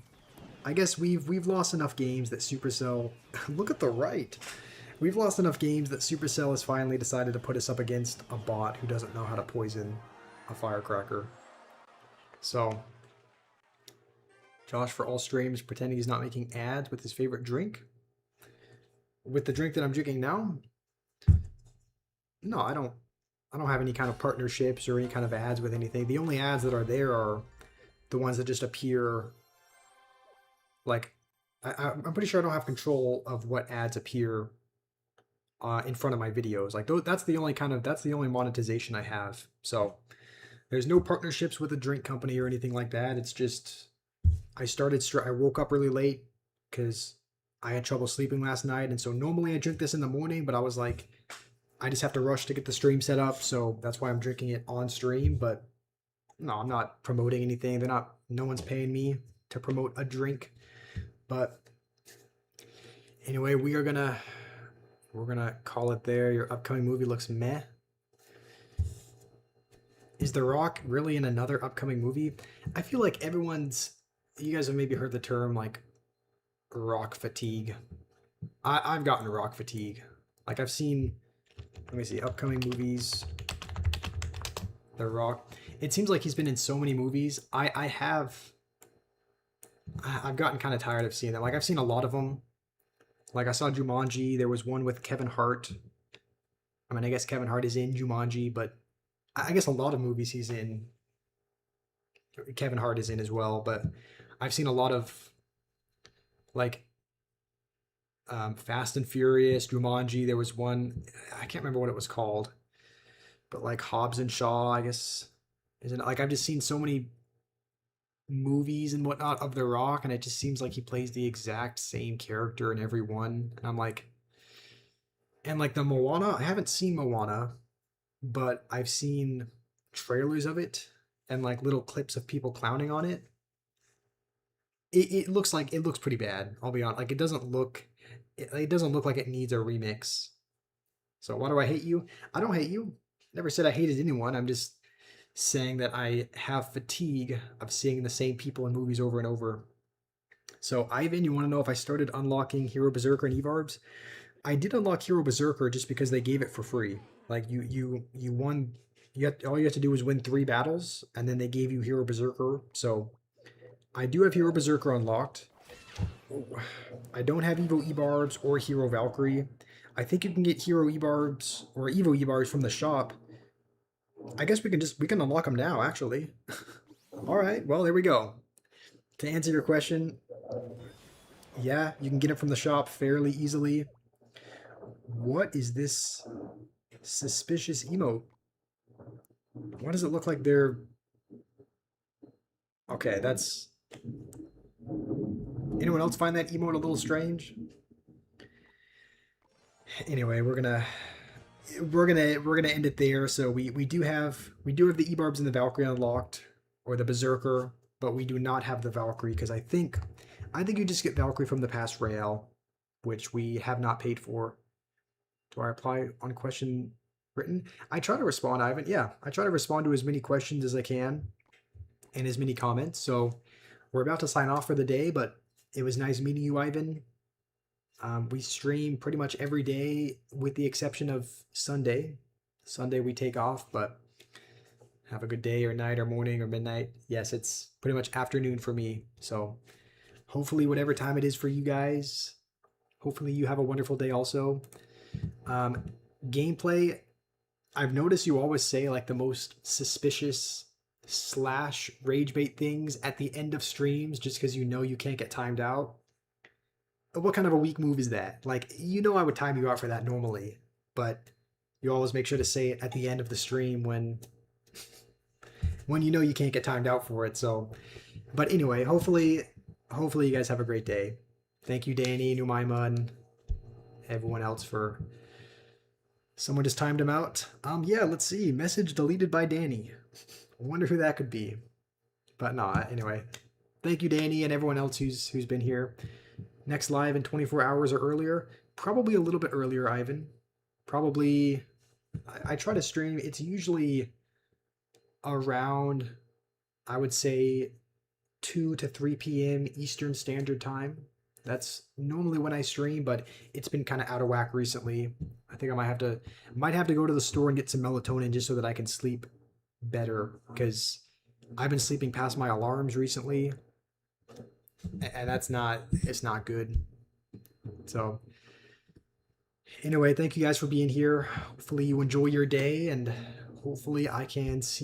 I guess we've lost enough games that Supercell. Look at the right. We've lost enough games that Supercell has finally decided to put us up against a bot who doesn't know how to poison a firecracker. So, Josh for all streams pretending he's not making ads with his favorite drink. With the drink that I'm drinking now? No, I don't have any kind of partnerships or any kind of ads with anything. The only ads that are there are the ones that just appear like I'm pretty sure I don't have control of what ads appear in front of my videos. Like that's the only monetization I have. So there's no partnerships with a drink company or anything like that. It's just I woke up really late because I had trouble sleeping last night, and so normally I drink this in the morning, but I was like, I just have to rush to get the stream set up, so that's why I'm drinking it on stream. But no, I'm not promoting anything. No one's paying me to promote a drink. But anyway, we're gonna call it there. Your upcoming movie looks meh. Is The Rock really in another upcoming movie? I feel like you guys have maybe heard the term like rock fatigue. I've gotten rock fatigue. Like I've seen, let me see, upcoming movies. The Rock. It seems like he's been in so many movies. I've gotten kind of tired of seeing them. Like I've seen a lot of them. Like I saw Jumanji. There was one with Kevin Hart. I mean, I guess Kevin Hart is in Jumanji, but I guess a lot of movies he's in. Kevin Hart is in as well, but I've seen a lot of like Fast and Furious, Jumanji. There was one, I can't remember what it was called, but like Hobbs and Shaw, I guess, isn't it? Like I've just seen so many movies and whatnot of The Rock, and it just seems like he plays the exact same character in every one. And I'm like, and like the Moana, I haven't seen Moana, but I've seen trailers of it and like little clips of people clowning on it. It looks like it looks pretty bad. I'll be honest. Like it doesn't look like it needs a remix. So why do I hate you? I don't hate you. Never said I hated anyone. I'm just saying that I have fatigue of seeing the same people in movies over and over. So Ivan, you want to know if I started unlocking Hero Berserker and Evarbs? I did unlock Hero Berserker just because they gave it for free. Like you won. All you have to do is win 3 battles, and then they gave you Hero Berserker. So I do have Hero Berserker unlocked. I don't have Evo Ebarbs or Hero Valkyrie. I think you can get Hero Ebarbs or Evo Ebarbs from the shop. I guess we can unlock them now, actually. All right, well, there we go. To answer your question, yeah, you can get it from the shop fairly easily. What is this suspicious emote? Why does it look like they're... Okay, that's... Anyone else find that emote a little strange? Anyway, we're gonna end it there. So we do have the Ebarbs and the Valkyrie unlocked, or the Berserker, but we do not have the Valkyrie because I think you just get Valkyrie from the past Royale, which we have not paid for. Do I reply on question written? I try to respond, Ivan. Yeah, I try to respond to as many questions as I can and as many comments. So we're about to sign off for the day, but it was nice meeting you, Ivan. We stream pretty much every day with the exception of Sunday. Sunday we take off, but have a good day or night or morning or midnight. Yes, it's pretty much afternoon for me. So hopefully whatever time it is for you guys, Hopefully you have a wonderful day also. Gameplay, I've noticed you always say like the most suspicious slash rage bait things at the end of streams just because you know you can't get timed out. What kind of a weak move is that? Like, you know I would time you out for that normally, but you always make sure to say it at the end of the stream when you know you can't get timed out for it. So, but anyway, hopefully you guys have a great day. Thank you, Danny, Numaima, and everyone else for someone just timed him out. Yeah, let's see. Message deleted by Danny. I wonder who that could be. But no, anyway. Thank you, Danny, and everyone else who's been here. Next live in 24 hours or earlier. Probably a little bit earlier, Ivan. Probably I try to stream. It's usually around, I would say, 2 to 3 p.m. Eastern Standard Time. That's normally when I stream, but it's been kind of out of whack recently. I think I might have to go to the store and get some melatonin just so that I can sleep better, because I've been sleeping past my alarms recently, and it's not good. So anyway, thank you guys for being here. Hopefully you enjoy your day, and hopefully I can see you